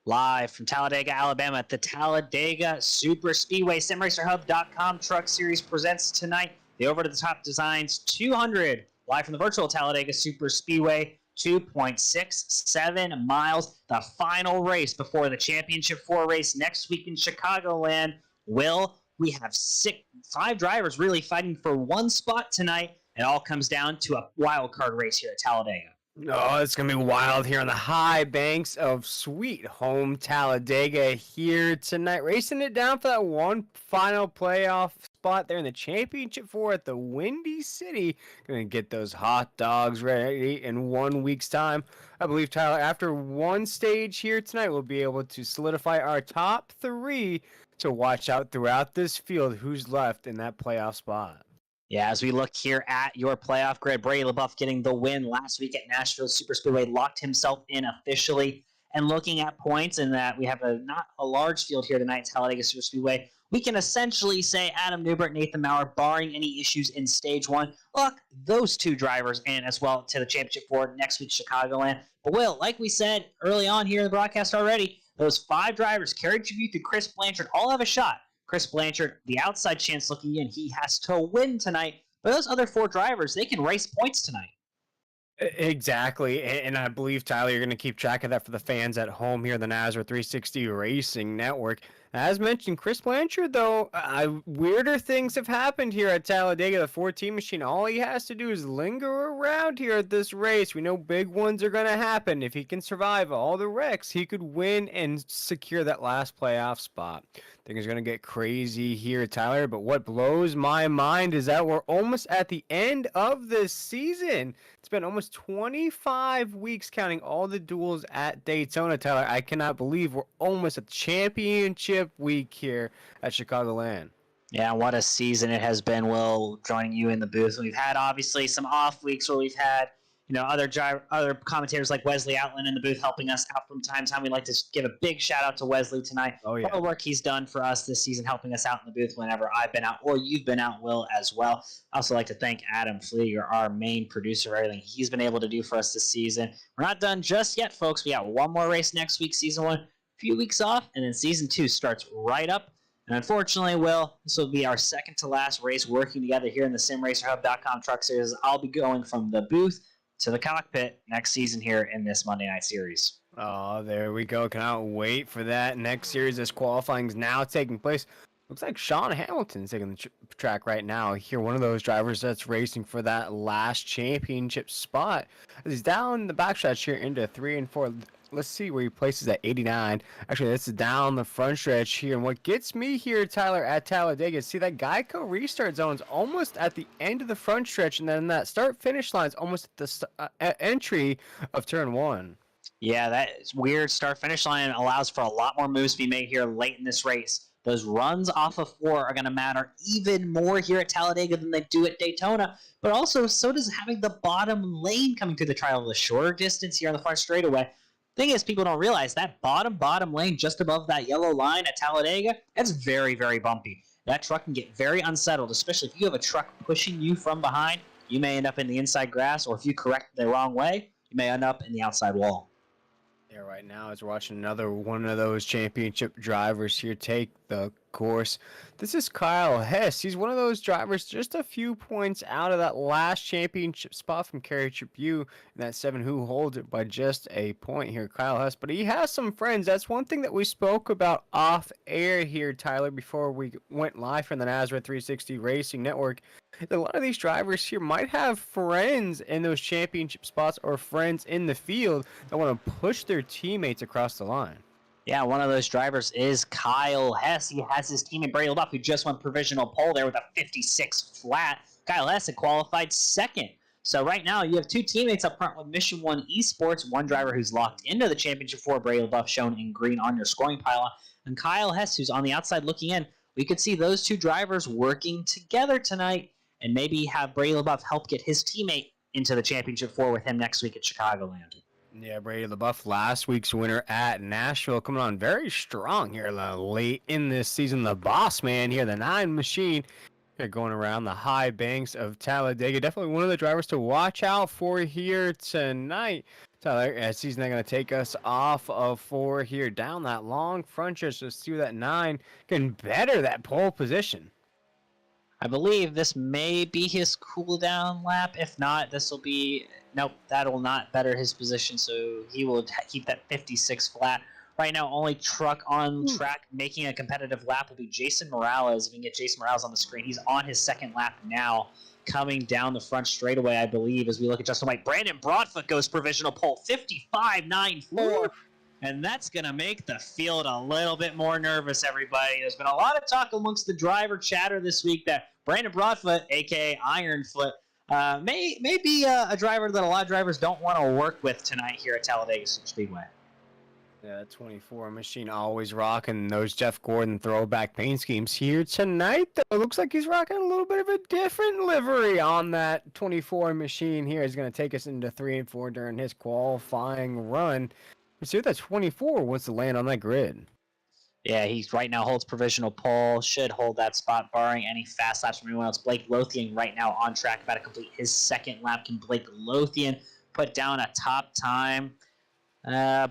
Live from Talladega, Alabama at the Talladega Superspeedway. SimRacerHub.com Truck Series presents tonight the over-the-top designs 200 live from the virtual Talladega Superspeedway. 2.67 miles, the final race before the Championship 4 race next week in Chicagoland. We have five drivers really fighting for one spot tonight. It all comes down to a wild card race here at Talladega. Oh, it's going to be wild here on the high banks of sweet home Talladega here tonight. Racing it down for that one final playoff spot there in the Championship 4 at the Windy City. Going to get those hot dogs ready in 1 week's time. I believe, Tyler, after one stage here tonight, we'll be able to solidify our top three to watch out throughout this field who's left in that playoff spot. Yeah, as we look here at your playoff grid, Brady LaBeouf getting the win last week at Nashville Superspeedway, locked himself in officially. And looking at points, and that we have not a large field here tonight at Talladega Superspeedway, we can essentially say Adam Newbert, Nathan Maurer, barring any issues in Stage 1, look, those two drivers in as well to the Championship 4 next week, Chicagoland. But Will, like we said early on here in the broadcast already, those five drivers, Kerry Tribute to Chris Blanchard, all have a shot. Chris Blanchard, the outside chance looking in, he has to win tonight. But those other four drivers, they can race points tonight. Exactly, and I believe, Tyler, you're going to keep track of that for the fans at home here in the NASCAR 360 Racing Network. As mentioned, Chris Blanchard, though, weirder things have happened here at Talladega, the 14 machine. All he has to do is linger around here at this race. We know big ones are going to happen. If he can survive all the wrecks, he could win and secure that last playoff spot. Things are going to get crazy here, Tyler, but what blows my mind is that we're almost at the end of this season. It's been almost 25 weeks counting all the duels at Daytona, Tyler. I cannot believe we're almost at championship week here at Chicagoland. Yeah, what a season it has been, Will, joining you in the booth. We've had, obviously, some off weeks where we've had other commentators like Wesley Outland in the booth helping us out from time to time. We'd like to give a big shout out to Wesley tonight for all the work he's done for us this season, helping us out in the booth whenever I've been out or you've been out, Will, as well. I also like to thank Adam Flieger, our main producer, for everything he's been able to do for us this season. We're not done just yet, folks. We got one more race next week, season 1, a few weeks off, and then season 2 starts right up. And unfortunately, Will, this will be our second to last race working together here in the SimRacerHub.com Truck Series. I'll be going from the booth to the cockpit next season here in this Monday Night Series. Oh, there we go. Cannot wait for that next series. This qualifying is now taking place. Looks like Sean Hamilton's taking the track right now. Here, one of those drivers that's racing for that last championship spot. He's down the backstretch here into 3 and 4. Let's see where he places at 89. Actually, this is down the front stretch here. And what gets me here, Tyler, at Talladega, see that Geico restart zone's almost at the end of the front stretch, and then that start-finish line's almost at the entry of turn 1. Yeah, that weird start-finish line allows for a lot more moves to be made here late in this race. Those runs off of 4 are going to matter even more here at Talladega than they do at Daytona. But also, so does having the bottom lane coming through the trial, the shorter distance here on the front straightaway. Thing is, people don't realize that bottom lane just above that yellow line at Talladega, that's very, very bumpy. That truck can get very unsettled, especially if you have a truck pushing you from behind. You may end up in the inside grass, or if you correct the wrong way, you may end up in the outside wall. Yeah, right now as we're watching another one of those championship drivers here take the course. This is Kyle Hess. He's one of those drivers just a few points out of that last championship spot from Kerry Tribute and that 7 who holds it by just a point here, Kyle Hess. But he has some friends. That's one thing that we spoke about off air here, Tyler, before we went live from the NASCAR 360 Racing Network. A lot of these drivers here might have friends in those championship spots or friends in the field that want to push their teammates across the line. Yeah, one of those drivers is Kyle Hess. He has his teammate Brady LaBeouf, who just won provisional pole there with a 56 flat. Kyle Hess had qualified second. So right now you have two teammates up front with Mission 1 Esports, one driver who's locked into the championship for Brady LaBeouf, shown in green on your scoring pylon, and Kyle Hess, who's on the outside looking in. We could see those two drivers working together tonight and maybe have Brady LaBeouf help get his teammate into the championship 4 with him next week at Chicagoland. Yeah, Brady LaBeouf, last week's winner at Nashville, coming on very strong here late in this season. The boss man here, the 9 machine, here going around the high banks of Talladega. Definitely one of the drivers to watch out for here tonight. Tyler, as he's not going to take us off of 4 here, down that long front stretch, just see that 9 can better that pole position. I believe this may be his cool down lap. If not, this will be... Nope, that will not better his position, so he will keep that 56 flat. Right now, only truck on track making a competitive lap will be Jason Morales. If we can get Jason Morales on the screen, he's on his second lap now, coming down the front straightaway, I believe, as we look at Justin White. Brandon Broadfoot goes provisional pole, 55.94. And that's going to make the field a little bit more nervous, everybody. There's been a lot of talk amongst the driver chatter this week that Brandon Broadfoot, a.k.a. Ironfoot, may be a driver that a lot of drivers don't want to work with tonight here at Talladega Superspeedway. Yeah, that 24 machine always rocking those Jeff Gordon throwback paint schemes. Here tonight, though, it looks like he's rocking a little bit of a different livery on that 24 machine here. He's going to take us into 3 and 4 during his qualifying run. Let's see what that 24 wants to land on that grid. Yeah, he right now holds provisional pole, should hold that spot barring any fast laps from anyone else. Blake Lothian right now on track, about to complete his second lap. Can Blake Lothian put down a top time?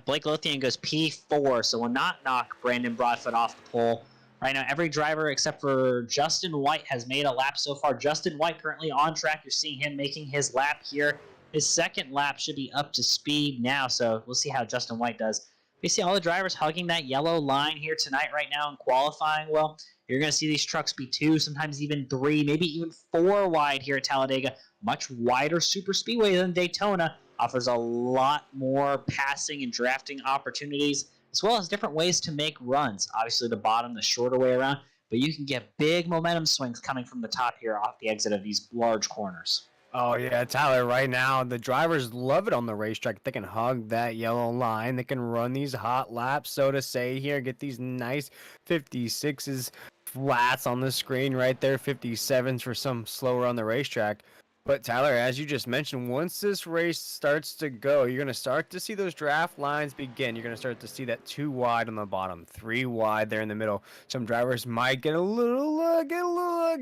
Blake Lothian goes P4, so will not knock Brandon Broadfoot off the pole. Right now, every driver except for Justin White has made a lap so far. Justin White currently on track. You're seeing him making his lap here. His second lap should be up to speed now, so we'll see how Justin White does. We see all the drivers hugging that yellow line here tonight right now in qualifying. Well, you're going to see these trucks be 2, sometimes even 3, maybe even 4 wide here at Talladega. Much wider super speedway than Daytona. Offers a lot more passing and drafting opportunities, as well as different ways to make runs. Obviously, the bottom, the shorter way around, but you can get big momentum swings coming from the top here off the exit of these large corners. Oh, yeah, Tyler, right now, the drivers love it on the racetrack. They can hug that yellow line. They can run these hot laps, so to say, here, get these nice 56s flats on the screen right there, 57s for some slower on the racetrack. But, Tyler, as you just mentioned, once this race starts to go, you're going to start to see those draft lines begin. You're going to start to see that 2 wide on the bottom, 3 wide there in the middle. Some drivers might get a little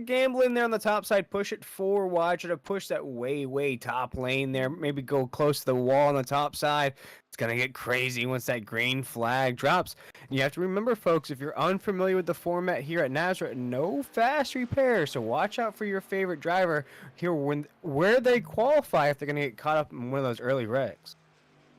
gambling there on the top side, push it 4 wide, try to push that way top lane there, maybe go close to the wall on the top side. It's going to get crazy once that green flag drops. And you have to remember, folks, if you're unfamiliar with the format here at Nazareth, no fast repair. So watch out for your favorite driver here where they qualify if they're going to get caught up in one of those early wrecks.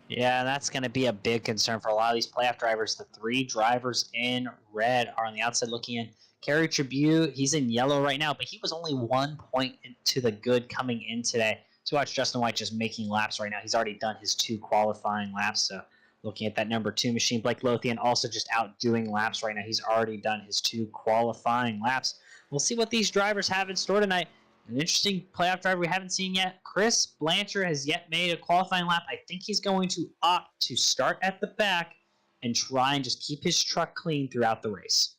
Yeah, that's going to be a big concern for a lot of these playoff drivers. The 3 drivers in red are on the outside looking in. Kerry Tribute, he's in yellow right now, but he was only 1 point to the good coming in today. So watch Justin White just making laps right now. He's already done his 2 qualifying laps. So looking at that number 2 machine, Blake Lothian also just outdoing laps right now. He's already done his 2 qualifying laps. We'll see what these drivers have in store tonight. An interesting playoff driver we haven't seen yet. Chris Blanchard has yet made a qualifying lap. I think he's going to opt to start at the back and try and just keep his truck clean throughout the race.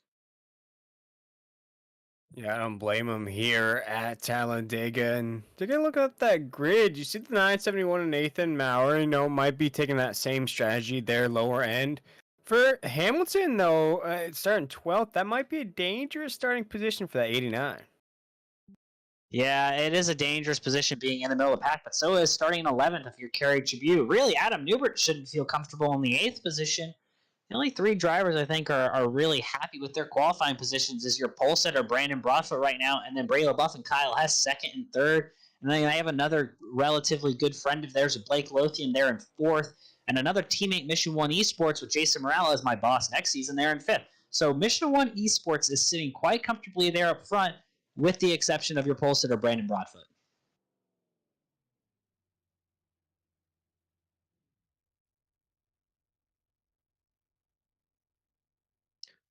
Yeah, I don't blame him here at Talladega. And taking a look at that grid, you see the 971 and Nathan Maurer, might be taking that same strategy there, lower end. For Hamilton, though, starting 12th, that might be a dangerous starting position for that 89. Yeah, it is a dangerous position being in the middle of the pack, but so is starting in 11th if you're Kerry Tribute. Really, Adam Newbert shouldn't feel comfortable in the 8th position. The only 3 drivers I think are really happy with their qualifying positions is your pole setter, Brandon Broadfoot right now, and then Bray LaBeouf and Kyle Hess 2nd and 3rd. And then I have another relatively good friend of theirs, Blake Lothian, there in 4th. And another teammate, Mission 1 Esports, with Jason Morales, my boss next season, there in 5th. So Mission 1 Esports is sitting quite comfortably there up front, with the exception of your pole setter, Brandon Broadfoot.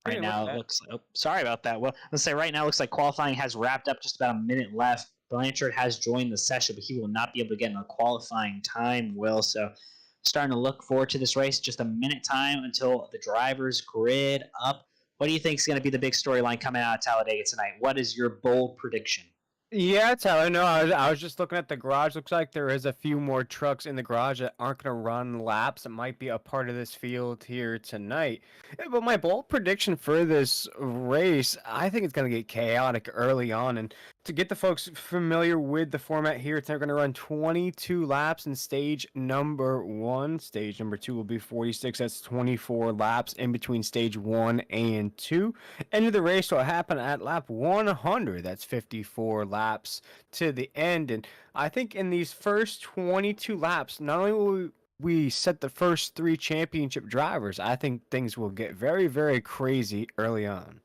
Right now, it looks... Oh, sorry about that. Well, let's say right now it looks like qualifying has wrapped up, just about a minute left. Blanchard has joined the session, but he will not be able to get in a qualifying time, Will. So starting to look forward to this race. Just a minute time until the drivers grid up. What do you think is going to be the big storyline coming out of Talladega tonight? What is your bold prediction? Yeah, Tyler, no, I was just looking at the garage. Looks like there is a few more trucks in the garage that aren't going to run laps. It might be a part of this field here tonight. But my bold prediction for this race, I think it's going to get chaotic early on. And To get the folks familiar with the format here, it's now going to run 22 laps in stage number 1. Stage number 2 will be 46. That's 24 laps in between stage 1 and 2. End of the race will happen at lap 100. That's 54 laps to the end. And I think in these first 22 laps, not only will we set the first 3 championship drivers, I think things will get very, very crazy early on.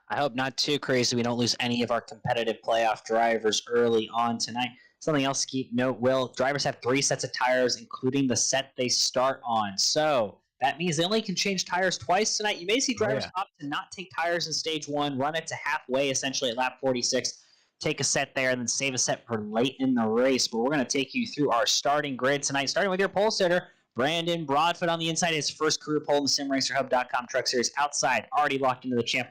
I hope not too crazy. We don't lose any of our competitive playoff drivers early on tonight. Something else to keep note, Will, drivers have 3 sets of tires, including the set they start on. So that means they only can change tires twice tonight. You may see Oh, drivers yeah. opt to not take tires in stage 1, run it to halfway, essentially at lap 46, take a set there, and then save a set for late in the race. But we're going to take you through our starting grid tonight, starting with your pole sitter, Brandon Broadfoot on the inside, his first career pole in the SimRacerHub.com Truck Series. Outside, already locked into the Champ.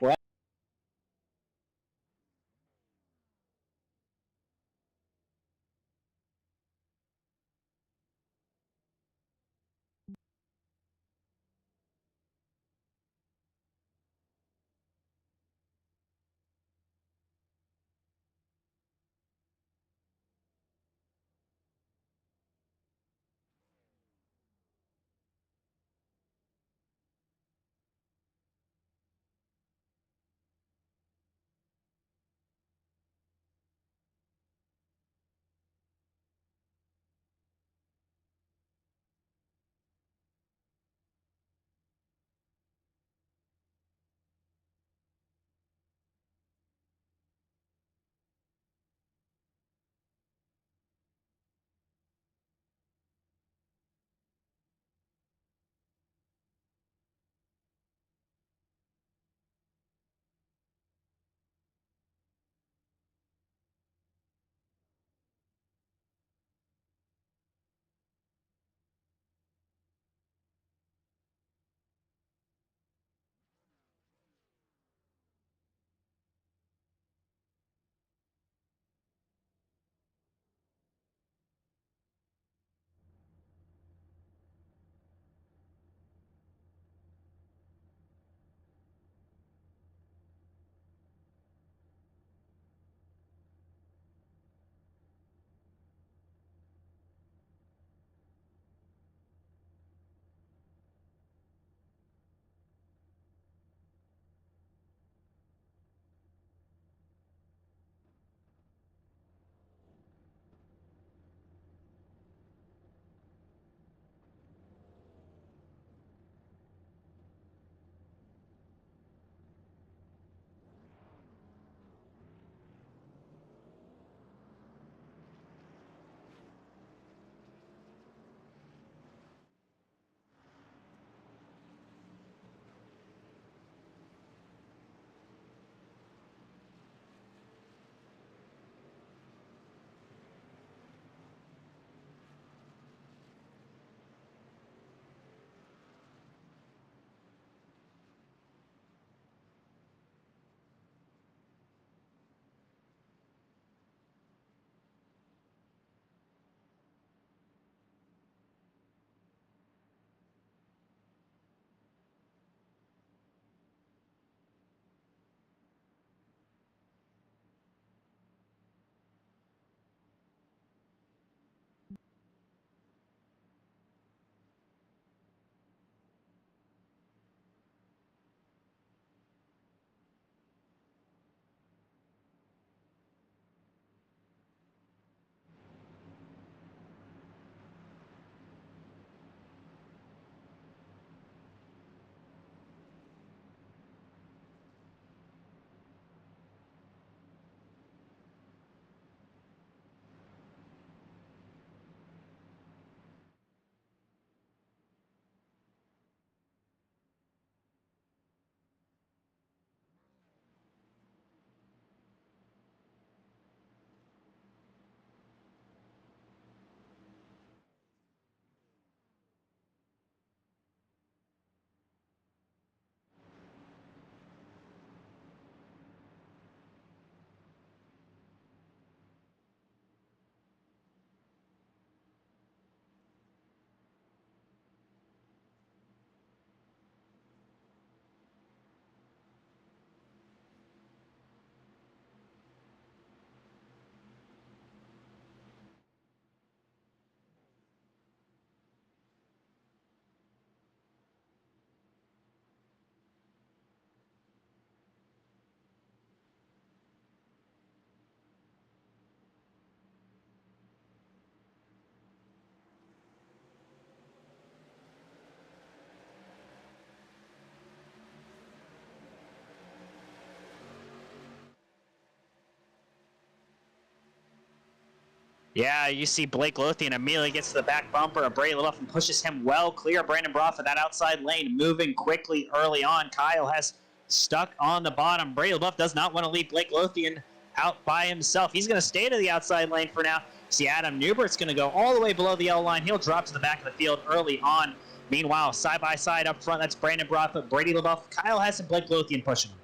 Yeah, you see Blake Lothian immediately gets to the back bumper of Brady LaBeouf and pushes him well clear. Brandon Broth at that outside lane, moving quickly early on. Kyle has stuck on the bottom. Brady LaBeouf does not want to leave Blake Lothian out by himself. He's going to stay to the outside lane for now. See, Adam Newbert's going to go all the way below the yellow line. He'll drop to the back of the field early on. Meanwhile, side by side up front, that's Brandon Broth, but Brady LaBeouf, Kyle Hess, and Blake Lothian pushing him.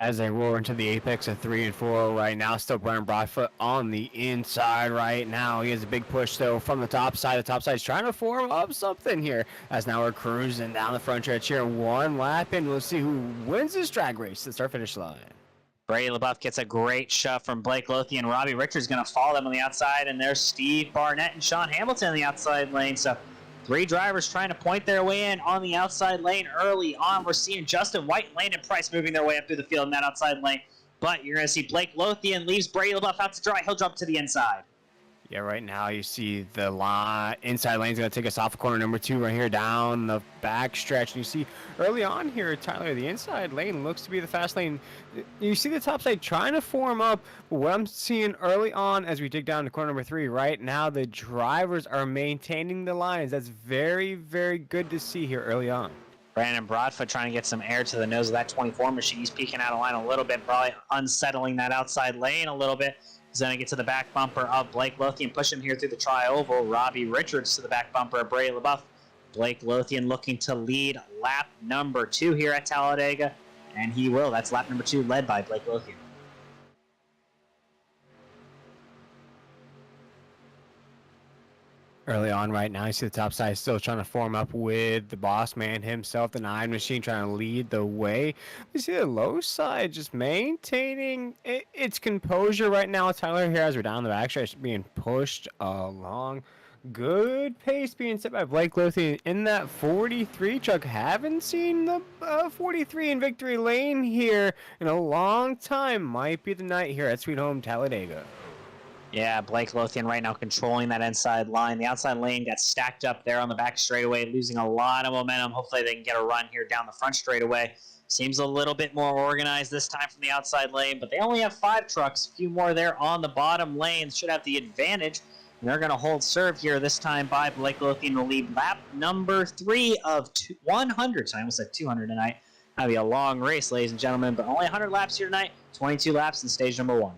As they roar into the apex of 3 and 4 right now, still Brian Broadfoot on the inside right now. He has a big push though from the top side. The top side is trying to form up something here. As now we're cruising down the front stretch here. One lap in. We'll see who wins this drag race to the start finish line. Brady LaBeouf gets a great shove from Blake Lothian. Robbie Richards going to follow them on the outside, and there's Steve Barnett and Sean Hamilton in the outside lane. So 3 drivers trying to point their way in on the outside lane early on. We're seeing Justin White and Landon Price moving their way up through the field in that outside lane. But you're going to see Blake Lothian leaves Brady LaBeouf out to dry. He'll jump to the inside. Yeah, right now you see the inside lane's going to take us off corner number 2 right here down the back stretch. And you see early on here, Tyler, the inside lane looks to be the fast lane. You see the top side trying to form up. But what I'm seeing early on as we dig down to corner number 3 right now, the drivers are maintaining the lines. That's very, very good to see here early on. Brandon Broadfoot trying to get some air to the nose of that 24 machine. He's peeking out of line a little bit, probably unsettling that outside lane a little bit. He's going to get to the back bumper of Blake Lothian, push him here through the tri-oval. Robbie Richards to the back bumper of Brady LaBeouf. Blake Lothian looking to lead lap number 2 here at Talladega, and he will. That's lap number 2 led by Blake Lothian. Early on right now, you see the top side still trying to form up with the boss man himself, the 9 machine trying to lead the way. You see the low side just maintaining its composure right now. Tyler here as we're down the backstretch being pushed along. Good pace being set by Blake Lothian in that 43 truck. Haven't seen the 43 in victory lane here in a long time. Might be the night here at Sweet Home Talladega. Yeah, Blake Lothian right now controlling that inside line. The outside lane got stacked up there on the back straightaway, losing a lot of momentum. Hopefully they can get a run here down the front straightaway. Seems a little bit more organized this time from the outside lane, but they only have 5 trucks. A few more there on the bottom lane. Should have the advantage. And they're going to hold serve here this time by Blake Lothian to lead lap number 3 of 100. So I almost said 200 tonight. That'll be a long race, ladies and gentlemen, but only 100 laps here tonight. 22 laps in stage number 1.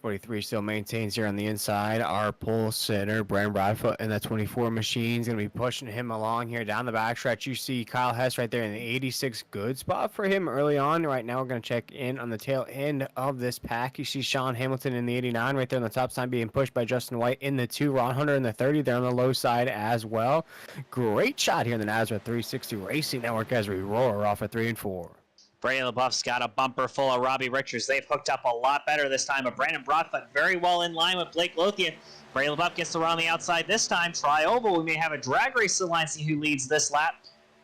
43 still maintains here on the inside. Our pole sitter, Brandon Broadfoot, and that 24 machine's going to be pushing him along here down the backstretch. You see Kyle Hess right there in the 86. Good spot for him early on. Right now, we're going to check in on the tail end of this pack. You see Sean Hamilton in the 89 right there on the top side being pushed by Justin White in the 2. Ron Hunter in the 30 there on the low side as well. Great shot here in the Nazareth 360 Racing Network as we roar off at 3 and 4. Brady LaBeouf's got a bumper full of Robbie Richards. They've hooked up a lot better this time, but Brandon Broadfoot very well in line with Blake Lothian. Brady LaBeouf gets to run on the outside this time. Tri-oval, we may have a drag race to the line, see who leads this lap.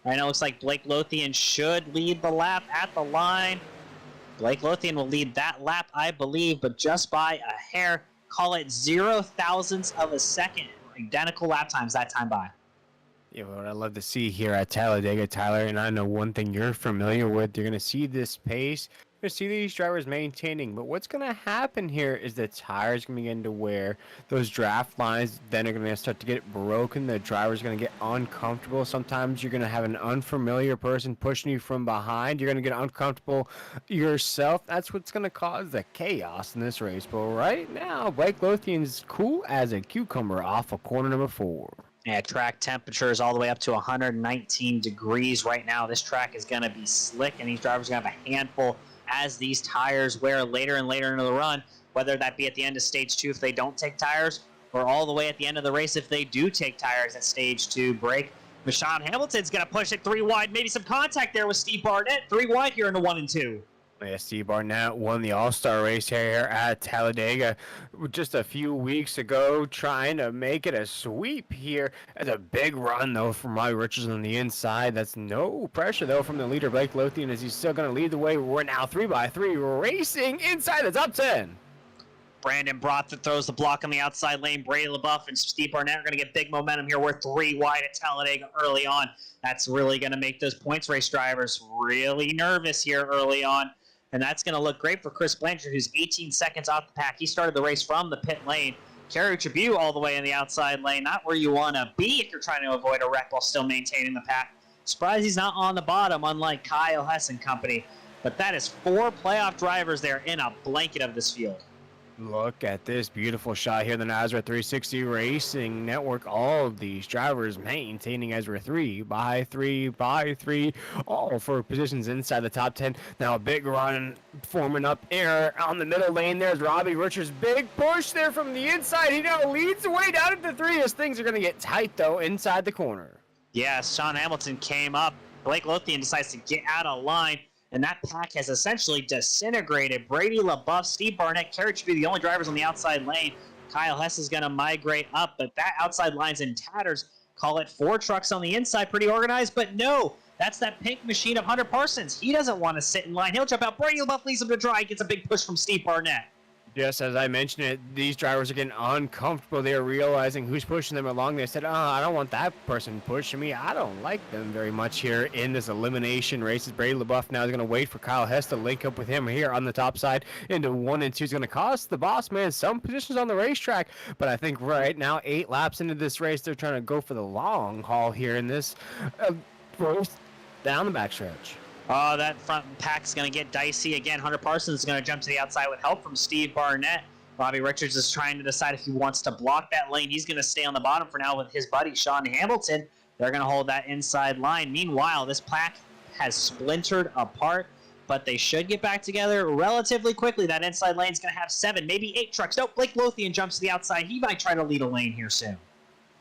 Right now it looks like Blake Lothian should lead the lap at the line. Blake Lothian will lead that lap, I believe, but just by a hair. Call it 0 thousandths of a second. Identical lap times that time by. Yeah, what I love to see here at Talladega, Tyler, and I know one thing you're familiar with, you're going to see this pace. You're going to see these drivers maintaining, but what's going to happen here is the tires going to begin to wear. Those draft lines then are going to start to get broken. The driver's going to get uncomfortable. Sometimes you're going to have an unfamiliar person pushing you from behind. You're going to get uncomfortable yourself. That's what's going to cause the chaos in this race. But right now, Blake Lothian's cool as a cucumber off of corner number 4. Yeah, track temperature is all the way up to 119 degrees right now. This track is going to be slick, and these drivers are going to have a handful as these tires wear later and later into the run, whether that be at the end of stage 2 if they don't take tires, or all the way at the end of the race if they do take tires at stage 2 break. Sean Hamilton's going to push it 3 wide, maybe some contact there with Steve Barnett. 3 wide here in the 1 and 2. Yeah, Steve Barnett won the All-Star race here at Talladega just a few weeks ago, trying to make it a sweep here. That's a big run, though, from Robbie Richards on the inside. That's no pressure, though, from the leader, Blake Lothian, as he's still going to lead the way. We're now 3x3 racing inside the top 10. Brandon Broadfoot throws the block on the outside lane. Brady LaBeouf and Steve Barnett are going to get big momentum here. We're 3 wide at Talladega early on. That's really going to make those points race drivers really nervous here early on. and that's going to look great for Chris Blanchard, who's 18 seconds off the pack. He started the race from the pit lane. Kerry Tribute all the way in the outside lane, not where you want to be if you're trying to avoid a wreck while still maintaining the pack. Surprised he's not on the bottom, unlike Kyle Hess and company. But that is 4 playoff drivers there in a blanket of this field. Look at this beautiful shot here in the NASRA 360 Racing Network. All of these drivers maintaining as we're 3 by 3 by 3, all for positions inside the top 10. Now a big run forming up air on the middle lane. There's Robbie Richards. Big push there from the inside. He now leads the way down into 3 as things are going to get tight, though, inside the corner. Yeah, Sean Hamilton came up. Blake Lothian decides to get out of line. And that pack has essentially disintegrated. Brady LaBeouf, Steve Barnett, Kerry should be the only drivers on the outside lane. Kyle Hess is going to migrate up, but that outside line's in tatters. Call it 4 trucks on the inside, pretty organized, but no. That's that pink machine of Hunter Parsons. He doesn't want to sit in line. He'll jump out. Brady LaBeouf leads him to dry. Gets a big push from Steve Barnett. Just as I mentioned it, these drivers are getting uncomfortable. They're realizing who's pushing them along. They said, I don't want that person pushing me. I don't like them very much here in this elimination races. Brady LaBeouf now is going to wait for Kyle Hess to link up with him here on the top side into 1 and 2. Is going to cost the boss man some positions on the racetrack. But I think right now, 8 laps into this race, they're trying to go for the long haul here in this race down the backstretch. Oh, that front pack's going to get dicey again. Hunter Parsons is going to jump to the outside with help from Steve Barnett. Robbie Richards is trying to decide if he wants to block that lane. He's going to stay on the bottom for now with his buddy Sean Hamilton. They're going to hold that inside line. Meanwhile, this pack has splintered apart, but they should get back together relatively quickly. That inside lane is going to have 7, maybe 8 trucks. Nope, Blake Lothian jumps to the outside. He might try to lead a lane here soon.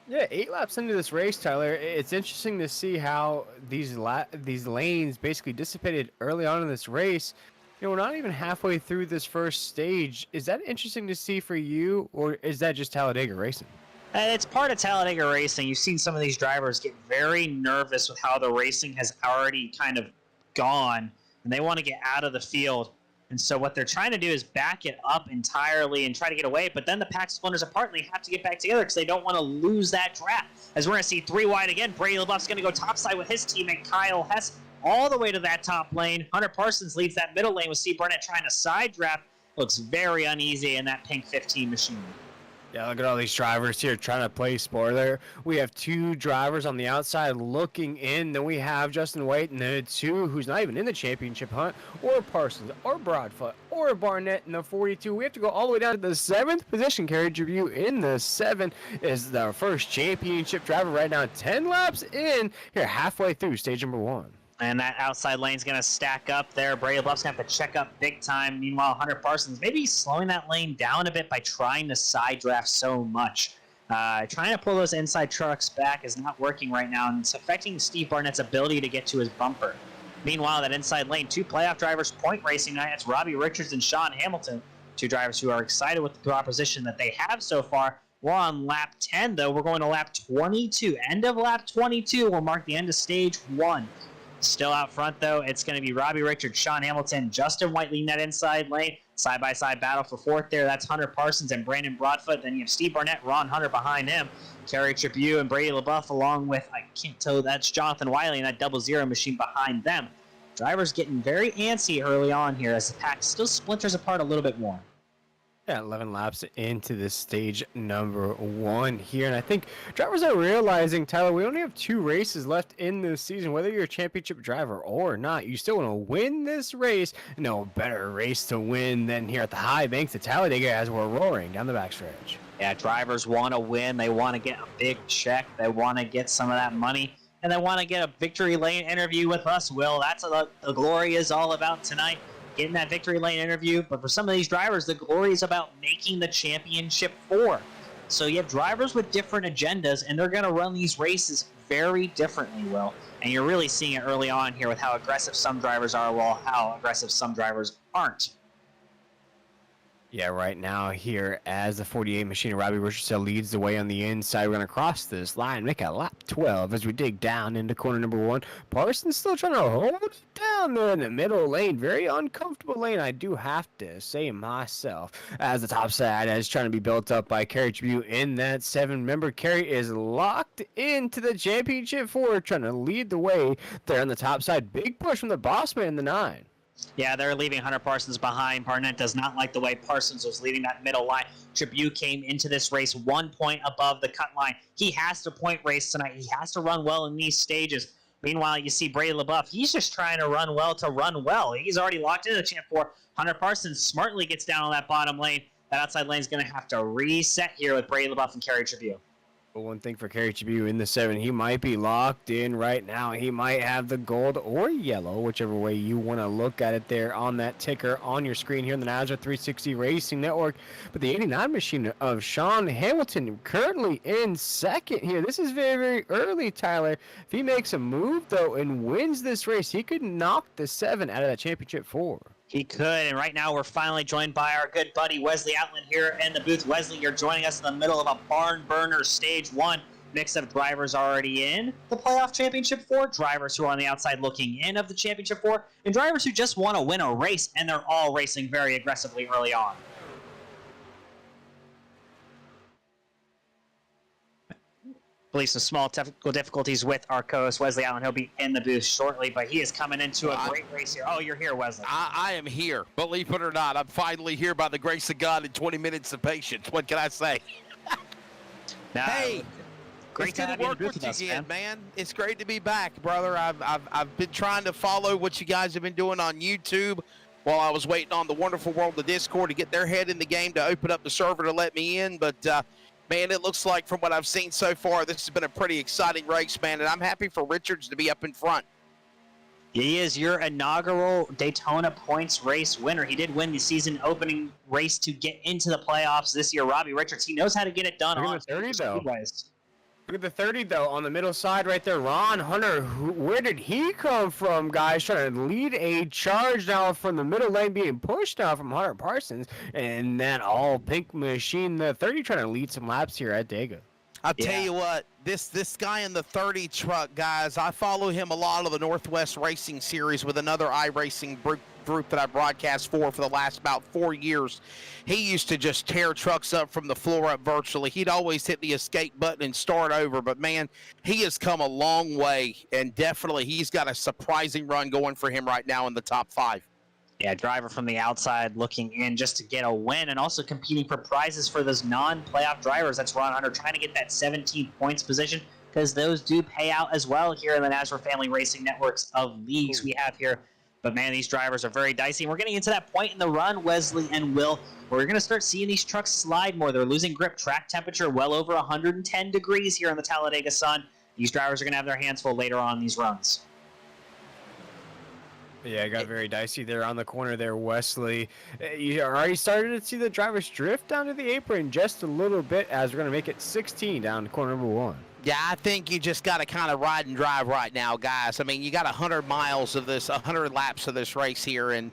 Yeah, 8 laps into this race, Tyler. It's interesting to see how these lanes basically dissipated early on in this race. You know, we're not even halfway through this first stage. Is that interesting to see for you, or is that just Talladega racing? It's part of Talladega racing. You've seen some of these drivers get very nervous with how the racing has already kind of gone, and they want to get out of the field. And so what they're trying to do is back it up entirely and try to get away, but then the pack splinters apart and they have to get back together because they don't want to lose that trap. As we're going to see 3 wide again, Brady LaBeouf's going to go topside with his teammate Kyle Hess all the way to that top lane. Hunter Parsons leads that middle lane with Steve Barnett trying to side draft. Looks very uneasy in that pink 15 machine. Yeah, look at all these drivers here trying to play spoiler. We have 2 drivers on the outside looking in. Then we have Justin White and the 2 who's not even in the championship hunt, or Parsons, or Broadfoot, or Barnett in the 42. We have to go all the way down to the 7th position. Kerry Tribute in the 7 is the first championship driver right now. 10 laps in here, halfway through stage number 1. And that outside lane's going to stack up there. Brady LaBeouf's going to have to check up big time. Meanwhile, Hunter Parsons maybe slowing that lane down a bit by trying to side draft so much. Trying to pull those inside trucks back is not working right now, and it's affecting Steve Barnett's ability to get to his bumper. Meanwhile, that inside lane, 2 playoff drivers point racing tonight. That's Robbie Richards and Sean Hamilton, 2 drivers who are excited with the proposition that they have so far. We're on lap 10, though. We're going to lap 22. End of lap 22 will mark the end of stage 1. Still out front, though, it's going to be Robbie Richards, Sean Hamilton, Justin White leading that inside lane. Side-by-side battle for 4th there. That's Hunter Parsons and Brandon Broadfoot. Then you have Steve Barnett, Ron Hunter behind him. Kerry Tribute and Brady LaBeouf along with, I can't tell, that's Jonathan Wiley and that 00 machine behind them. Drivers getting very antsy early on here as the pack still splinters apart a little bit more. Yeah, 11 laps into this stage number 1 here. And I think drivers are realizing, Tyler, we only have 2 races left in this season. Whether you're a championship driver or not, you still want to win this race. No better race to win than here at the high banks of Talladega as we're roaring down the backstretch. Yeah, drivers want to win. They want to get a big check. They want to get some of that money. And they want to get a victory lane interview with us, Will. That's what the glory is all about tonight. Getting that victory lane interview, but for some of these drivers, the glory is about making the championship 4. So you have drivers with different agendas, and they're going to run these races very differently, Will. And you're really seeing it early on here with how aggressive some drivers are, while how aggressive some drivers aren't. Yeah, right now here as the 48 machine of Robbie Richardson leads the way on the inside. We're going to cross this line, make a lap 12 as we dig down into corner number 1. Parsons still trying to hold it down there in the middle lane. Very uncomfortable lane, I do have to say myself. As the top side is trying to be built up by Kerry Tribute in that 7. Remember, Kerry is locked into the championship 4, trying to lead the way there on the top side. Big push from the boss man in the 9. Yeah, they're leaving Hunter Parsons behind. Barnett does not like the way Parsons was leading that middle line. Tribute came into this race 1 point above the cut line. He has to point race tonight. He has to run well in these stages. Meanwhile, you see Brady LaBeouf. He's just trying to run well to run well. He's already locked into the Champ 4. Hunter Parsons smartly gets down on that bottom lane. That outside lane is going to have to reset here with Brady LaBeouf and Kerry Tribute. But one thing for Kerry Tribute in the 7, he might be locked in right now. He might have the gold or yellow, whichever way you want to look at it there on that ticker on your screen here in the NASCAR 360 Racing Network. But the 89 machine of Sean Hamilton currently in second here. This is very, very early, Tyler. If he makes a move, though, and wins this race, he could knock the 7 out of that championship 4. He could, and right now we're finally joined by our good buddy Wesley Outland here in the booth. Wesley, you're joining us in the middle of a barn burner stage 1. Mix of drivers already in the playoff championship 4, drivers who are on the outside looking in of the championship 4, and drivers who just want to win a race, and they're all racing very aggressively early on. Believe some small technical difficulties with our co-host Wesley Allen. He'll be in the booth shortly, but he is coming into a great race here. Oh, you're here, Wesley. I am here. Believe it or not, I'm finally here by the grace of God in 20 minutes of patience. What can I say? Hey, great it's to good have to you work in the booth with with you us, again, man. It's great to be back, brother. I've been trying to follow what you guys have been doing on YouTube while I was waiting on the wonderful world of Discord to get their head in the game to open up the server to let me in, but man, it looks like from what I've seen so far, this has been a pretty exciting race, man, and I'm happy for Richards to be up in front. He is your inaugural Daytona points race winner. He did win the season opening race to get into the playoffs this year. Robbie Richards, he knows how to get it done on 30, though. speedways. Look at the 30, though, on the middle side right there. Ron Hunter, where did he come from, guys? Trying to lead a charge now from the middle lane, being pushed now from Hunter Parsons. And that all-pink machine, the 30, trying to lead some laps here at Dega. I'll tell you what, this guy in the 30 truck, guys, I follow him a lot of the Northwest Racing Series with another iRacing group that I broadcast for the last about 4 years. He used to just tear trucks up from the floor up virtually. He'd always hit the escape button and start over, but man, he has come a long way, and definitely he's got a surprising run going for him right now in the top 5. Yeah, driver from the outside looking in just to get a win and also competing for prizes for those non-playoff drivers. That's Ron Hunter trying to get that 17th points position because those do pay out as well here in the NASCAR Family Racing Networks of leagues we have here. But, man, these drivers are very dicey. And we're getting into that point in the run, Wesley and Will, where we're going to start seeing these trucks slide more. They're losing grip. Track temperature well over 110 degrees here in the Talladega sun. These drivers are going to have their hands full later on in these runs. Yeah, it got very dicey there on the corner there, Wesley. You already started to see the drivers drift down to the apron just a little bit as we're going to make it 16 down to corner number 1. Yeah, I think you just got to kind of ride and drive right now, guys. I mean, you got 100 miles of this, 100 laps of this race here, and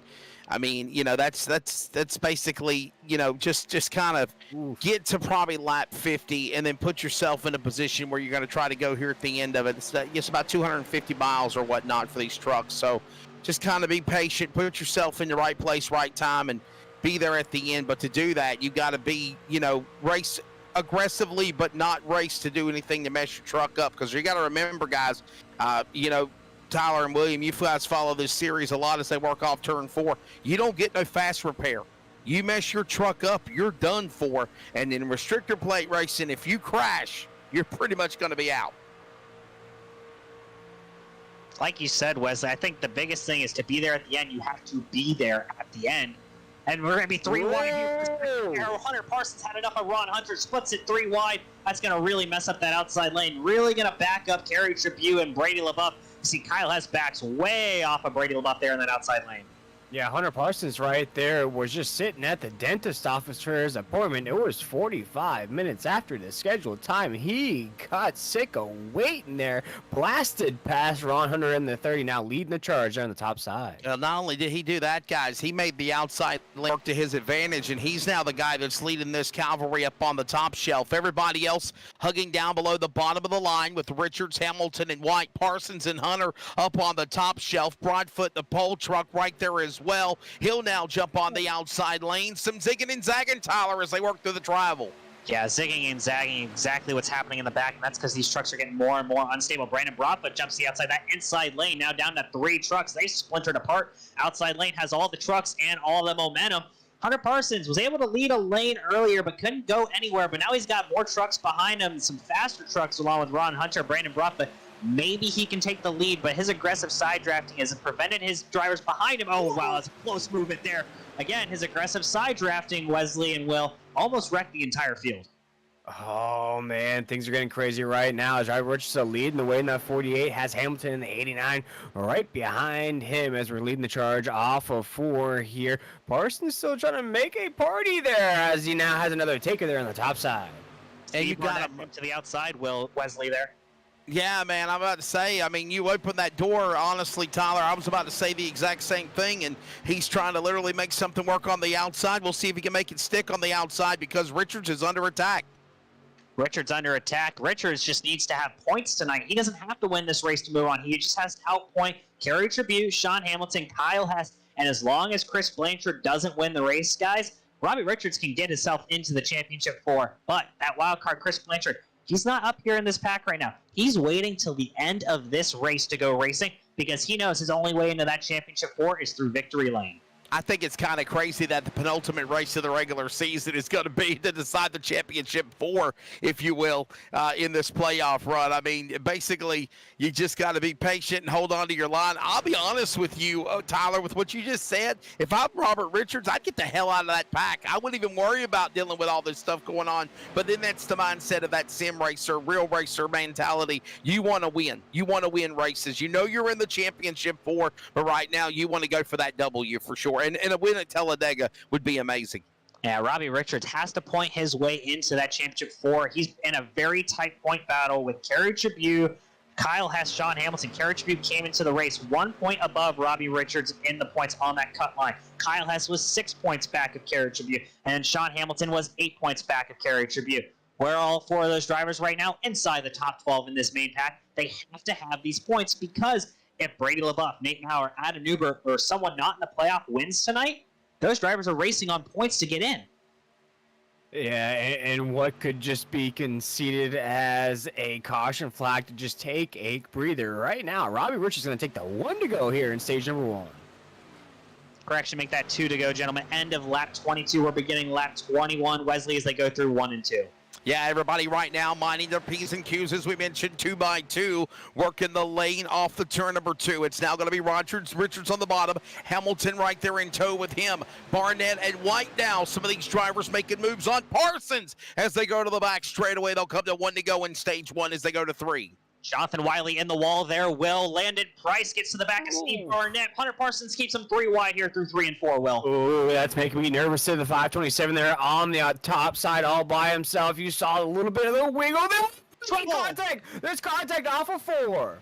I mean, you know, that's basically, you know, just kind of get to probably lap 50 and then put yourself in a position where you're going to try to go here at the end of it. It's about 250 miles or whatnot for these trucks, so just kind of be patient, put yourself in the right place, right time, and be there at the end. But to do that, you got to be, you know, race aggressively, but not race to do anything to mess your truck up. Because you got to remember, guys, you know, Tyler and William, you guys follow this series a lot as they work off turn 4. You don't get no fast repair. You mess your truck up, you're done for. And in restrictor plate racing, if you crash, you're pretty much going to be out. Like you said, Wesley, I think the biggest thing is to be there at the end. You have to be there at the end. And we're going to be 3 wide here. Hunter Parsons had enough of Ron Hunter, splits it 3 wide. That's going to really mess up that outside lane. Really going to back up Kerry Tribute and Brady LaBeouf. You see Kyle Hess backs way off of Brady LaBeouf there in that outside lane. Yeah, Hunter Parsons right there was just sitting at the dentist office for his appointment. It was 45 minutes after the scheduled time. He got sick of waiting there, blasted past Ron Hunter in the 30, now leading the charge on the top side. Not only did he do that, guys, he made the outside work to his advantage, and he's now the guy that's leading this cavalry up on the top shelf. Everybody else hugging down below the bottom of the line with Richards, Hamilton, and White. Parsons and Hunter up on the top shelf. Broadfoot, the pole truck right there as well. He'll now jump on the outside lane. Some zigging and zagging, Tyler, as they work through the travel. Yeah, zigging and zagging exactly what's happening in the back, and that's because these trucks are getting more and more unstable. Brandon Broadfoot jumps the outside, that inside lane, now down to 3 trucks. They splintered apart. Outside lane has all the trucks and all the momentum. Hunter Parsons was able to lead a lane earlier, but couldn't go anywhere. But now he's got more trucks behind him, some faster trucks along with Ron Hunter, Brandon Broadfoot. Maybe he can take the lead, but his aggressive side drafting has prevented his drivers behind him. Oh, wow, that's a close movement there. Again, his aggressive side drafting, Wesley and Will, almost wrecked the entire field. Oh, man, things are getting crazy right now. As Robert Richardson leading the way in that 48, has Hamilton in the 89 right behind him as we're leading the charge off of 4 here. Parsons still trying to make a party there as he now has another taker there on the top side. And you got him to the outside, Wesley there. Yeah, man, I'm about to say, I mean, you open that door, honestly, Tyler, I was about to say the exact same thing, and he's trying to literally make something work on the outside. We'll see if he can make it stick on the outside because Richards is under attack. Richards under attack. Richards just needs to have points tonight. He doesn't have to win this race to move on. He just has to outpoint Kerry Tribute, Sean Hamilton, Kyle Hess, and as long as Chris Blanchard doesn't win the race, guys, Robbie Richards can get himself into the championship 4. But that wild card, Chris Blanchard, he's not up here in this pack right now. He's waiting till the end of this race to go racing because he knows his only way into that championship 4 is through victory lane. I think it's kind of crazy that the penultimate race of the regular season is going to be to decide the championship 4, if you will, in this playoff run. I mean, basically, you just got to be patient and hold on to your line. I'll be honest with you, Tyler, with what you just said. If I'm Robert Richards, I'd get the hell out of that pack. I wouldn't even worry about dealing with all this stuff going on. But then that's the mindset of that sim racer, real racer mentality. You want to win. You want to win races. You know you're in the championship 4, but right now you want to go for that W for sure. And a win at Talladega would be amazing. Yeah, Robbie Richards has to point his way into that championship 4. He's in a very tight point battle with Kerry Tribute, Kyle Hess, Sean Hamilton. Kerry Tribute came into the race 1 point above Robbie Richards in the points on that cut line. Kyle Hess was 6 points back of Kerry Tribute, and Sean Hamilton was 8 points back of Kerry Tribute. Where are all 4 of those drivers right now? Inside the top 12 in this main pack. They have to have these points because if Brady LaBeouf, Nate Maurer, Adam Newber, or someone not in the playoff wins tonight, those drivers are racing on points to get in. Yeah, and what could just be conceded as a caution flag to just take a breather right now. Robbie Richards is going to take the 1 to go here in stage number 1. Correction, make that 2 to go, gentlemen. End of lap 22. We're beginning lap 21. Wesley as they go through 1 and 2. Yeah, everybody right now minding their P's and Q's as we mentioned, 2 by 2, working the lane off the turn number 2. It's now going to be Richards on the bottom, Hamilton right there in tow with him, Barnett and White now. Some of these drivers making moves on Parsons as they go to the back straightaway. They'll come to 1 to go in stage 1 as they go to 3. Jonathan Wiley in the wall there. Will Landon Price gets to the back of Steve Barnett. Hunter Parsons keeps him 3 wide here through 3 and 4, Will. Ooh, that's making me nervous to the 527 there on the top side all by himself. You saw a little bit of the wiggle there. Contact. There's contact off of 4.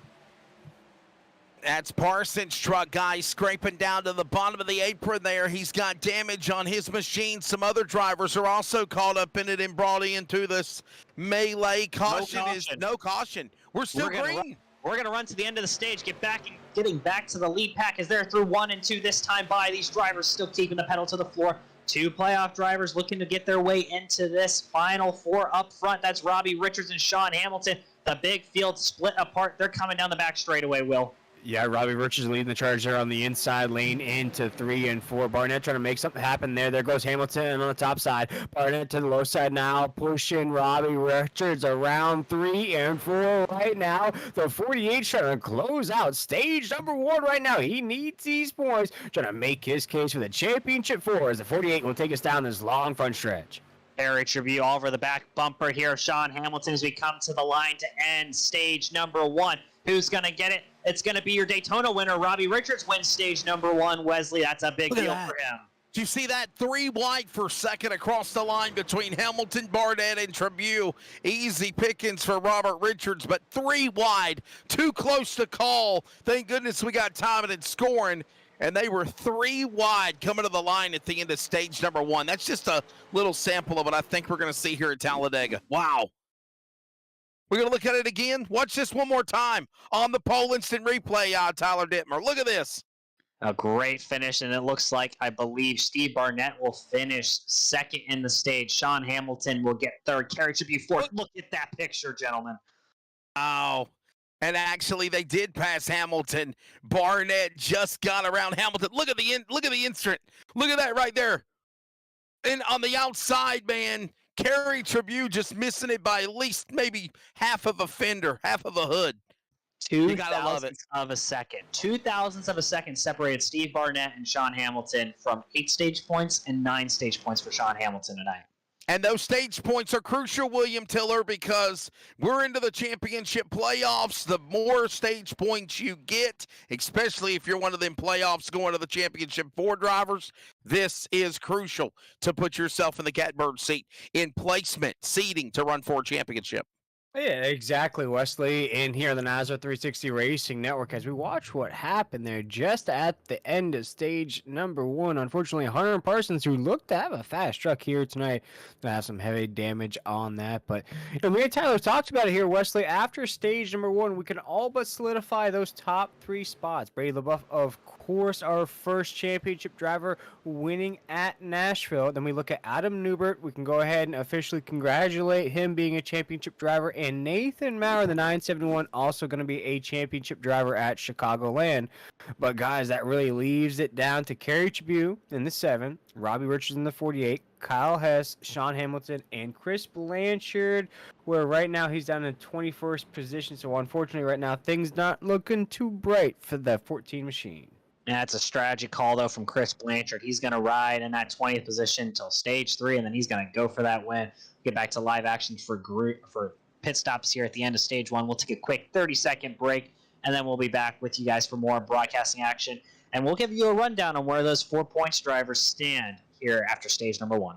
That's Parsons' truck, guys, scraping down to the bottom of the apron there. He's got damage on his machine. Some other drivers are also caught up in it and brought into this melee. Caution is no caution. We're still green. We're going to run to the end of the stage, getting back to the lead pack as they're through 1 and 2 this time by. These drivers still keeping the pedal to the floor. 2 playoff drivers looking to get their way into this final 4 up front. That's Robbie Richards and Sean Hamilton. The big field split apart. They're coming down the back straightaway, Will. Yeah, Robbie Richards leading the charge there on the inside lane into 3 and 4. Barnett trying to make something happen there. There goes Hamilton on the top side. Barnett to the low side now, pushing Robbie Richards around 3 and 4 right now. The 48 trying to close out stage number 1 right now. He needs these points, trying to make his case for the championship 4 as the 48 will take us down this long front stretch. Eric Tribute all over the back bumper here. Sean Hamilton as we come to the line to end stage number 1. Who's going to get it? It's going to be your Daytona winner. Robbie Richards wins stage number 1. Wesley, that's a big deal for him. Do you see that? 3 wide for second across the line between Hamilton, Barnett, and Tribute. Easy pickings for Robert Richards, but 3 wide, too close to call. Thank goodness we got timing and scoring. And they were 3 wide coming to the line at the end of stage number 1. That's just a little sample of what I think we're going to see here at Talladega. Wow. We're going to look at it again. Watch this one more time on the pole instant replay, Tyler Dittmer. Look at this. A great finish, and it looks like, I believe, Steve Barnett will finish second in the stage. Sean Hamilton will get third. Kerry should be fourth. Look at that picture, gentlemen. Oh, and actually they did pass Hamilton. Barnett just got around Hamilton. Look at the instant. Look at that right there. And on the outside, man, Kerry Tribune just missing it by at least maybe half of a fender, half of a hood. Two thousandths of a second. 2,000ths of a second separated Steve Barnett and Sean Hamilton from 8 stage points and 9 stage points for Sean Hamilton tonight. And those stage points are crucial, William Tiller, because we're into the championship playoffs. The more stage points you get, especially if you're one of them playoffs going to the championship for drivers, this is crucial to put yourself in the catbird seat in placement, seeding to run for a championship. Yeah, exactly, Wesley. And here on the NASCAR 360 Racing Network, as we watch what happened there just at the end of stage number 1, unfortunately, Hunter Parsons, who looked to have a fast truck here tonight, have some heavy damage on that. But me and Tyler talked about it here, Wesley. After stage number 1, we can all but solidify those top 3 spots. Brady LaBeouf, of course, our first championship driver, winning at Nashville. Then we look at Adam Newbert. We can go ahead and officially congratulate him being a championship driver. And Nathan Maurer, the 971, also going to be a championship driver at Chicagoland. But, guys, that really leaves it down to Kerry Tribune in the 7, Robbie Richards in the 48, Kyle Hess, Sean Hamilton, and Chris Blanchard, where right now he's down in 21st position. So, unfortunately, right now, things not looking too bright for the 14 machine. That's a strategy call, though, from Chris Blanchard. He's going to ride in that 20th position until stage 3, and then he's going to go for that win. Get back to live action for pit stops here at the end of stage 1. We'll take a quick 30-second break, and then we'll be back with you guys for more broadcasting action. And we'll give you a rundown on where those 4 points drivers stand here after stage number 1.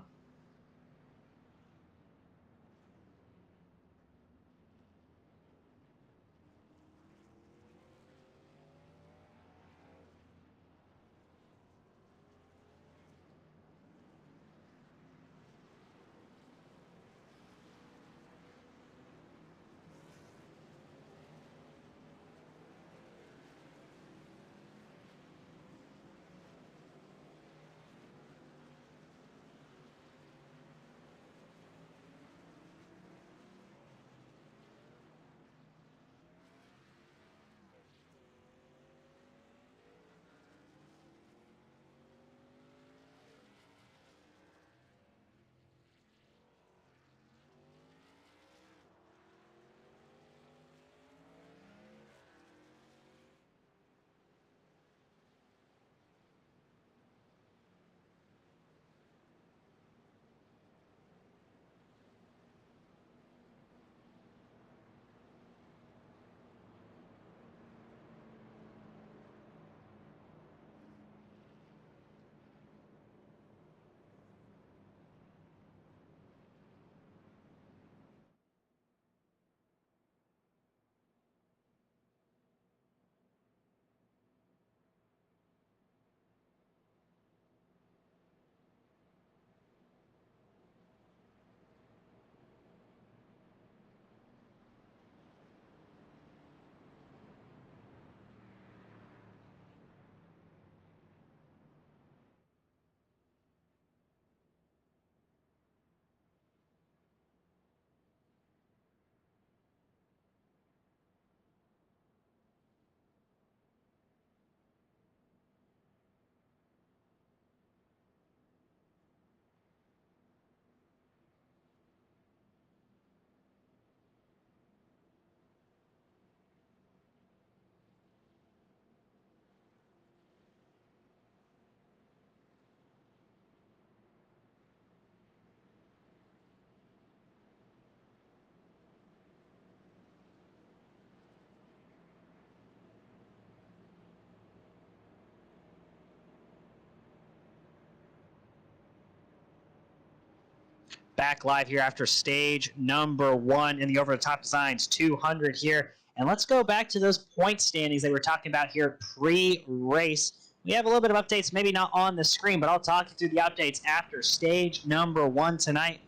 Back live here after stage number 1 in the over-the-top designs 200 here. And let's go back to those point standings that we were talking about here pre-race. We have a little bit of updates, maybe not on the screen, but I'll talk you through the updates after stage number 1 tonight.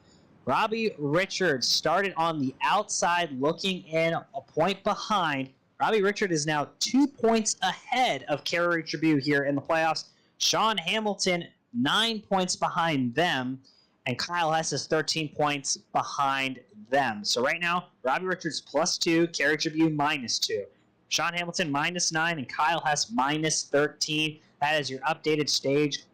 Robbie Richards started on the outside looking in, a point behind. Robbie Richard is now 2 points ahead of Kerry Tribune here in the playoffs. Sean Hamilton, 9 points behind them, and Kyle Hess is 13 points behind them. So right now, Robbie Richards +2, Kerry Tribune -2. Sean Hamilton -9, and Kyle Hess -13. That is your updated stage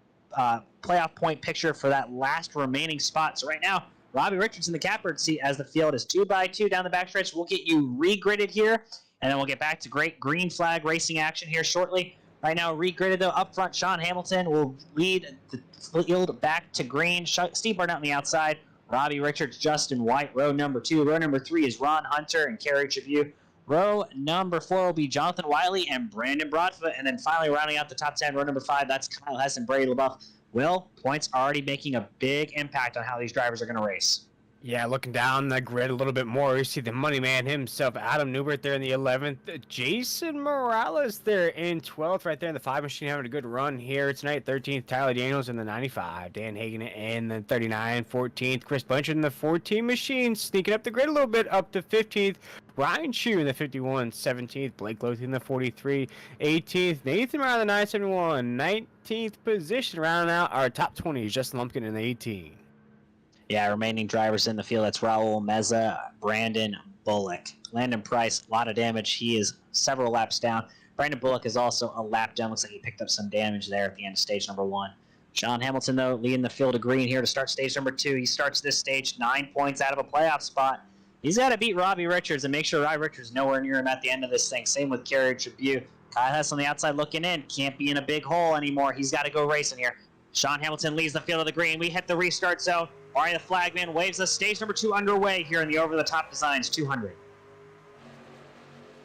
playoff point picture for that last remaining spot. So right now, Robbie Richards in the catbird seat as the field is 2x2 down the backstretch. We'll get you regridded here, and then we'll get back to great green flag racing action here shortly. Right now, regridded though, up front, Sean Hamilton will lead the field back to green. Steve Barnett on the outside. Robbie Richards, Justin White, row number 2. Row number 3 is Ron Hunter and Kerry Tribune. Row number 4 will be Jonathan Wiley and Brandon Broadfoot. And then finally rounding out the top 10, row number 5, that's Kyle Hess and Brady LaBeouf. Will, points already making a big impact on how these drivers are going to race. Yeah, looking down the grid a little bit more, you see the money man himself, Adam Newbert there in the 11th. Jason Morales there in 12th, right there in the 5 machine, having a good run here tonight. 13th, Tyler Daniels in the 95. Dan Hagan in the 39. 14th, Chris Blanchard in the 14 machine, sneaking up the grid a little bit, up to 15th. Ryan Chu in the 51. 17th, Blake Loth in the 43. 18th, Nathan Ryan in the 971. 19th position, rounding out our top 20 is Justin Lumpkin in the 18. Yeah, remaining drivers in the field, that's Raul Meza, Brandon Bullock. Landon Price, a lot of damage. He is several laps down. Brandon Bullock is also a lap down. Looks like he picked up some damage there at the end of stage number 1. Sean Hamilton, though, leading the field of green here to start stage number 2. He starts this stage 9 points out of a playoff spot. He's got to beat Robbie Richards and make sure Robbie Richards is nowhere near him at the end of this thing. Same with Kerry Tribune. Kyle Hess on the outside looking in. Can't be in a big hole anymore. He's got to go racing here. Sean Hamilton leads the field of the green. We hit the restart zone. Mario the Flagman waves us. Stage number 2 underway here in the over-the-top designs 200.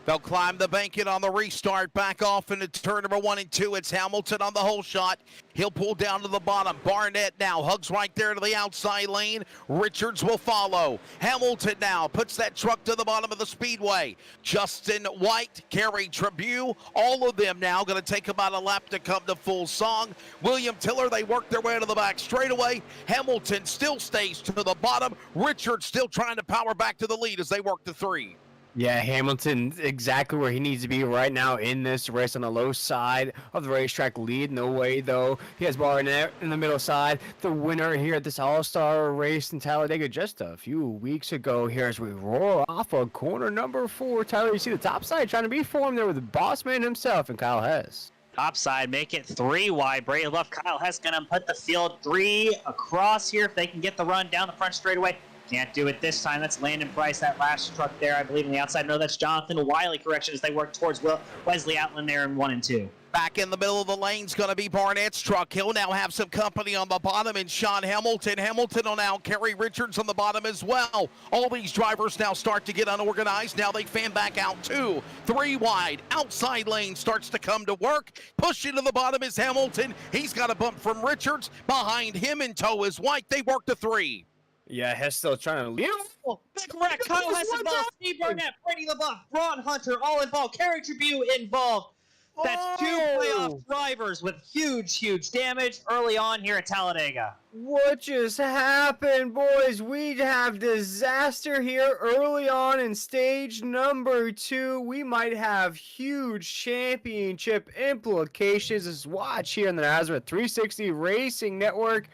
They'll climb the banking on the restart, back off into turn number 1 and 2. It's Hamilton on the hole shot. He'll pull down to the bottom. Barnett now hugs right there to the outside lane. Richards will follow. Hamilton now puts that truck to the bottom of the speedway. Justin White, Kerry Tribune, all of them now going to take about a lap to come to full song. William Tiller, they work their way to the back straightaway. Hamilton still stays to the bottom. Richards still trying to power back to the lead as they work the 3. Yeah, Hamilton exactly where he needs to be right now in this race on the low side of the racetrack, lead no way though. He has Barnett in the middle side, the winner here at this all-star race in Talladega just a few weeks ago here as we roll off of corner number 4. Tyler, you see the top side trying to be formed there with the boss man himself and Kyle Hess. Top side, make it 3 wide. Brady LaBeouf, Kyle Hess going to put the field 3 across here if they can get the run down the front straightaway. Can't do it this time. That's Landon Price, that last truck there, I believe, on the outside. No, that's Jonathan Wiley, correction, as they work towards Wesley Outland there in 1 and 2. Back in the middle of the lane's going to be Barnett's truck. He'll now have some company on the bottom, and Sean Hamilton. Hamilton will now carry Richards on the bottom as well. All these drivers now start to get unorganized. Now they fan back out 2, 3 wide. Outside lane starts to come to work. Pushing to the bottom is Hamilton. He's got a bump from Richards. Behind him in tow is White. They work the 3. Yeah, Hess still trying to lead. Beautiful. Big wreck. Kyle Hess involved. Steve Barnett, Brady LaBeouf, Ron Hunter, all involved. Kerry Tribune involved. That's 2 playoff drivers with huge damage early on here at Talladega. What just happened, boys? We have disaster here early on in stage number 2. We might have huge championship implications. Let's watch here on the Nazareth 360 Racing Network.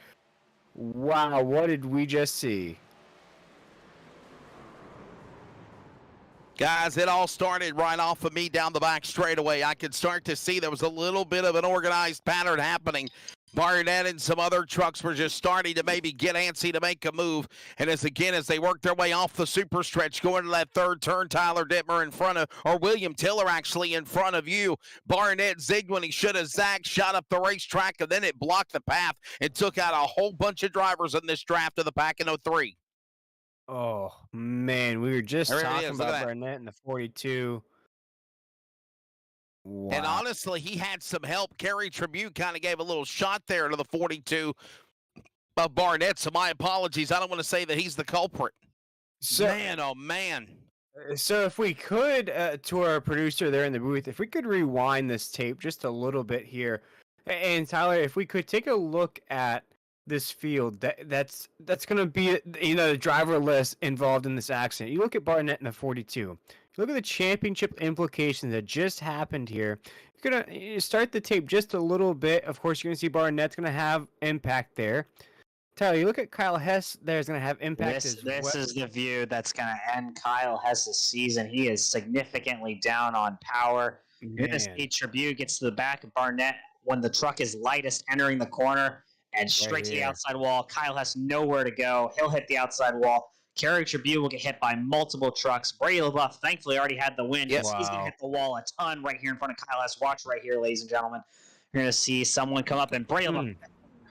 Wow, what did we just see? Guys, it all started right off of me down the back straightaway. I could start to see there was a little bit of an organized pattern happening. Barnett and some other trucks were just starting to maybe get antsy to make a move. And as they work their way off the super stretch, going to that 3rd turn, Tyler Dittmer in front of, or William Tiller actually in front of you. Barnett zigged when he should have zagged, shot up the racetrack, and then it blocked the path and took out a whole bunch of drivers in this draft of the pack in 03. Oh, man, we were just talking about that. Barnett in the 42. Wow. And honestly, he had some help. Kerry Tribune kind of gave a little shot there to the 42 of Barnett, so my apologies. I don't want to say that he's the culprit. So, man, oh, man. So if we could, to our producer there in the booth, if we could rewind this tape just a little bit here. And Tyler, if we could take a look at this field, that's going to be, the driver list involved in this accident. You look at Barnett in the 42. Look at the championship implications that just happened here. You're going to start the tape just a little bit. Of course, you're going to see Barnett's going to have impact there. Tyler, you look at Kyle Hess, there's going to have impact as well. This is the view that's going to end Kyle Hess's season. He is significantly down on power. You're going to see Tribute gets to the back of Barnett when the truck is lightest entering the corner and straight to the outside wall. Kyle has nowhere to go. He'll hit the outside wall. Kerry Tribute will get hit by multiple trucks. Brady LaBeouf thankfully already had the win. Yes. Wow. He's going to hit the wall a ton right here in front of Kyle Hess. Watch right here, ladies and gentlemen. You're going to see someone come up and Brady LaBeouf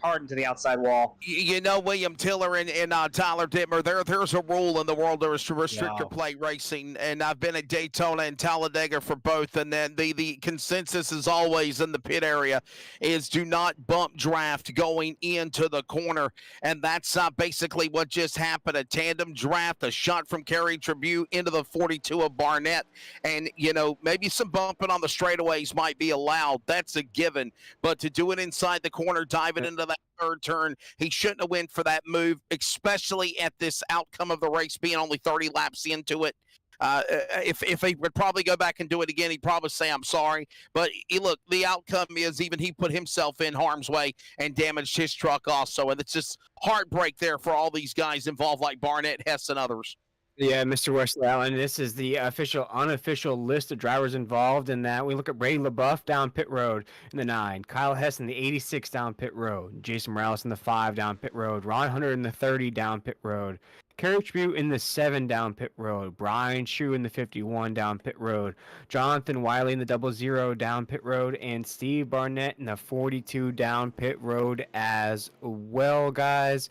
hard into the outside wall. You know, William Tiller and Tyler Dittmer, there's a rule in the world of restrictor plate racing, and I've been at Daytona and Talladega for both, and then the consensus is always in the pit area is do not bump draft going into the corner, and that's basically what just happened. A tandem draft, a shot from Kerry Tribute into the 42 of Barnett, and, you know, maybe some bumping on the straightaways might be allowed. That's a given, but to do it inside the corner, diving into that third turn, he shouldn't have went for that move, especially at this outcome of the race being only 30 laps into it. If he would probably go back and do it again, he'd probably say, I'm sorry. But look, the outcome is even he put himself in harm's way and damaged his truck also. And it's just heartbreak there for all these guys involved like Barnett, Hess, and others. Yeah, Mr. Wesley Allen, this is the unofficial list of drivers involved in that. We look at Brady LaBeouf down pit road in the 9, Kyle Hess in the 86 down pit road, Jason Morales in the 5 down pit road, Ron Hunter in the 30 down pit road, Kerry Tribute in the 7 down pit road, Brian Shue in the 51 down pit road, Jonathan Wiley in the 00 down pit road, and Steve Barnett in the 42 down pit road as well, guys.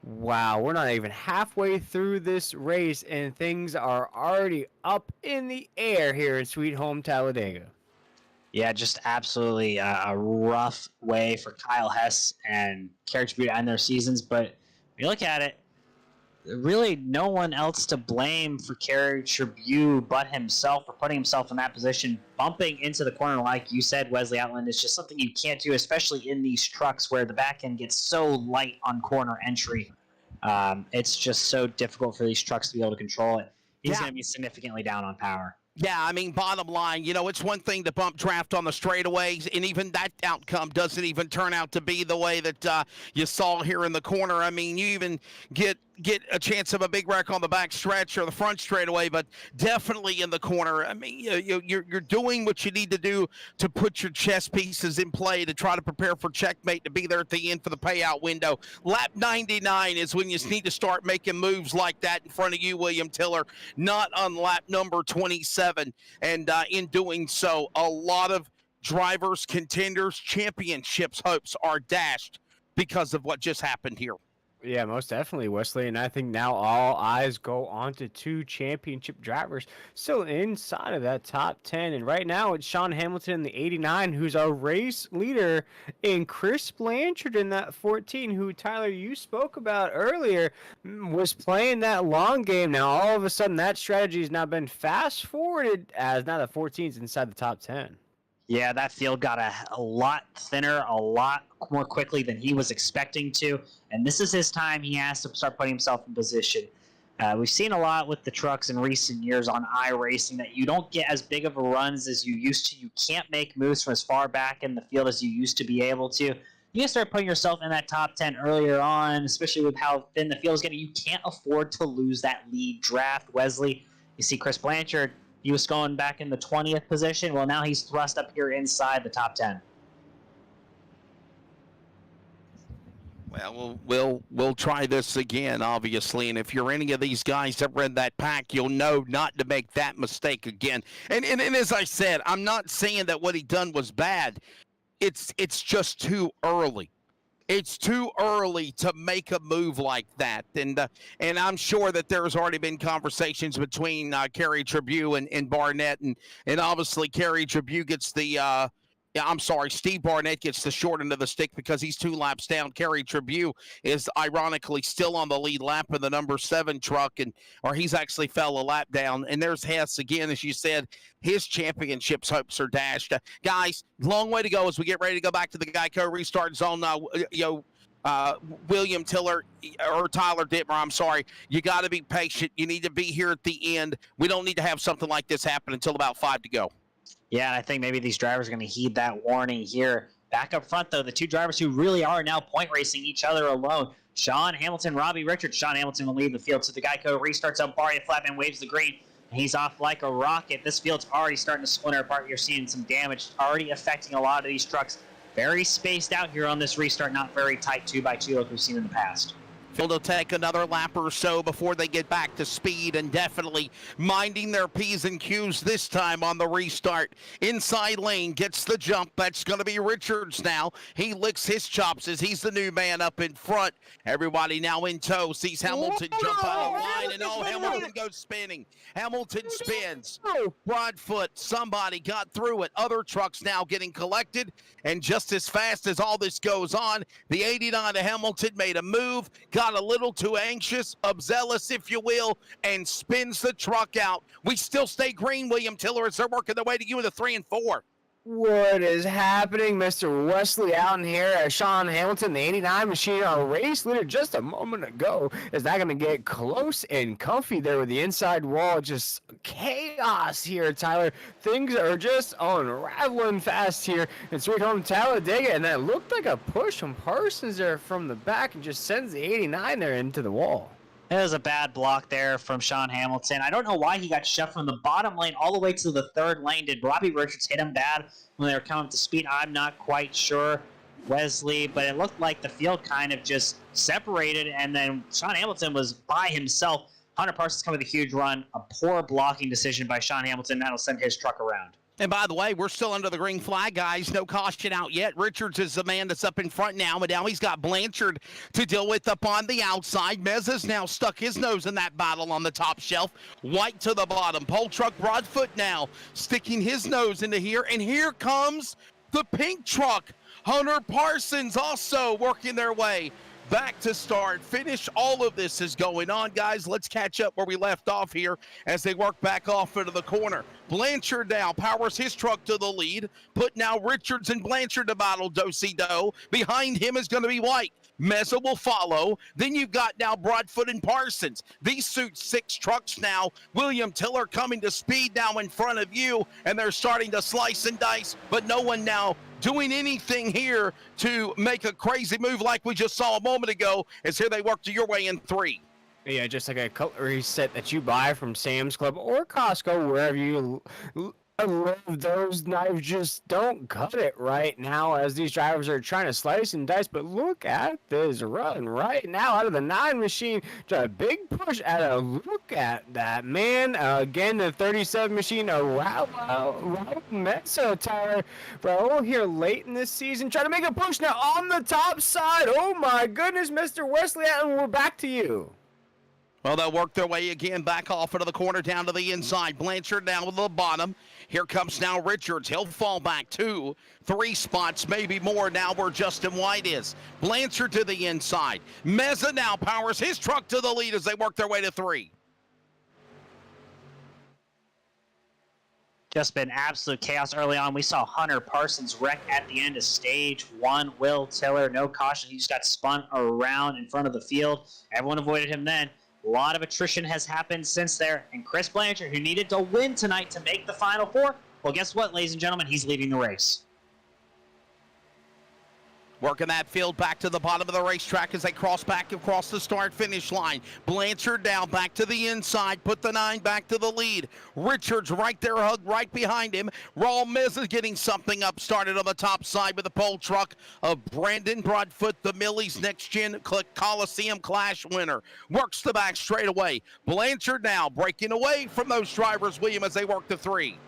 Wow, we're not even halfway through this race, and things are already up in the air here in Sweet Home Talladega. Yeah, just absolutely a rough way for Kyle Hess and Kerry Tribute to end their seasons. But when you look at it, really no one else to blame for Kerry Tribute but himself for putting himself in that position. Bumping into the corner, like you said, Wesley Outland, is just something you can't do, especially in these trucks where the back end gets so light on corner entry. It's just so difficult for these trucks to be able to control it. He's going to be significantly down on power. Yeah, I mean, bottom line, you know, it's one thing to bump draft on the straightaways, and even that outcome doesn't even turn out to be the way that you saw here in the corner. I mean, you even get a chance of a big wreck on the back stretch or the front straightaway, but definitely in the corner. I mean, you're doing what you need to do to put your chess pieces in play to try to prepare for checkmate to be there at the end for the payout window. Lap 99 is when you need to start making moves like that in front of you, William Tiller, not on lap number 27. And in doing so, a lot of drivers, contenders, championships hopes are dashed because of what just happened here. Yeah, most definitely, Wesley. And I think now all eyes go on to 2 championship drivers still inside of that top 10. And right now it's Sean Hamilton in the 89, who's our race leader, and Chris Blanchard in that 14, who, Tyler, you spoke about earlier, was playing that long game. Now, all of a sudden, that strategy has now been fast-forwarded as now the 14's inside the top 10. Yeah, that field got a lot thinner, a lot more quickly than he was expecting to. And this is his time. He has to start putting himself in position. We've seen a lot with the trucks in recent years on iRacing that you don't get as big of a runs as you used to. You can't make moves from as far back in the field as you used to be able to. You can start putting yourself in that top 10 earlier on, especially with how thin the field is getting. You can't afford to lose that lead draft, Wesley. You see Chris Blanchard, he was going back in the 20th position. Well, now he's thrust up here inside the top 10. Well, we'll try this again, obviously. And if you're any of these guys that read that pack, you'll know not to make that mistake again. And as I said, I'm not saying that what he done was bad. It's just too early. It's too early to make a move like that. And I'm sure that there's already been conversations between Kerry Tribute and Barnett. And obviously Kerry Tribute gets the Steve Barnett gets the short end of the stick because he's 2 laps down. Kerry Tribute is ironically still on the lead lap in the number 7 truck, or he's actually fell a lap down. And there's Hess again, as you said, his championships hopes are dashed. Guys, long way to go as we get ready to go back to the Geico restart zone. William Tiller or Tyler Dittmer, I'm sorry. You got to be patient. You need to be here at the end. We don't need to have something like this happen until about 5 to go. Yeah, and I think maybe these drivers are going to heed that warning here. Back up front, though, the two drivers who really are now point racing each other alone. Sean Hamilton, Robbie Richards. Sean Hamilton will lead the field. So the Geico restarts up. Barria Flatman waves the green. And he's off like a rocket. This field's already starting to splinter apart. You're seeing some damage already affecting a lot of these trucks. Very spaced out here on this restart, not very tight 2x2 like we've seen in the past. They'll take another lap or so before they get back to speed, and definitely minding their P's and Q's this time on the restart. Inside lane gets the jump. That's going to be Richards now. He licks his chops as he's the new man up in front. Everybody now in tow. Sees Hamilton jump out of line, and Hamilton goes spinning. Hamilton spins. Broadfoot, somebody got through it. Other trucks now getting collected, and just as fast as all this goes on, the 89 to Hamilton made a move, got a little too anxious, obzealous, if you will, and spins the truck out. We still stay green, William Tiller, as they're working their way to you in the 3 and 4. What is happening? Mr. Wesley out in here. Sean Hamilton, the 89 machine, our race leader just a moment ago. Is that going to get close and comfy there with the inside wall? Just chaos here, Tyler. Things are just unraveling fast here in Sweet Home Talladega, and that looked like a push from Parsons there from the back and just sends the 89 there into the wall. It was a bad block there from Sean Hamilton. I don't know why he got shoved from the bottom lane all the way to the third lane. Did Robbie Richards hit him bad when they were coming up to speed? I'm not quite sure, Wesley, but it looked like the field kind of just separated, and then Sean Hamilton was by himself. Hunter Parsons coming with a huge run. A poor blocking decision by Sean Hamilton. That'll send his truck around. And by the way, we're still under the green flag, guys. No caution out yet. Richards is the man that's up in front now, but now he's got Blanchard to deal with up on the outside. Mezza's now stuck his nose in that battle on the top shelf. White to the bottom. Pole truck Broadfoot now sticking his nose into here. And here comes the pink truck. Hunter Parsons also working their way back to start. Finish. All of this is going on, guys. Let's catch up where we left off here as they work back off into the corner. Blanchard now powers his truck to the lead. Put now Richards and Blanchard to battle do-si-do. Behind him is going to be White. Meza will follow. Then you've got now Broadfoot and Parsons. These suit 6 trucks now. William Tiller coming to speed now in front of you, and they're starting to slice and dice, but no one now doing anything here to make a crazy move like we just saw a moment ago, as here they work to your way in 3. Yeah, just like a cutlery set that you buy from Sam's Club or Costco, wherever you love those knives. Just don't cut it right now as these drivers are trying to slice and dice. But look at this run right now out of the 9 machine. Just a big push at a look at that, man. Again, the 37 machine, Raul Mezza, Tyler. Raul here late in this season, trying to make a push now on the top side. Oh my goodness, Mr. Wesley, and we're back to you. Well, they'll work their way again back off into the corner down to the inside. Blanchard down to the bottom. Here comes now Richards. He'll fall back 2, 3 spots, maybe more now where Justin White is. Blanchard to the inside. Meza now powers his truck to the lead as they work their way to 3. Just been absolute chaos early on. We saw Hunter Parsons wreck at the end of stage 1. Will Tiller, no caution. He just got spun around in front of the field. Everyone avoided him then. A lot of attrition has happened since there. And Chris Blanchard, who needed to win tonight to make the Final Four, well, guess what, ladies and gentlemen? He's leading the race. Working that field back to the bottom of the racetrack as they cross back across the start-finish line. Blanchard down back to the inside. Put the 9 back to the lead. Richards right there, hugged right behind him. Raul Meza getting something up. Started on the top side with the pole truck of Brandon Broadfoot, the Millie's Next Gen Coliseum Clash winner. Works the back straight away. Blanchard now breaking away from those drivers, William, as they work the 3.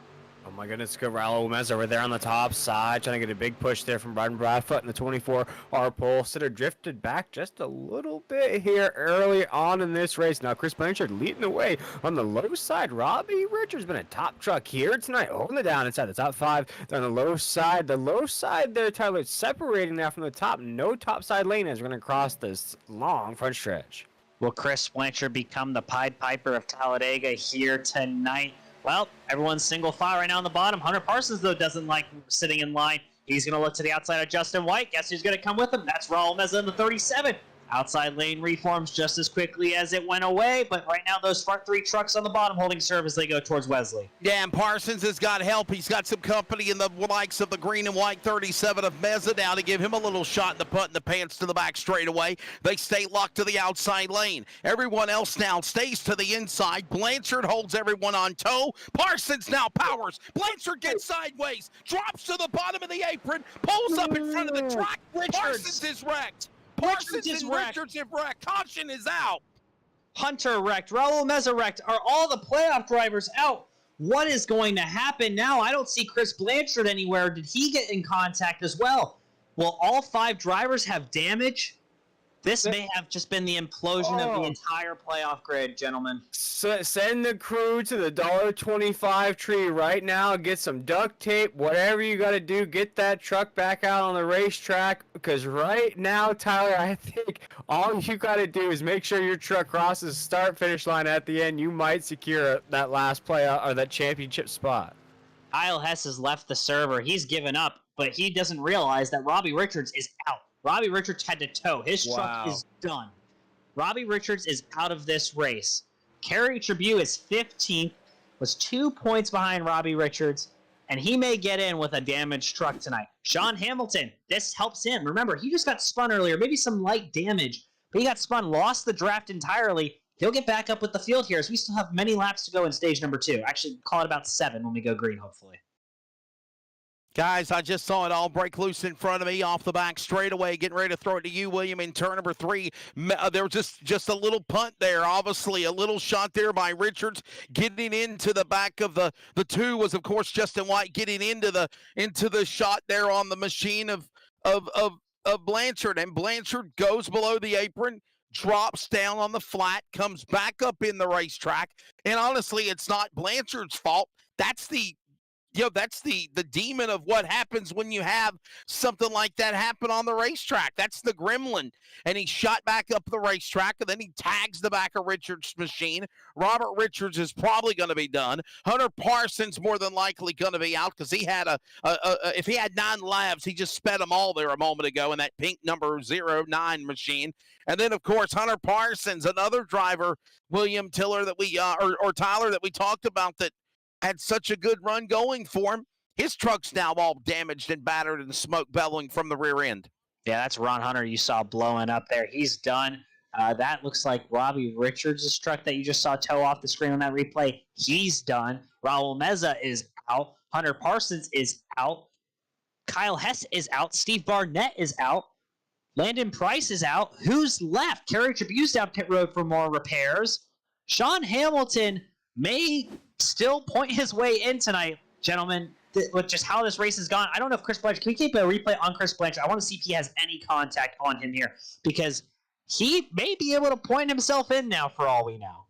Oh my goodness, good Raul Meza over there on the top side, trying to get a big push there from Brandon Broadfoot in the 24R pole. Sitter drifted back just a little bit here early on in this race. Now Chris Blanchard leading the way on the low side. Robbie Richards been a top truck here tonight, holding it down inside the top 5. They're on the low side. The low side there, Tyler, separating now from the top. No top side lane as we're going to cross this long front stretch. Will Chris Blanchard become the Pied Piper of Talladega here tonight? Well, everyone's single file right now on the bottom. Hunter Parsons, though, doesn't like sitting in line. He's going to look to the outside of Justin White. Guess who's going to come with him? That's Raul Meza in the 37. Outside lane reforms just as quickly as it went away, but right now those front three trucks on the bottom holding serve as they go towards Wesley. Yeah, and Parsons has got help. He's got some company in the likes of the green and white 37 of Meza now to give him a little shot in the putt in the pants to the back straightaway. They stay locked to the outside lane. Everyone else now stays to the inside. Blanchard holds everyone on toe. Parsons now powers. Blanchard gets sideways, drops to the bottom of the apron, pulls up in front of the track. Parsons is wrecked. Parsons and Richards have wrecked. Caution is out. Hunter wrecked. Raul Meza wrecked. Are all the playoff drivers out? What is going to happen now? I don't see Chris Blanchard anywhere. Did he get in contact as well? Will all 5 drivers have damage? This may have just been the implosion of the entire playoff grid, gentlemen. Send the crew to the $1.25 tree right now. Get some duct tape, whatever you got to do. Get that truck back out on the racetrack. Because right now, Tyler, I think all you got to do is make sure your truck crosses the start-finish line at the end. You might secure that last playoff or that championship spot. Kyle Hess has left the server. He's given up, but he doesn't realize that Robbie Richards is out. Robbie Richards had to tow. His truck is done. Robbie Richards is out of this race. Kerry Tribune is 15th, was 2 points behind Robbie Richards, and he may get in with a damaged truck tonight. Sean Hamilton, this helps him. Remember, he just got spun earlier, maybe some light damage, but he got spun, lost the draft entirely. He'll get back up with the field here as we still have many laps to go in stage number 2. Actually, call it about 7 when we go green, hopefully. Guys, I just saw it all break loose in front of me off the back straightaway. Getting ready to throw it to you, William, in turn number 3. There was just a little punt there, obviously. A little shot there by Richards. Getting into the back of the 2 was, of course, Justin White getting into the shot there on the machine of Blanchard. And Blanchard goes below the apron, drops down on the flat, comes back up in the racetrack. And honestly, it's not Blanchard's fault. That's the demon of what happens when you have something like that happen on the racetrack. That's the gremlin. And he shot back up the racetrack, and then he tags the back of Richards' machine. Robert Richards is probably going to be done. Hunter Parsons more than likely going to be out because he had if he had 9 laps, he just sped them all there a moment ago in that pink number 09 machine. And then, of course, Hunter Parsons, another driver, William Tiller that we or Tyler that we talked about that had such a good run going for him. His truck's now all damaged and battered and smoke bellowing from the rear end. Yeah, that's Ron Hunter you saw blowing up there. He's done. That looks like Robbie Richards' truck that you just saw tow off the screen on that replay. He's done. Raul Meza is out. Hunter Parsons is out. Kyle Hess is out. Steve Barnett is out. Landon Price is out. Who's left? Kerry Tribune's down pit road for more repairs. Sean Hamilton may still point his way in tonight, gentlemen, with just how this race has gone. I don't know if Chris Blanchard, can we keep a replay on Chris Blanchard? I want to see if he has any contact on him here, because he may be able to point himself in now for all we know.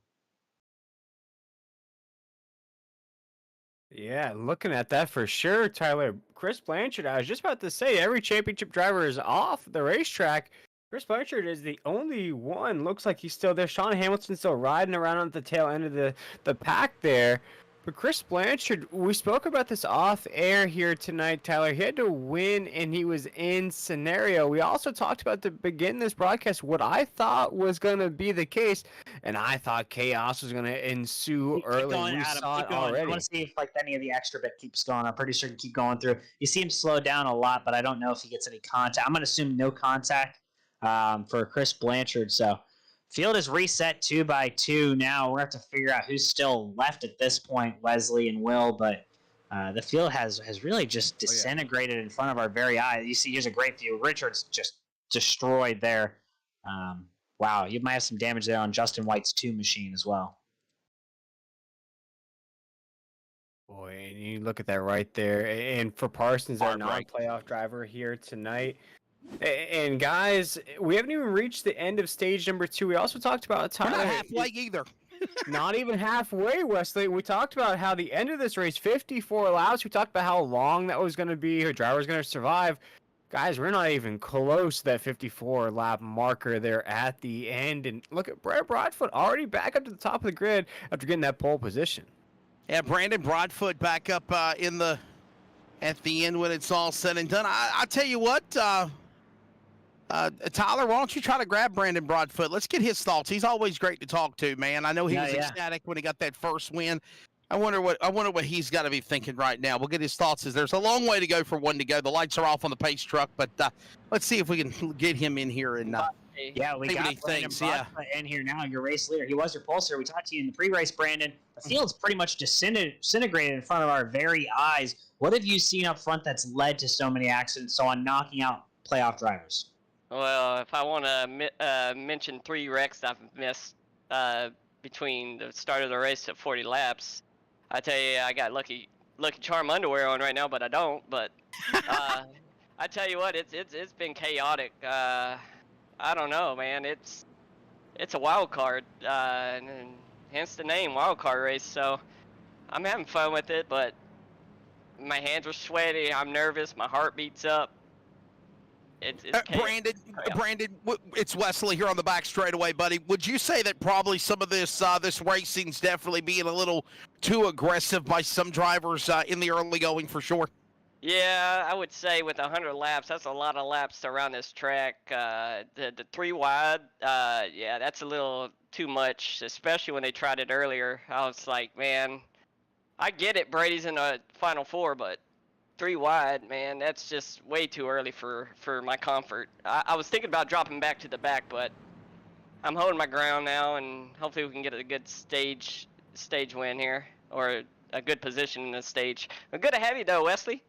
Yeah, looking at that for sure, Tyler. Chris Blanchard, I was just about to say, every championship driver is off the racetrack. Chris Blanchard is the only one. Looks like he's still there. Sean Hamilton's still riding around at the tail end of the pack there. But Chris Blanchard, we spoke about this off air here tonight, Tyler. He had to win, and he was in scenario. We also talked about to begin this broadcast what I thought was going to be the case, and I thought chaos was going to ensue early. Going, we Adam, saw keep it going. already. I want to see if any of the extra bit keeps going. I'm pretty sure he can keep going through. You see him slow down a lot, but I don't know if he gets any contact. I'm going to assume no contact for Chris Blanchard. So field is reset 2-2 now. We're going to have to figure out who's still left at this point, Wesley and Will, but the field has really just disintegrated in front of our very eyes. You see, here's a great view. Richards just destroyed there. Wow, you might have some damage there on Justin White's 2 machine as well. Boy, and you look at that right there. And for Parsons, our non-playoff driver here tonight. And guys, we haven't even reached the end of stage number 2. We also talked about Tyler. We're not halfway either. Not even halfway, Wesley. We talked about how the end of this race, 54 laps. We talked about how long that was going to be, who driver was going to survive. Guys, we're not even close to that 54 lap marker there at the end. And look at Brett Broadfoot already back up to the top of the grid after getting that pole position. Yeah, Brandon Broadfoot back up in the at the end when it's all said and done. I tell you what, Tyler, why don't you try to grab Brandon Broadfoot? Let's get his thoughts. He's always great to talk to, man. I know he was ecstatic when he got that first win. I wonder what he's got to be thinking right now. We'll get his thoughts. There's a long way to go for one to go. The lights are off on the pace truck, but let's see if we can get him in here and we got Brandon Broadfoot in here now, your race leader. He was your pulser. We talked to you in the pre-race, Brandon. The field's pretty much disintegrated in front of our very eyes. What have you seen up front that's led to so many accidents, so on knocking out playoff drivers? Well, if I want to mention 3 wrecks I've missed between the start of the race at 40 laps, I tell you, I got Lucky Charm underwear on right now, but I don't. But I tell you what, it's been chaotic. I don't know, man. It's a wild card, and hence the name, wild card race. So I'm having fun with it, but my hands are sweaty. I'm nervous. My heart beats up. It's Brandon, it's Wesley here on the back straightaway, buddy. Would you say that probably some of this racing's definitely being a little too aggressive by some drivers in the early going for sure? Yeah, I would say with 100 laps, that's a lot of laps around this track. The 3 wide, yeah, that's a little too much, especially when they tried it earlier. I was like, man, I get it, Brady's in the Final Four, but 3 wide, man, that's just way too early for my comfort. I was thinking about dropping back to the back, but I'm holding my ground now, and hopefully we can get a good stage win here, or a good position in the stage. But good to have you, though, Wesley.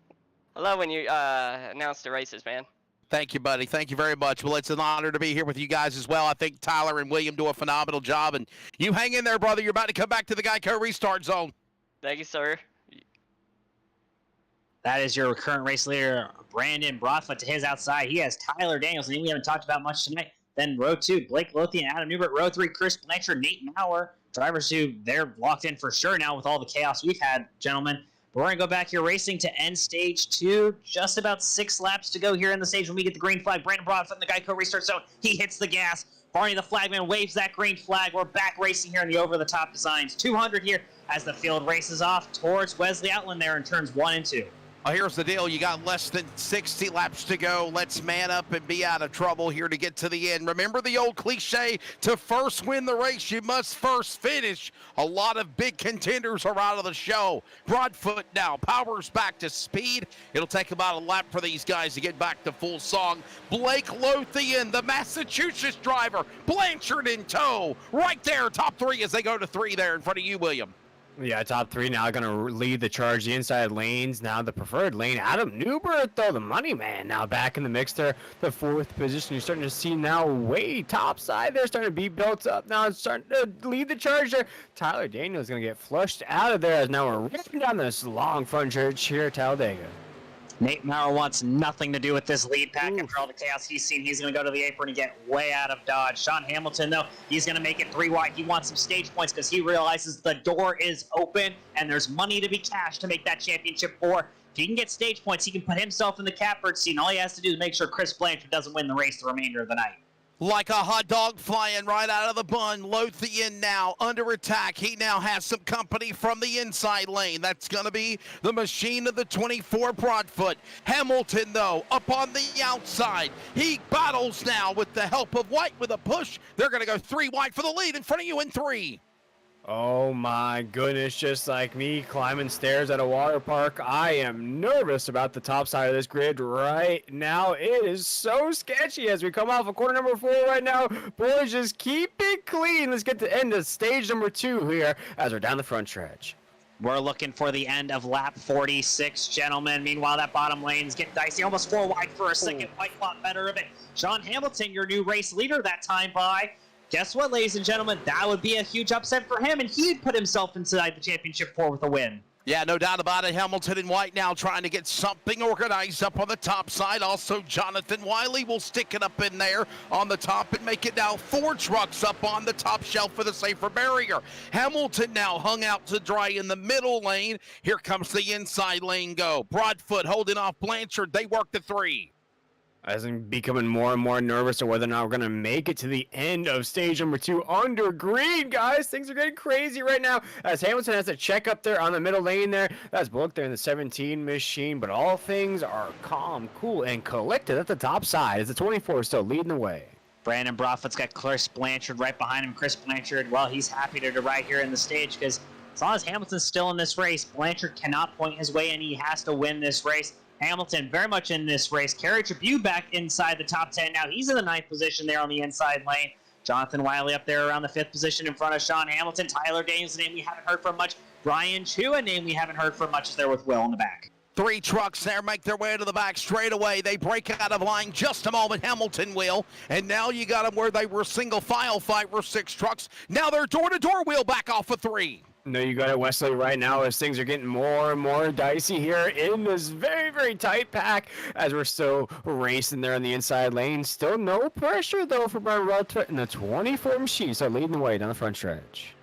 I love when you announce the races, man. Thank you, buddy. Thank you very much. Well, it's an honor to be here with you guys as well. I think Tyler and William do a phenomenal job, and you hang in there, brother. You're about to come back to the Geico restart zone. Thank you, sir. That is your current race leader, Brandon Broadfoot. To his outside, he has Tyler Daniels, and we haven't talked about much tonight. Then row 2, Blake Lothian, Adam Newbert. Row 3, Chris Blanchard, Nate Maurer. Drivers who they're locked in for sure now with all the chaos we've had, gentlemen. But we're going to go back here racing to end stage 2. Just about 6 laps to go here in the stage when we get the green flag. Brandon Broadfoot in the Geico restart zone. He hits the gas. Barney the flagman waves that green flag. We're back racing here in the over-the-top designs. 200 here as the field races off towards Wesley Outland there in turns 1 and 2. Here's the deal. You got less than 60 laps to go. Let's man up and be out of trouble here to get to the end. Remember the old cliche, to first win the race, you must first finish. A lot of big contenders are out of the show. Broadfoot now powers back to speed. It'll take about a lap for these guys to get back to full song. Blake Lothian, the Massachusetts driver, Blanchard in tow. Right there, top 3 as they go to 3 there in front of you, William. Yeah, top 3 now going to lead the charge. The inside lanes, now the preferred lane. Adam Newbert, though, the money man, now back in the mix there. The 4th position you're starting to see now way top side. They're starting to be built up. Now it's starting to lead the charge there. Tyler Daniels going to get flushed out of there as now we're ripping down this long front stretch here at Talladega. Nate Maurer wants nothing to do with this lead pack. After all the chaos he's seen, he's going to go to the apron and get way out of dodge. Sean Hamilton, though, he's going to make it 3 wide. He wants some stage points because he realizes the door is open and there's money to be cashed to make that championship 4. If he can get stage points, he can put himself in the catbird seat. And all he has to do is make sure Chris Blanchard doesn't win the race the remainder of the night. Like a hot dog flying right out of the bun. Lothian now under attack. He now has some company from the inside lane. That's going to be the machine of the 24 Broadfoot. Hamilton, though, up on the outside. He battles now with the help of White with a push. They're going to go 3 wide for the lead in front of you in 3. Oh my goodness, just like me climbing stairs at a water park, I am nervous about the top side of this grid right now. It is so sketchy as we come off of quarter number 4 right now. Boys, just keep it clean. Let's get to end of stage number 2 here as we're down the front stretch. We're looking for the end of lap 46, gentlemen. Meanwhile, that bottom lane's getting dicey. Almost 4 wide for a second. White thought better of it. Sean Hamilton, your new race leader that time by. Guess what, ladies and gentlemen? That would be a huge upset for him, and he'd put himself inside the championship 4 with a win. Yeah, no doubt about it. Hamilton and White now trying to get something organized up on the top side. Also, Jonathan Wiley will stick it up in there on the top and make it now 4 trucks up on the top shelf for the safer barrier. Hamilton now hung out to dry in the middle lane. Here comes the inside lane go. Broadfoot holding off Blanchard. They work the 3. As I'm becoming more and more nervous of whether or not we're going to make it to the end of stage number 2 under green, guys. Things are getting crazy right now as Hamilton has to check up there on the middle lane there. That's Bullock there in the 17 machine, but all things are calm, cool, and collected at the top side as the 24 is still leading the way. Brandon Broughtfoot's got Chris Blanchard right behind him. Chris Blanchard, well, he's happy to ride here in the stage because as long as Hamilton's still in this race, Blanchard cannot point his way and he has to win this race. Hamilton very much in this race. Kerry Tribune back inside the top 10. Now he's in the 9th position there on the inside lane. Jonathan Wiley up there around the 5th position in front of Sean Hamilton. Tyler Daniels, a name we haven't heard from much. Brian Chu, a name we haven't heard from much, is there with Will in the back. 3 trucks there make their way to the back straight away. They break out of line just a moment. Hamilton will. And now you got them where they were single file fight were 6 trucks. Now they're door-to-door wheel back off of 3. No, you got it, Wesley, right now as things are getting more and more dicey here in this very, very tight pack as we're still racing there on the inside lane. Still no pressure, though, for Brian Broughtfoot in the 24 machine, so leading the way down the front stretch.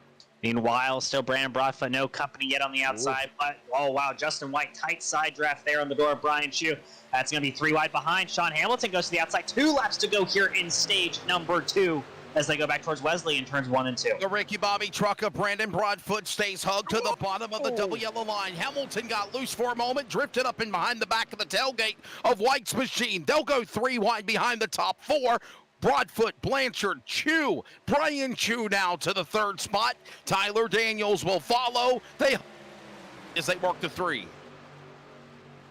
Meanwhile, still Brandon Broughtfoot, no company yet on the outside. But, oh, wow, Justin White, tight side draft there on the door of Brian Chu. That's going to be 3 wide behind. Sean Hamilton goes to the outside. 2 laps to go here in stage number 2. As they go back towards Wesley in turns 1 and 2. The Ricky Bobby truck of Brandon Broadfoot stays hugged to the bottom of the double yellow line. Hamilton got loose for a moment, drifted up and behind the back of the tailgate of White's machine. They'll go 3 wide behind the top 4. Broadfoot, Blanchard, Chu, Brian Chu now to the 3rd spot. Tyler Daniels will follow. As they work to 3.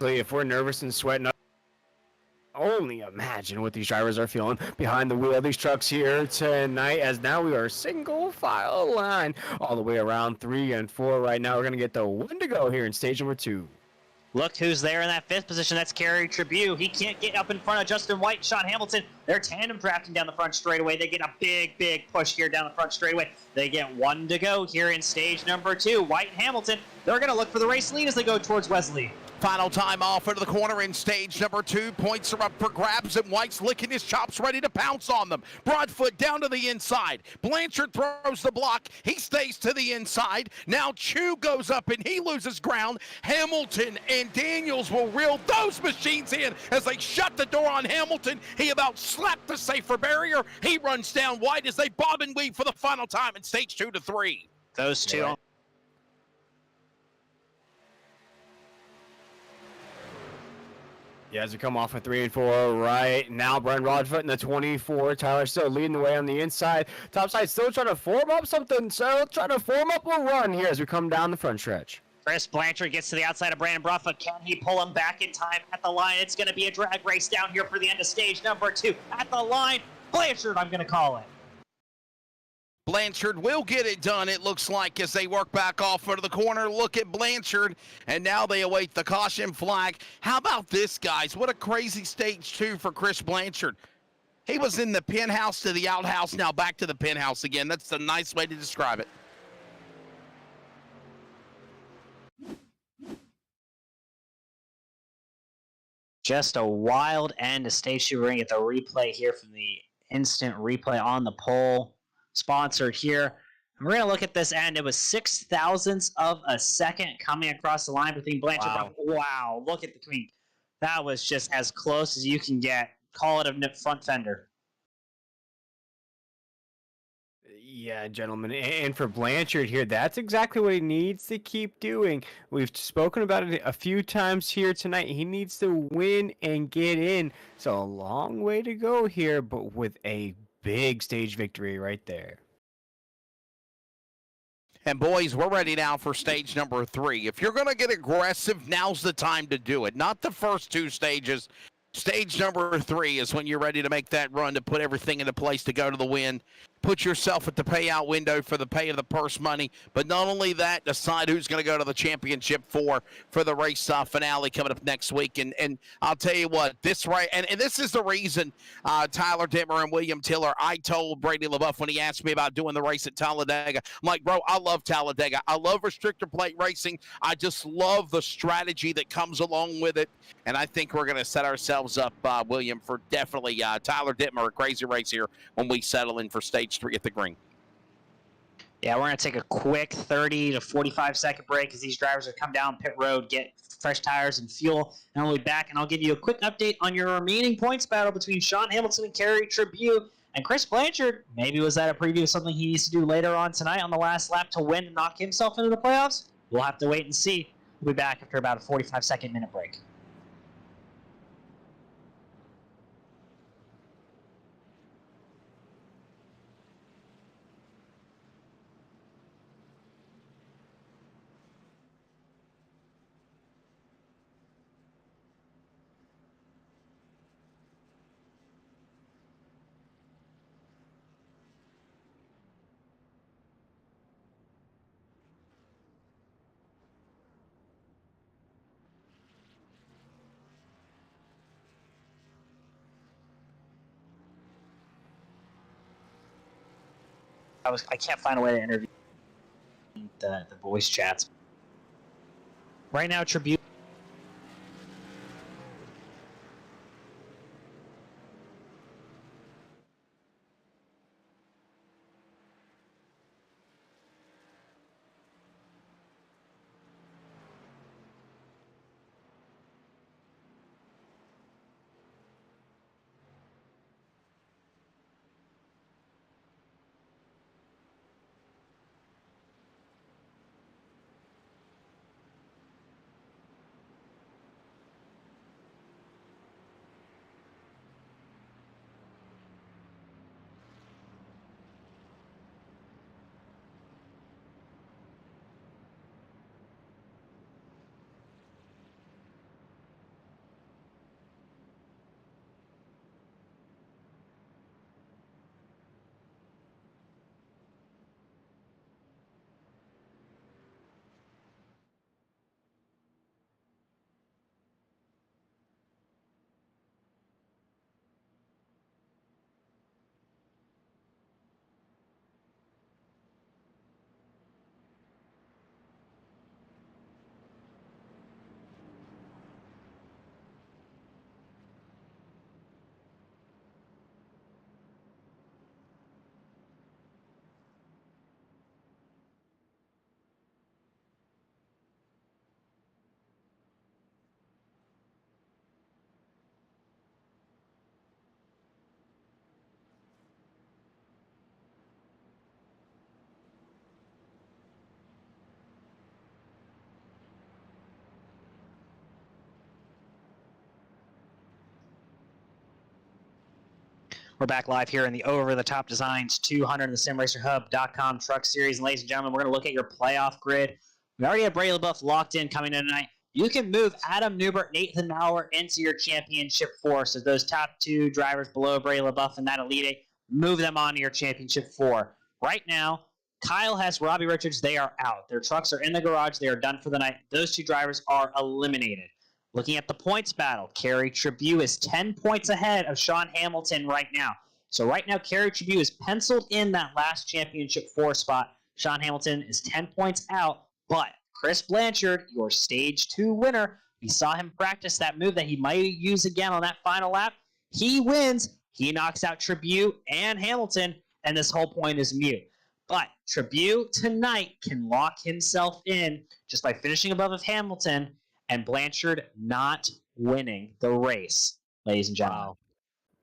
If we're nervous and sweating, only imagine what these drivers are feeling behind the wheel of these trucks here tonight, as now we are single file line all the way around 3 and 4 right now. We're going to get the 1 to go here in stage number 2. Look who's there in that 5th position. That's Kerry Tribune. He can't get up in front of Justin White, Sean Hamilton. They're tandem drafting down the front straightaway. They get a big, big push here down the front straightaway. They get 1 to go here in stage number 2. White and Hamilton, they're going to look for the race lead as they go towards Wesley. Final time off into the corner in stage number 2. Points are up for grabs, and White's licking his chops, ready to pounce on them. Broadfoot down to the inside. Blanchard throws the block. He stays to the inside. Now Chu goes up, and he loses ground. Hamilton and Daniels will reel those machines in as they shut the door on Hamilton. He about slapped the safer barrier. He runs down White as they bob and weave for the final time in stage 2 to 3. Those two. Yeah. Yeah, as we come off of 3 and 4 right now, Brian Broadfoot in the 24. Tyler still leading the way on the inside. Top side still trying to form up something. So trying to form up a run here as we come down the front stretch. Chris Blanchard gets to the outside of Brandon Broughtfoot. Can he pull him back in time at the line? It's going to be a drag race down here for the end of stage number 2. At the line, Blanchard, I'm going to call it. Blanchard will get it done, it looks like, as they work back off into the corner. Look at Blanchard, and now they await the caution flag. How about this, guys? What a crazy stage 2 for Chris Blanchard. He was in the penthouse to the outhouse, now back to the penthouse again. That's a nice way to describe it. Just a wild end to stage 2. We're going to get the replay here from the instant replay on the pole. Sponsored here. And we're going to look at this end. It was 0.06 of a second coming across the line between Blanchard. Wow, look at the queen. That was just as close as you can get. Call it a front fender. Yeah, gentlemen, and for Blanchard here, that's exactly what he needs to keep doing. We've spoken about it a few times here tonight. He needs to win and get in. So a long way to go here, but with a big stage victory right there. And boys, we're ready now for stage number 3. If you're going to get aggressive, now's the time to do it. Not the first 2 stages. Stage number 3 is when you're ready to make that run to put everything into place to go to the win. Put yourself at the payout window for the pay of the purse money. But not only that, decide who's going to go to the championship for the race finale coming up next week. And I'll tell you what, this right, and this is the reason Tyler Dittmer and William Tiller, I told Brady LaBeouf when he asked me about doing the race at Talladega, I'm like, bro, I love Talladega. I love restrictor plate racing. I just love the strategy that comes along with it. And I think we're going to set ourselves up, William, for definitely Tyler Dittmer, a crazy race here when we settle in for stage 3 at the green. Yeah, we're going to take a quick 30 to 45-second break as these drivers have come down pit road, get fresh tires and fuel, and we'll be back, and I'll give you a quick update on your remaining points battle between Sean Hamilton and Kerry Tribute. And Chris Blanchard, maybe was that a preview of something he needs to do later on tonight on the last lap to win and knock himself into the playoffs? We'll have to wait and see. We'll be back after about a 45-second minute break. I can't find a way to interview the voice chats. Right now, Tribute. We're back live here in the Over the Top Designs 200 in the SimRacerHub.com Truck Series. And ladies and gentlemen, we're going to look at your playoff grid. We already have Bray LaBeouf locked in coming in tonight. You can move Adam Newbert, Nathan Maurer into your championship four. So those top two drivers below Bray LaBeouf and that Elite Eight, move them onto your championship four. Right now, Kyle Hess, Robbie Richards, they are out. Their trucks are in the garage. They are done for the night. Those two drivers are eliminated. Looking at the points battle, Kerry Tribute is 10 points ahead of Sean Hamilton right now. So right now, Kerry Tribute is penciled in that last championship four spot. Sean Hamilton is 10 points out, but Chris Blanchard, your stage 2 winner, we saw him practice that move that he might use again on that final lap. He wins. He knocks out Tribute and Hamilton, and this whole point is mute. But Tribute tonight can lock himself in just by finishing above of Hamilton and Blanchard not winning the race, ladies and gentlemen.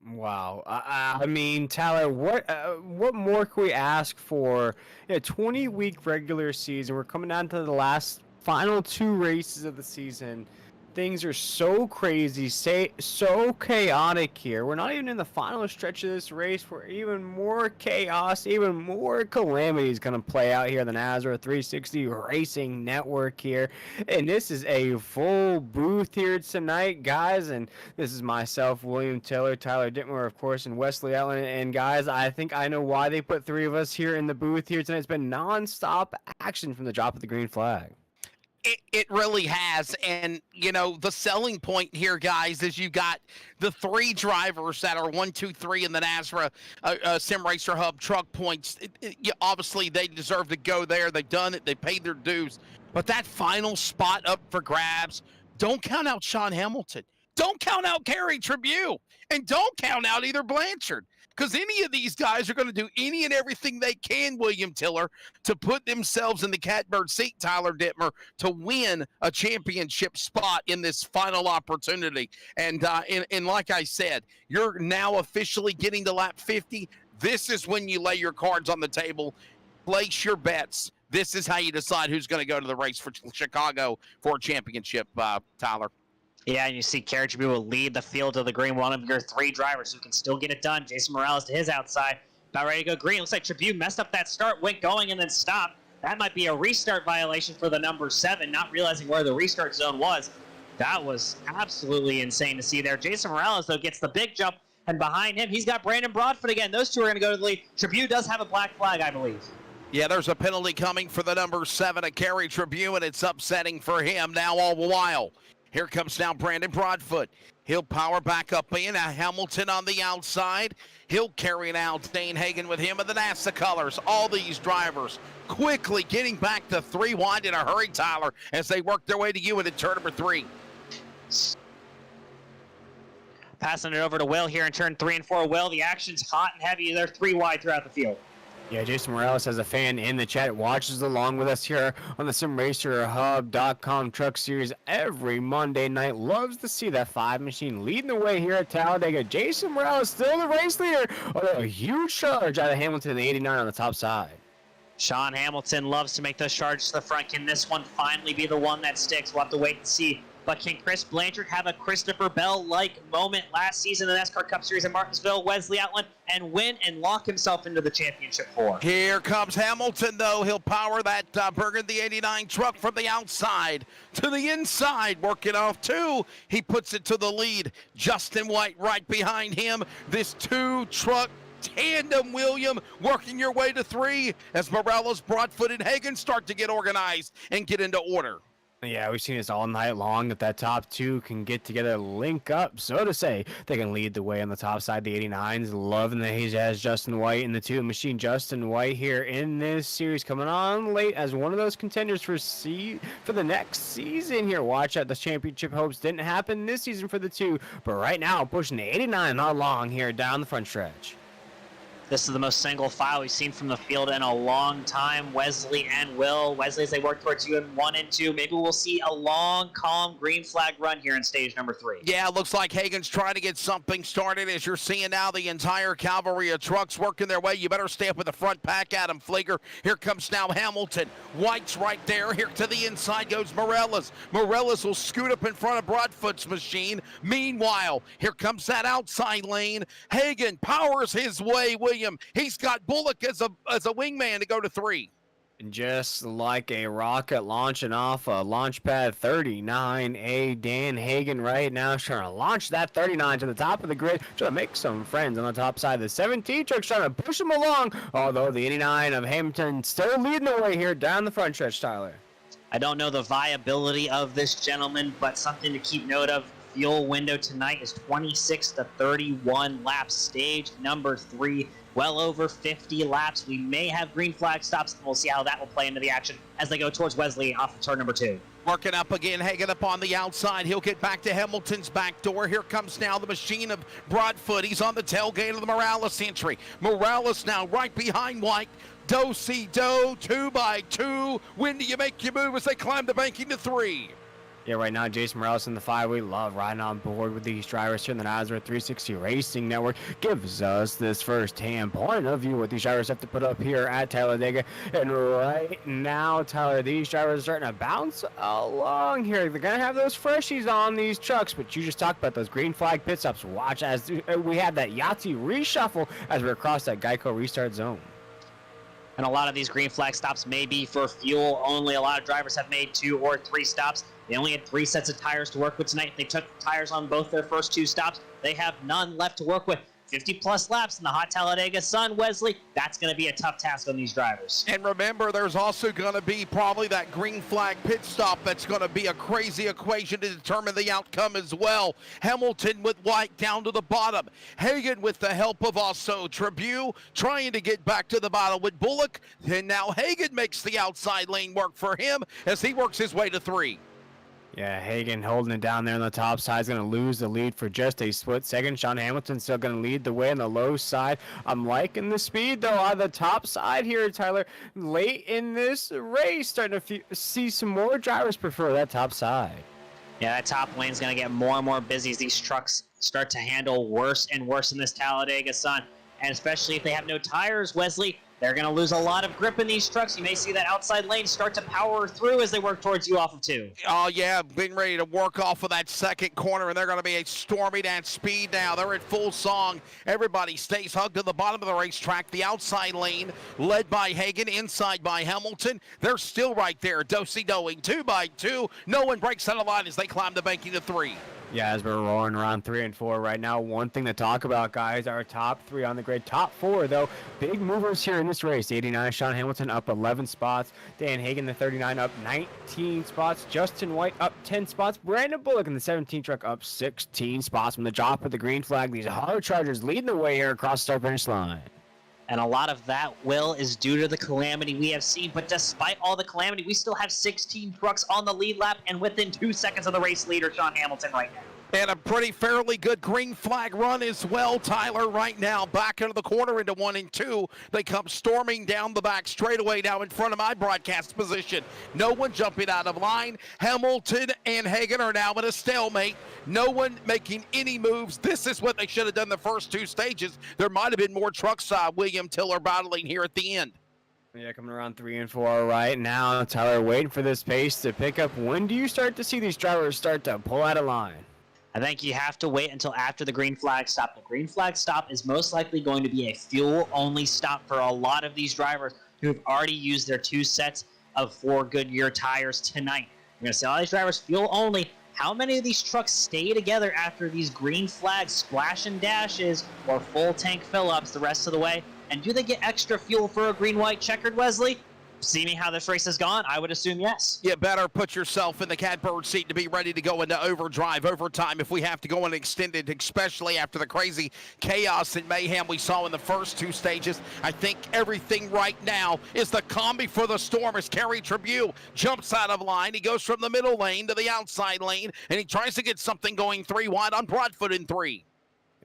Wow. I mean, Tyler, what more can we ask for? A 20-week regular season. We're coming down to the final 2 races of the season. Things are so crazy, so chaotic here. We're not even in the final stretch of this race where even more chaos, even more calamity is going to play out here in the NASRA 360 Racing Network here. And this is a full booth here tonight, guys. And this is myself, William Taylor, Tyler Dittmer, of course, and Wesley Allen. And guys, I think I know why they put 3 of us here in the booth here tonight. It's been nonstop action from the drop of the green flag. It really has. And, you know, the selling point here, guys, is you got the 3 drivers that are 1, 2, 3 in the NASRA Sim Racer Hub truck points. Obviously, they deserve to go there. They've done it. They paid their dues. But that final spot up for grabs, don't count out Sean Hamilton. Don't count out Gary Tribune, and don't count out either Blanchard, because any of these guys are going to do any and everything they can, William Tiller, to put themselves in the catbird seat, Tyler Dittmer, to win a championship spot in this final opportunity. And like I said, you're now officially getting to lap 50. This is when you lay your cards on the table, place your bets. This is how you decide who's going to go to the race for Chicago for a championship, Tyler. Yeah, and you see Gary Tribune will lead the field to the green, one of your 3 drivers who can still get it done. Jason Morales to his outside, about ready to go green. Looks like Tribune messed up that start, went going, and then stopped. That might be a restart violation for the number 7, not realizing where the restart zone was. That was absolutely insane to see there. Jason Morales, though, gets the big jump, and behind him, he's got Brandon Broadfoot again. Those two are going to go to the lead. Tribune does have a black flag, I believe. Yeah, there's a penalty coming for the number 7, Gary Tribune, and it's upsetting for him now all the while. Here comes now Brandon Broadfoot. He'll power back up in. Hamilton on the outside. He'll carry it out. Dane Hagen with him in the NASA colors. All these drivers quickly getting back to 3 wide in a hurry, Tyler, as they work their way to you into turn number 3. Passing it over to Will here in turn 3 and 4. Will, the action's hot and heavy. They're 3 wide throughout the field. Yeah, Jason Morales, as a fan in the chat, watches along with us here on the SimRacerHub.com Truck Series every Monday night. Loves to see that 5 machine leading the way here at Talladega. Jason Morales still the race leader. Oh, a huge charge out of Hamilton, the 89 on the top side. Sean Hamilton loves to make those charges to the front. Can this one finally be the one that sticks? We'll have to wait and see. But can Chris Blanchard have a Christopher Bell-like moment last season in the NASCAR Cup Series in Martinsville, Wesley Outland, and win and lock himself into the championship 4? Here comes Hamilton, though. He'll power that Burgundy 89 truck from the outside to the inside, working off 2. He puts it to the lead. Justin White right behind him. This 2-truck tandem, William, working your way to 3 as Morales, Broadfoot, and Hagen start to get organized and get into order. Yeah, we've seen this all night long, that top 2 can get together, link up, so to say. They can lead the way on the top side. The 89s loving that he has Justin White in the 2 machine. Justin White here in this series coming on late as one of those contenders for the next season here. Watch out, the championship hopes didn't happen this season for the 2, but right now pushing the 89 not long here down the front stretch. This is the most single file we've seen from the field in a long time. Wesley and Will. Wesley, as they work towards you in 1 and 2. Maybe we'll see a long, calm green flag run here in stage number 3. Yeah, it looks like Hagen's trying to get something started. As you're seeing now, the entire cavalry of trucks working their way. You better stay up with the front pack, Adam Flieger. Here comes now Hamilton. White's right there. Here to the inside goes Morales. Morales will scoot up in front of Broadfoot's machine. Meanwhile, here comes that outside lane. Hagen powers his way, William. He's got Bullock as a wingman to go to 3. Just like a rocket launching off a launch pad 39A, Dan Hagen right now is trying to launch that 39 to the top of the grid, trying to make some friends on the top side. The 17 truck's trying to push him along, although the 89 of Hamilton still leading the way here down the front stretch, Tyler. I don't know the viability of this gentleman, but something to keep note of. Fuel window tonight is 26 to 31 laps. Stage number 3, well over 50 laps. We may have green flag stops, and we'll see how that will play into the action as they go towards Wesley off of turn number 2. Working up again, Hagen up on the outside. He'll get back to Hamilton's back door. Here comes now the machine of Broadfoot. He's on the tailgate of the Morales entry. Morales now right behind White. Do-si-do, 2 by 2. When do you make your move as they climb the banking to 3? Yeah, right now, Jason Morales in the 5. We love riding on board with these drivers here in the Nazareth 360 Racing Network. Gives us this first-hand point of view what these drivers have to put up here at Talladega. And right now, Tyler, these drivers are starting to bounce along here. They're going to have those freshies on these trucks, but you just talked about those green flag pit stops. Watch as we have that Yahtzee reshuffle as we're across that Geico restart zone. And a lot of these green flag stops may be for fuel only. A lot of drivers have made 2 or 3 stops. They only had 3 sets of tires to work with tonight. If they took tires on both their first 2 stops, they have none left to work with. 50-plus laps in the hot Talladega sun, Wesley. That's going to be a tough task on these drivers. And remember, there's also going to be probably that green flag pit stop that's going to be a crazy equation to determine the outcome as well. Hamilton with White down to the bottom. Hagen with the help of also Tribune trying to get back to the bottom with Bullock. And now Hagen makes the outside lane work for him as he works his way to 3. Yeah, Hagan holding it down there on the top side is going to lose the lead for just a split second. Sean Hamilton still going to lead the way on the low side. I'm liking the speed, though, on the top side here, Tyler. Late in this race, starting to see some more drivers prefer that top side. Yeah, that top lane's going to get more and more busy as these trucks start to handle worse and worse in this Talladega sun. And especially if they have no tires, Wesley, they're going to lose a lot of grip in these trucks. You may see that outside lane start to power through as they work towards you off of 2. Oh, yeah, being ready to work off of that second corner, and they're going to be storming at speed now. They're at full song. Everybody stays hugged to the bottom of the racetrack. The outside lane led by Hagan, inside by Hamilton. They're still right there, do-si-doing, 2 by 2. No one breaks out of line as they climb the banking to 3. Yeah, as we're rolling around 3 and 4 right now, one thing to talk about, guys, our top 3 on the grid. Top 4, though, big movers here in this race. 89, Sean Hamilton up 11 spots. Dan Hagan, the 39, up 19 spots. Justin White up 10 spots. Brandon Bullock in the 17 truck up 16 spots. From the drop of the green flag, these hard chargers leading the way here across the start-finish line. And a lot of that, Will, is due to the calamity we have seen. But despite all the calamity, we still have 16 trucks on the lead lap and within 2 seconds of the race leader, Sean Hamilton, right now. And a pretty fairly good green flag run as well, Tyler, right now. Back into the corner into 1 and 2. They come storming down the back straightaway now in front of my broadcast position. No one jumping out of line. Hamilton and Hagan are now in a stalemate. No one making any moves. This is what they should have done the first 2 stages. There might have been more trucks, William Tiller battling here at the end. Yeah, coming around 3 and 4 right now. Tyler waiting for this pace to pick up. When do you start to see these drivers start to pull out of line? I think you have to wait until after the green flag stop. The green flag stop is most likely going to be a fuel-only stop for a lot of these drivers who have already used their 2 sets of 4 Goodyear tires tonight. You're going to see all these drivers fuel-only. How many of these trucks stay together after these green flag splash and dashes or full tank fill-ups the rest of the way? And do they get extra fuel for a green-white checkered, Wesley? Seeing how this race has gone, I would assume yes. You better put yourself in the catbird seat to be ready to go into overtime if we have to go and extend it, especially after the crazy chaos and mayhem we saw in the first 2 stages. I think everything right now is the calm before the storm as Kerry Tribune jumps out of line. He goes from the middle lane to the outside lane, and he tries to get something going 3 wide on Broadfoot in 3.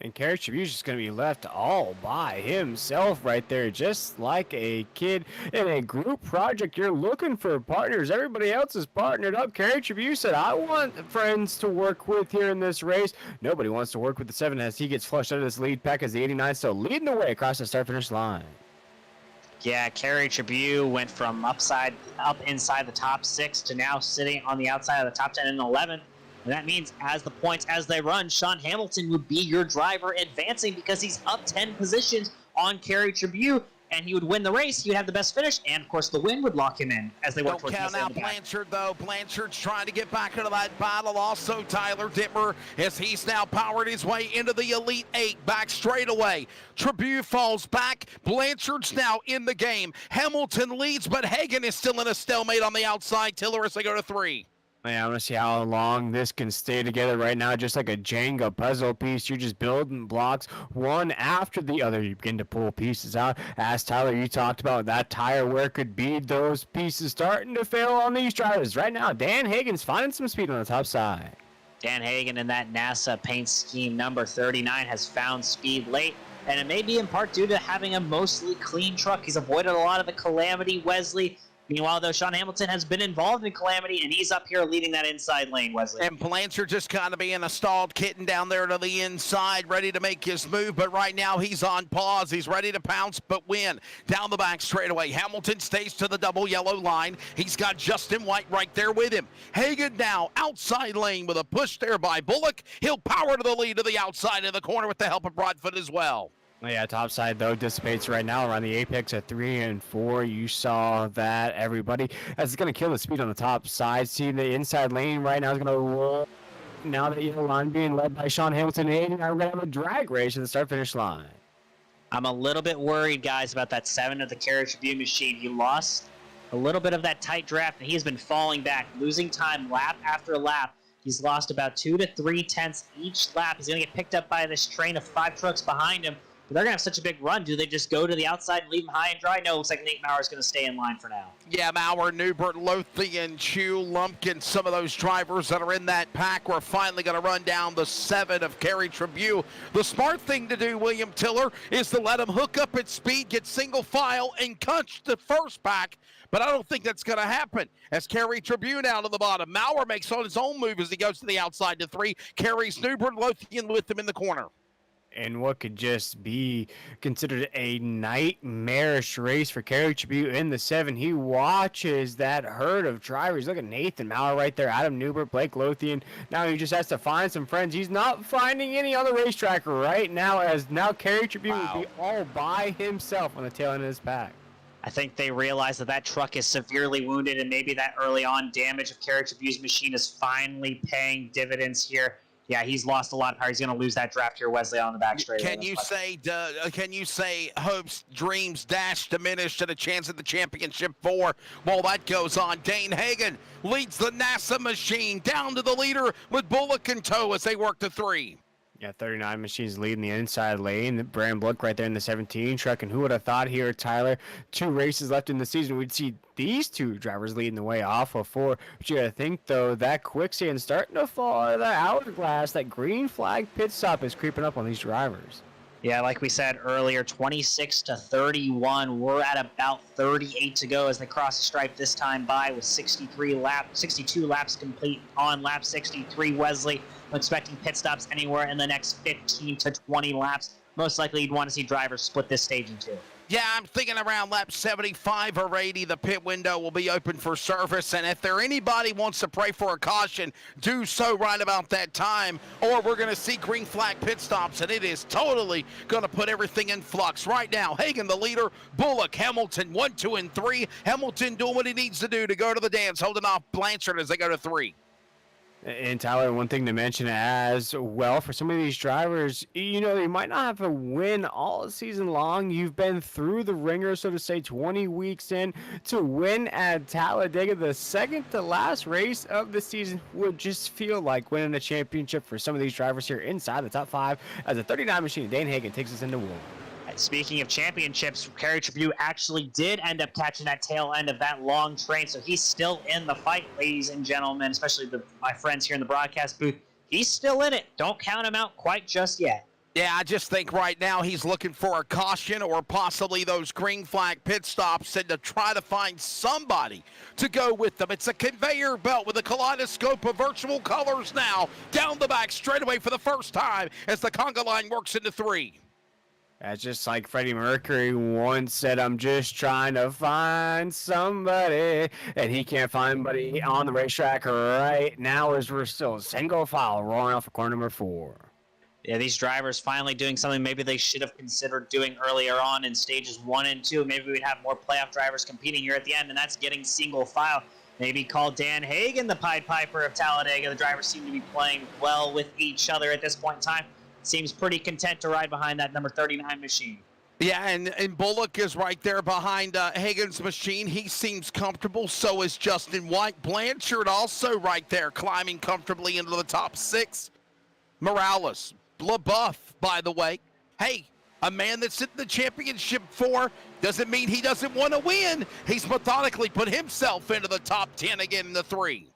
And Carriage Tribune's just going to be left all by himself right there, just like a kid in a group project. You're looking for partners. Everybody else is partnered up. Carriage Tribune said, I want friends to work with here in this race. Nobody wants to work with the 7 as he gets flushed out of this lead pack as the 89 still leading the way across the start-finish line. Yeah, Kerry Tribune went from up inside the top 6 to now sitting on the outside of the top 10 and 11. And that means as the points, as they run, Sean Hamilton would be your driver advancing because he's up 10 positions on Kerry Tribune, and he would win the race. He would have the best finish, and, of course, the win would lock him in as they work towards the Don't count out Blanchard, though. Blanchard's trying to get back into that battle. Also, Tyler Dittmer, as he's now powered his way into the Elite 8, back straightaway. Tribune falls back. Blanchard's now in the game. Hamilton leads, but Hagan is still in a stalemate on the outside. Tiller as they go to 3. Yeah, I want to see how long this can stay together right now, just like a Jenga puzzle piece. You're just building blocks one after the other. You begin to pull pieces out. As Tyler, you talked about that tire wear could be those pieces starting to fail on these drivers. Right now, Dan Hagan's finding some speed on the top side. Dan Hagan in that NASA paint scheme number 39 has found speed late, and it may be in part due to having a mostly clean truck. He's avoided a lot of the calamity, Wesley. Meanwhile, though, Sean Hamilton has been involved in calamity, and he's up here leading that inside lane, Wesley. And Blanchard just kind of being a stalled kitten down there to the inside, ready to make his move. But right now, he's on pause. He's ready to pounce, but win. Down the back straightaway. Hamilton stays to the double yellow line. He's got Justin White right there with him. Hagan now outside lane with a push there by Bullock. He'll power to the lead to the outside in the corner with the help of Broadfoot as well. Yeah, top side, though, dissipates right now around the apex at 3 and 4. You saw that, everybody. That's going to kill the speed on the top side. See, the inside lane right now is going to roll. Now the yellow line being led by Sean Hamilton. And we're going to have a drag race at the start-finish line. I'm a little bit worried, guys, about that 7 of the Carriage Tribune machine. He lost a little bit of that tight draft, and he has been falling back, losing time lap after lap. He's lost about 2 to 3 tenths each lap. He's going to get picked up by this train of 5 trucks behind him. but they're going to have such a big run. Do they just go to the outside and leave them high and dry? No, it looks like Nate Maurer is going to stay in line for now. Yeah, Maurer, Newbert, Lothian, Chu, Lumpkin, some of those drivers that are in that pack. We're finally going to run down the 7 of Kerry Tribune. The smart thing to do, William Tiller, is to let them hook up at speed, get single file, and punch the first pack. But I don't think that's going to happen as Kerry Tribune out of the bottom. Maurer makes on his own move as he goes to the outside to 3. Carries Newbert, Lothian with him in the corner. And what could just be considered a nightmarish race for Kerry Tribune in the 7. He watches that herd of drivers. Look at Nathan Maurer right there, Adam Newbert, Blake Lothian. Now he just has to find some friends. He's not finding any on the racetrack right now, as now Kerry Tribune will be all by himself on the tail end of his pack. I think they realize that that truck is severely wounded, and maybe that early on damage of Kerry Tribune's machine is finally paying dividends here. Yeah, he's lost a lot of power. He's going to lose that draft here, Wesley, on the back straight. Can you say hopes, dreams dashed, diminished, and a chance at the championship 4? While that goes on, Dane Hagen leads the NASA machine down to the leader with Bullock in tow as they work to 3. Yeah, 39 machines leading the inside lane. Brandon Bullock right there in the 17 truck. And who would have thought here, Tyler, 2 races left in the season, we'd see these 2 drivers leading the way off of 4. But you got to think, though, that quicksand starting to fall out of the hourglass. That green flag pit stop is creeping up on these drivers. Yeah, like we said earlier, 26 to 31. We're at about 38 to go as they cross the stripe this time by with 62 laps complete on lap 63. Wesley, I'm expecting pit stops anywhere in the next 15 to 20 laps. Most likely you'd want to see drivers split this stage in 2. Yeah, I'm thinking around lap 75 or 80, the pit window will be open for service. And if anybody wants to pray for a caution, do so right about that time. Or we're going to see green flag pit stops, and it is totally going to put everything in flux. Right now, Hagen the leader, Bullock, Hamilton 1, 2, and 3. Hamilton doing what he needs to do to go to the dance, holding off Blanchard as they go to 3. And Tyler, one thing to mention as well for some of these drivers, you know, you might not have a win all season long. You've been through the ringer, so to say, 20 weeks in. To win at Talladega, the second to last race of the season, would just feel like winning a championship for some of these drivers here inside the top 5 as a 39 machine. Dane Hagen takes us into one. Speaking of championships, Kerry Tribune actually did end up catching that tail end of that long train, so he's still in the fight, ladies and gentlemen, especially my friends here in the broadcast booth. He's still in it. Don't count him out quite just yet. Yeah, I just think right now he's looking for a caution or possibly those green flag pit stops and to try to find somebody to go with them. It's a conveyor belt with a kaleidoscope of virtual colors now down the back straightaway for the first time as the conga line works into 3. That's just like Freddie Mercury once said, I'm just trying to find somebody, and he can't find anybody on the racetrack right now as we're still single file rolling off of corner number 4. Yeah, these drivers finally doing something maybe they should have considered doing earlier on in stages 1 and 2. Maybe we'd have more playoff drivers competing here at the end, and that's getting single file. Maybe call Dan Hagen the Pied Piper of Talladega. The drivers seem to be playing well with each other at this point in time. Seems pretty content to ride behind that number 39 machine. Yeah, and Bullock is right there behind Hagen's machine. He seems comfortable. So is Justin White. Blanchard also right there, climbing comfortably into the top 6. Morales, LaBeouf, by the way. Hey, a man that's in the championship 4 doesn't mean he doesn't want to win. He's methodically put himself into the top 10 again in the 3.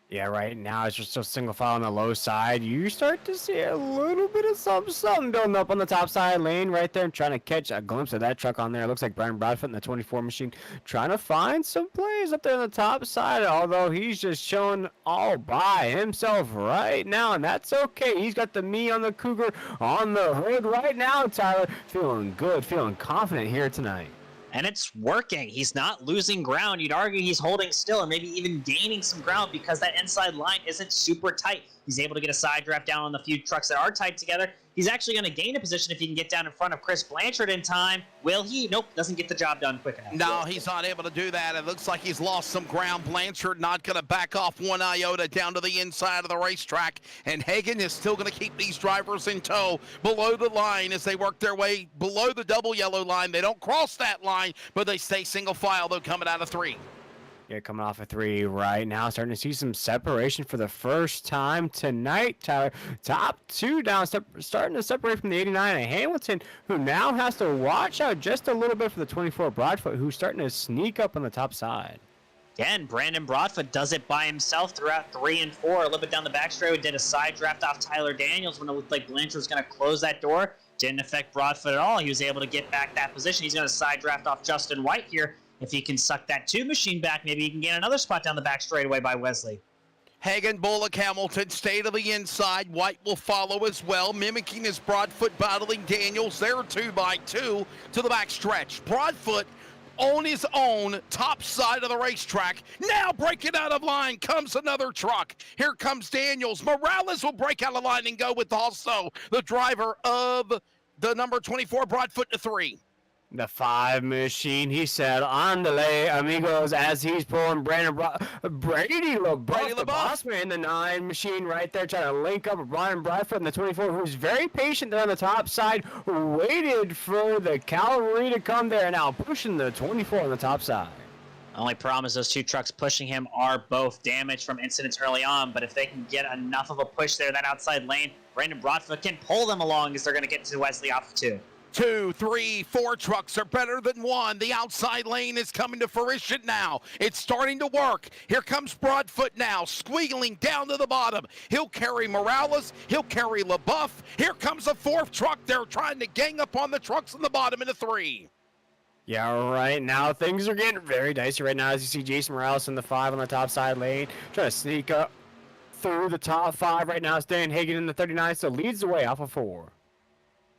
Yeah, right now it's just still single file on the low side. You start to see a little bit of something building up on the top side lane right there. I'm trying to catch a glimpse of that truck on there. It looks like Brian Broadfoot in the 24 machine trying to find some plays up there on the top side, although he's just showing all by himself right now, and that's okay. He's got the me on the Cougar on the hood right now, Tyler. Feeling good, feeling confident here tonight. And it's working. He's not losing ground. You'd argue he's holding still or maybe even gaining some ground because that inside line isn't super tight. He's able to get a side draft down on the few trucks that are tight together. He's actually going to gain a position if he can get down in front of Chris Blanchard in time. Will he? Nope, doesn't get the job done quick enough. No, he's not able to do that. It looks like he's lost some ground. Blanchard not going to back off 1 iota down to the inside of the racetrack. And Hagen is still going to keep these drivers in tow below the line as they work their way below the double yellow line. They don't cross that line, but they stay single file, though, coming out of 3. Yeah, coming off a 3 right now, starting to see some separation for the first time tonight, Tyler. Top 2 down, starting to separate from the 89 and Hamilton, who now has to watch out just a little bit for the 24 Broadfoot, who's starting to sneak up on the top side. Again, Brandon Broadfoot does it by himself throughout 3 and 4. A little bit down the back straight, did a side draft off Tyler Daniels when it looked like Blanchard was going to close that door. Didn't affect Broadfoot at all. He was able to get back that position. He's going to side draft off Justin White here. If he can suck that 2 machine back, maybe he can gain another spot down the back straightaway by Wesley. Hagan, Bullock, Hamilton stay to the inside. White will follow as well, mimicking his Broadfoot battling Daniels. They're 2 by 2 to the back stretch. Broadfoot on his own top side of the racetrack. Now breaking out of line comes another truck. Here comes Daniels. Morales will break out of line and go with also the driver of the number 24 Broadfoot to 3. The 5 machine, he said, "Andale, amigos," as he's pulling Brady LaBeouf, the boss man, the 9 machine right there, trying to link up with Brian Bradford and the 24, who's very patient there on the top side, waited for the cavalry to come there, now pushing the 24 on the top side. Only problem is those 2 trucks pushing him are both damaged from incidents early on, but if they can get enough of a push there, that outside lane, Brandon Broadfoot can pull them along as they're going to get to Wesley off of 2. 2, 3, 4 trucks are better than 1. The outside lane is coming to fruition now. It's starting to work. Here comes Broadfoot now, squealing down to the bottom. He'll carry Morales. He'll carry LaBeouf. Here comes a 4th truck. They're trying to gang up on the trucks on the bottom into 3. Yeah, right now things are getting very dicey right now as you see Jason Morales in the 5 on the top side lane, trying to sneak up through the top 5 right now. Stan Hagan in the 39, so leads the way off of 4.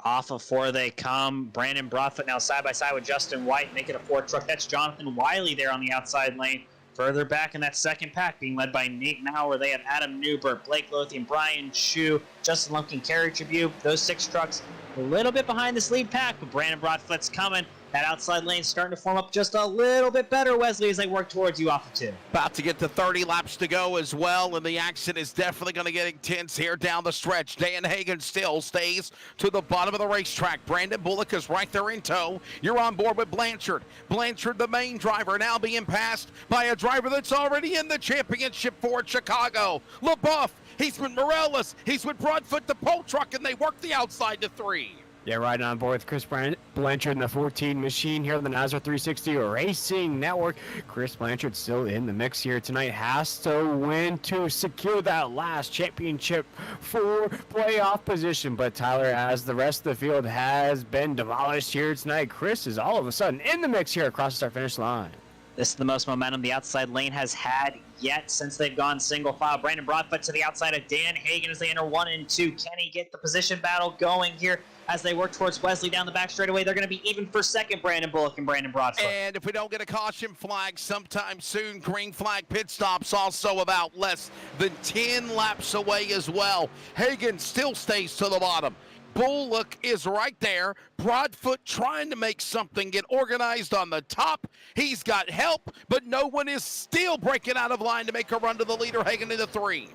Off of 4 they come. Brandon Broadfoot now side by side with Justin White, make it a 4 truck. That's Jonathan Wiley there on the outside lane. Further back in that second pack, being led by Nate Maurer, they have Adam Newbert, Blake Lothian, Brian Chu, Justin Lumpkin, Kerry Tribute. Those 6 trucks a little bit behind this lead pack, but Brandon Broadfoot's coming. That outside lane starting to form up just a little bit better, Wesley, as they work towards you off of 2. About to get to 30 laps to go as well, and the action is definitely going to get intense here down the stretch. Dan Hagan still stays to the bottom of the racetrack. Brandon Bullock is right there in tow. You're on board with Blanchard. Blanchard, the main driver, now being passed by a driver that's already in the championship for Chicago. LaBeouf, he's with Morales, he's with Broadfoot, the pole truck, and they work the outside to 3. Yeah, riding on board with Chris Blanchard in the 14 machine here on the NASCAR 360 Racing Network. Chris Blanchard still in the mix here tonight. Has to win to secure that last championship for playoff position. But Tyler, as the rest of the field has been demolished here tonight, Chris is all of a sudden in the mix here across the start-finish line. This is the most momentum the outside lane has had yet since they've gone single file. Brandon Broadfoot to the outside of Dan Hagan as they enter 1 and 2. Can he get the position battle going here as they work towards Wesley down the back straightaway? They're going to be even for second, Brandon Bullock and Brandon Broadfoot. And if we don't get a caution flag sometime soon, green flag pit stops also about less than 10 laps away as well. Hagan still stays to the bottom. Bullock is right there. Broadfoot trying to make something get organized on the top. He's got help, but no one is still breaking out of line to make a run to the leader. Hagan into 3.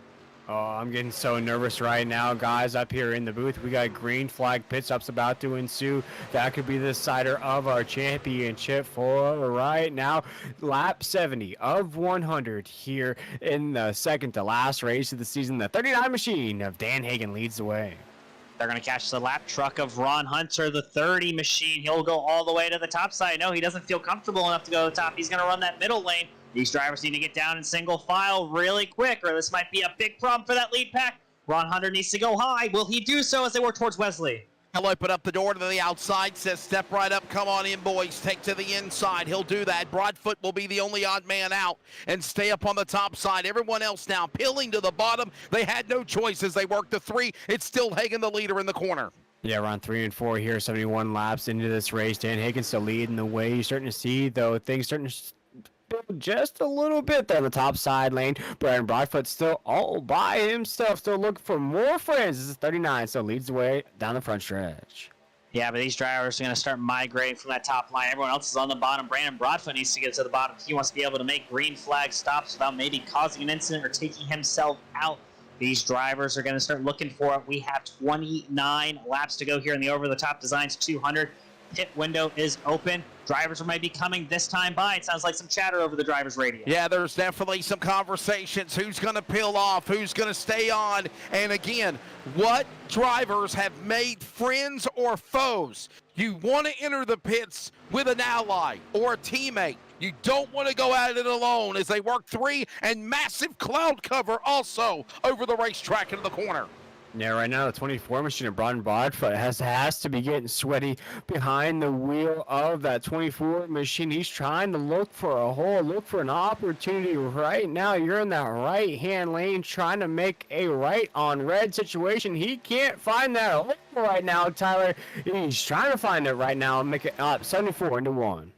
Oh, I'm getting so nervous right now, guys. Up here in the booth, we got green flag pit stops about to ensue. That could be the decider of our championship for right now. Lap 70 of 100 here in the second to last race of the season. The 39 machine of Dan Hagan leads the way. They're going to catch the lap truck of Ron Hunter, the 30 machine. He'll go all the way to the top side. No, he doesn't feel comfortable enough to go to the top. He's going to run that middle lane. These drivers need to get down in single file really quick, or this might be a big problem for that lead pack. Ron Hunter needs to go high. Will he do so as they work towards Wesley? He'll open up the door to the outside, says step right up, come on in, boys, take to the inside. He'll do that. Broadfoot will be the only odd man out and stay up on the top side. Everyone else now peeling to the bottom. They had no choice as they worked the 3. It's still Hagan, the leader in the corner. Yeah, we're on 3 and 4 here, 71 laps into this race. Dan Hagan still leading the way. You're starting to see, though, things starting to just a little bit there on the top side lane. Brandon Broadfoot still all by himself, still looking for more friends. This is 39, so leads the way down the front stretch. Yeah, but these drivers are going to start migrating from that top line. Everyone else is on the bottom. Brandon Broadfoot needs to get to the bottom. He wants to be able to make green flag stops without maybe causing an incident or taking himself out. These drivers are going to start looking for it. We have 29 laps to go here in the over-the-top designs 200. pit window is open. Drivers might be coming this time by. It sounds like some chatter over the driver's radio. Yeah, there's definitely some conversations. Who's going to peel off? Who's going to stay on? And again, what drivers have made friends or foes? You want to enter the pits with an ally or a teammate. You don't want to go at it alone as they work 3, and massive cloud cover also over the racetrack into the corner. Yeah, right now the 24 machine of Braun Bodfoot has to be getting sweaty behind the wheel of that 24 machine. He's trying to look for a hole, look for an opportunity right now. You're in that right-hand lane trying to make a right on red situation. He can't find that hole right now, Tyler. He's trying to find it right now and make it up 74-1.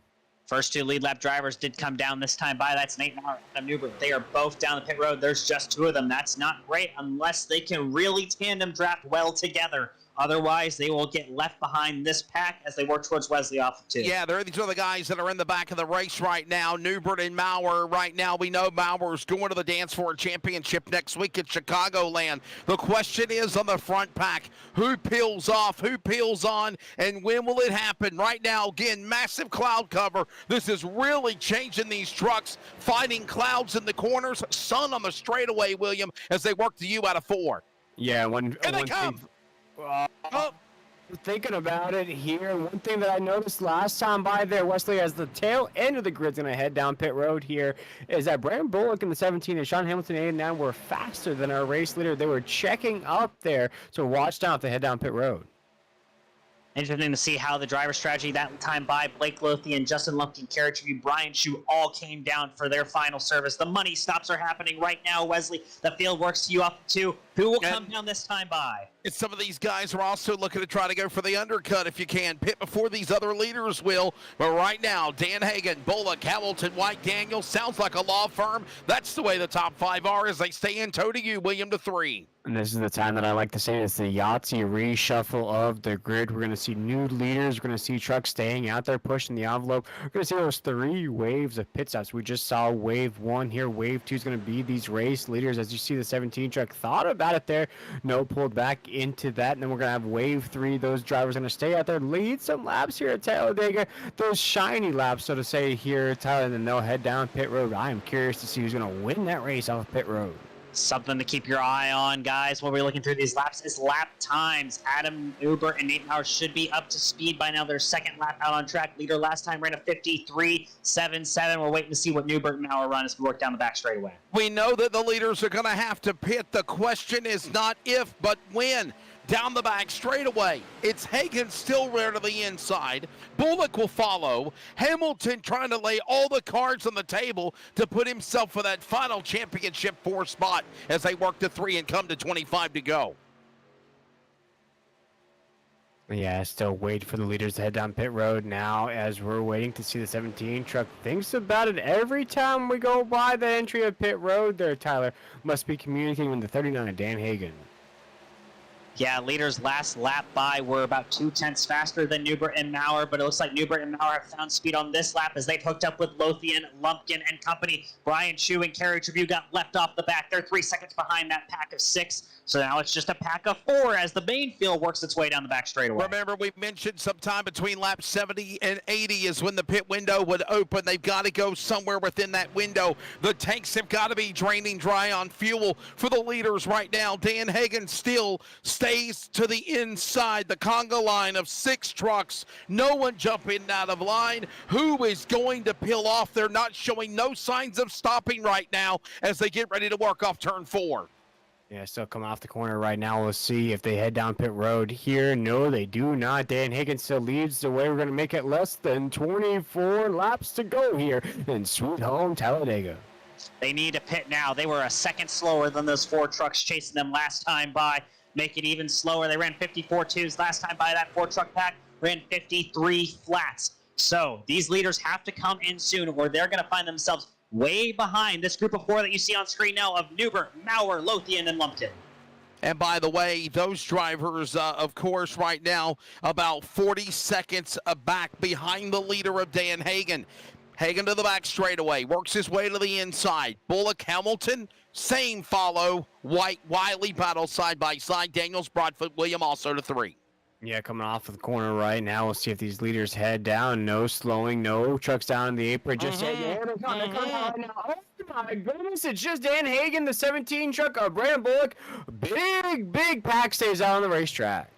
First 2 lead lap drivers did come down this time by. That's Nate Maurer and Adam Newbert. They are both down the pit road. There's just 2 of them. That's not great unless they can really tandem draft well together. Otherwise, they will get left behind this pack as they work towards Wesley off of 2. Yeah, these are the guys that are in the back of the race right now. Newbert and Maurer right now. We know Mauer's going to the Dance Floor Championship next week at Chicagoland. The question is on the front pack, who peels off, who peels on, and when will it happen? Right now, again, massive cloud cover. This is really changing these trucks, fighting clouds in the corners, sun on the straightaway, William, as they work the U out of 4. Yeah, Here they come. Thinking about it here, one thing that I noticed last time by there, Wesley, as the tail end of the grid's going to head down pit road here, is that Brandon Bullock in the 17 and Sean Hamilton 8 and 9 were faster than our race leader. They were checking up there, so watch down if they head down pit road. Interesting to see how the driver strategy that time by. Blake Lothian, Justin Lumpkin, Carrot Tribute, Brian Shu all came down for their final service. The money stops are happening right now, Wesley. The field works to you off 2. Who will come down this time by? And some of these guys are also looking to try to go for the undercut if you can. Pit before these other leaders will. But right now, Dan Hagan, Bullock, Hamilton, White, Daniels, sounds like a law firm. That's the way the top 5 are as they stay in tow to you, William, to 3. And this is the time that I like to say it's the Yahtzee reshuffle of the grid. We're going to see new leaders. We're going to see trucks staying out there, pushing the envelope. We're going to see those 3 waves of pit stops. We just saw wave 1 here. Wave 2 is going to be these race leaders. As you see the 17 truck thought about it there. No, pulled back into that. And then we're going to have wave 3. Those drivers going to stay out there, lead some laps here at Talladega. Those shiny laps, so to say, here at Talladega. And then they'll head down pit road. I am curious to see who's going to win that race off pit road. Something to keep your eye on, guys, while we're looking through these laps is lap times. Adam Uber and Nate Maurer should be up to speed by now. Their second lap out on track. Leader last time ran a 53.77. We're waiting to see what Newbert and Maurer run as we work down the back straightaway. We know that the leaders are going to have to pit. The question is not if, but when. Down the back straightaway. It's Hagan still rare to the inside. Bullock will follow. Hamilton trying to lay all the cards on the table to put himself for that final championship 4 spot as they work to 3 and come to 25 to go. Yeah, still wait for the leaders to head down pit road now as we're waiting to see the 17 truck. Thinks about it every time we go by the entry of pit road there, Tyler. Must be communicating with the 39, Dan Hagan. Yeah, leaders last lap by were about 0.2 faster than Newbert and Maurer, but it looks like Newbert and Maurer have found speed on this lap as they've hooked up with Lothian, Lumpkin, and company. Brian Shu and Carey Tribute got left off the back. They're 3 seconds behind that pack of 6. So now it's just a pack of 4 as the main field works its way down the back straightaway. Remember, we mentioned sometime between laps 70 and 80 is when the pit window would open. They've got to go somewhere within that window. The tanks have got to be draining dry on fuel for the leaders right now. Dan Hagan still stays to the inside. The conga line of 6 trucks. No one jumping out of line. Who is going to peel off? They're not showing no signs of stopping right now as they get ready to work off turn 4. Yeah, still coming off the corner right now. We'll see if they head down pit road here. No, they do not. Dan Hagan still leads the way. We're going to make it less than 24 laps to go here in Sweet Home Talladega. They need to pit now. They were a second slower than those 4 trucks chasing them last time by. Make it even slower. They ran 54.2s last time by. That 4-truck pack ran 53 flats. So these leaders have to come in soon or they're going to find themselves way behind this group of 4 that you see on screen now of Newbert, Maurer, Lothian, and Lumpkin. And by the way, those drivers, of course, right now, about 40 seconds back behind the leader of Dan Hagan. Hagan to the back straightaway, works his way to the inside. Bullock, Hamilton, same follow. White, Wiley battle side by side. Daniels, Broadfoot, William also to 3. Yeah, coming off of the corner right now. We'll see if these leaders head down. No slowing, no trucks down in the apron. Just they're coming down right now. Oh my goodness, it's just Dan Hagan, the 17 truck of Brandon Bullock. Big pack stays out on the racetrack.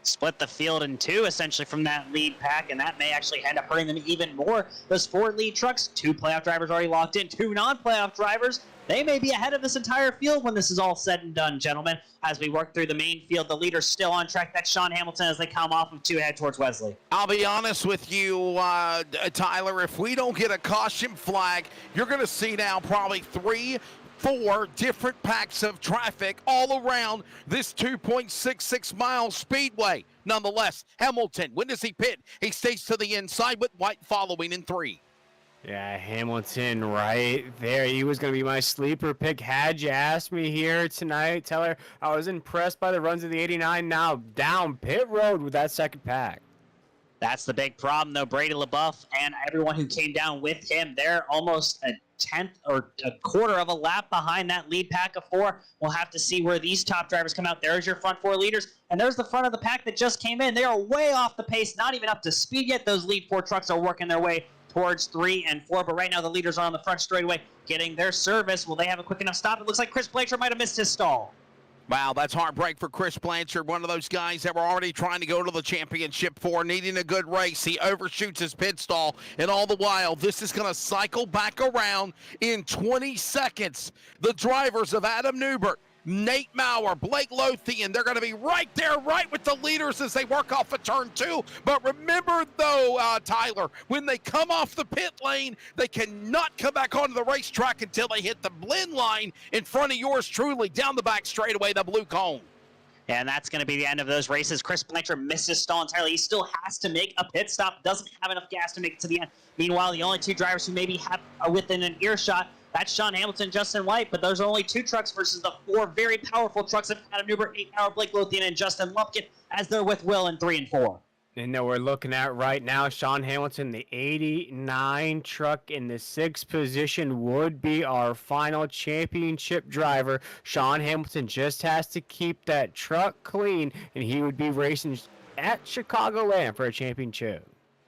Split the field in two, essentially, from that lead pack, and that may actually end up hurting them even more. Those 4 lead trucks, 2 playoff drivers already locked in, 2 non-playoff drivers. They may be ahead of this entire field when this is all said and done, gentlemen. As we work through the main field, the leader's still on track. That's Sean Hamilton as they come off of 2 head towards Wesley. I'll be honest with you, Tyler, if we don't get a caution flag, you're going to see now probably 3-4 different packs of traffic all around this 2.66 mile speedway. Nonetheless, Hamilton, when does he pit? He stays to the inside with White following in 3. Yeah, Hamilton right there. He was going to be my sleeper pick. Had you asked me here tonight, Teller, I was impressed by the runs of the 89. Now down pit road with that second pack. That's the big problem, though. Brady LaBeouf and everyone who came down with him, they're almost a tenth or a quarter of a lap behind that lead pack of 4. We'll have to see where these top drivers come out. There's your front 4 leaders, and there's the front of the pack that just came in. They are way off the pace, not even up to speed yet. Those lead 4 trucks are working their way towards 3 and 4, but right now the leaders are on the front straightaway getting their service. Will they have a quick enough stop? It looks like Chris Blanchard might have missed his stall. Wow, that's heartbreak for Chris Blanchard, one of those guys that were already trying to go to the championship for, needing a good race. He overshoots his pit stall, and all the while, this is going to cycle back around in 20 seconds. The drivers of Adam Newbert, Nate Maurer, Blake Lothian, they're going to be right there, right with the leaders as they work off of turn 2. But remember, though, Tyler, when they come off the pit lane, they cannot come back onto the racetrack until they hit the blend line in front of yours truly, down the back straightaway, the blue cone. And that's going to be the end of those races. Chris Blanchard misses stall entirely. He still has to make a pit stop, doesn't have enough gas to make it to the end. Meanwhile, the only 2 drivers who maybe are within an earshot, that's Sean Hamilton, Justin White, but those are only 2 trucks versus the 4 very powerful trucks of Adam Newbert, 8 Maurer, Blake Lothian, and Justin Lumpkin, as they're with Will in 3 and 4. And that we're looking at right now, Sean Hamilton, the 89 truck in the 6th position, would be our final championship driver. Sean Hamilton just has to keep that truck clean, and he would be racing at Chicagoland for a championship.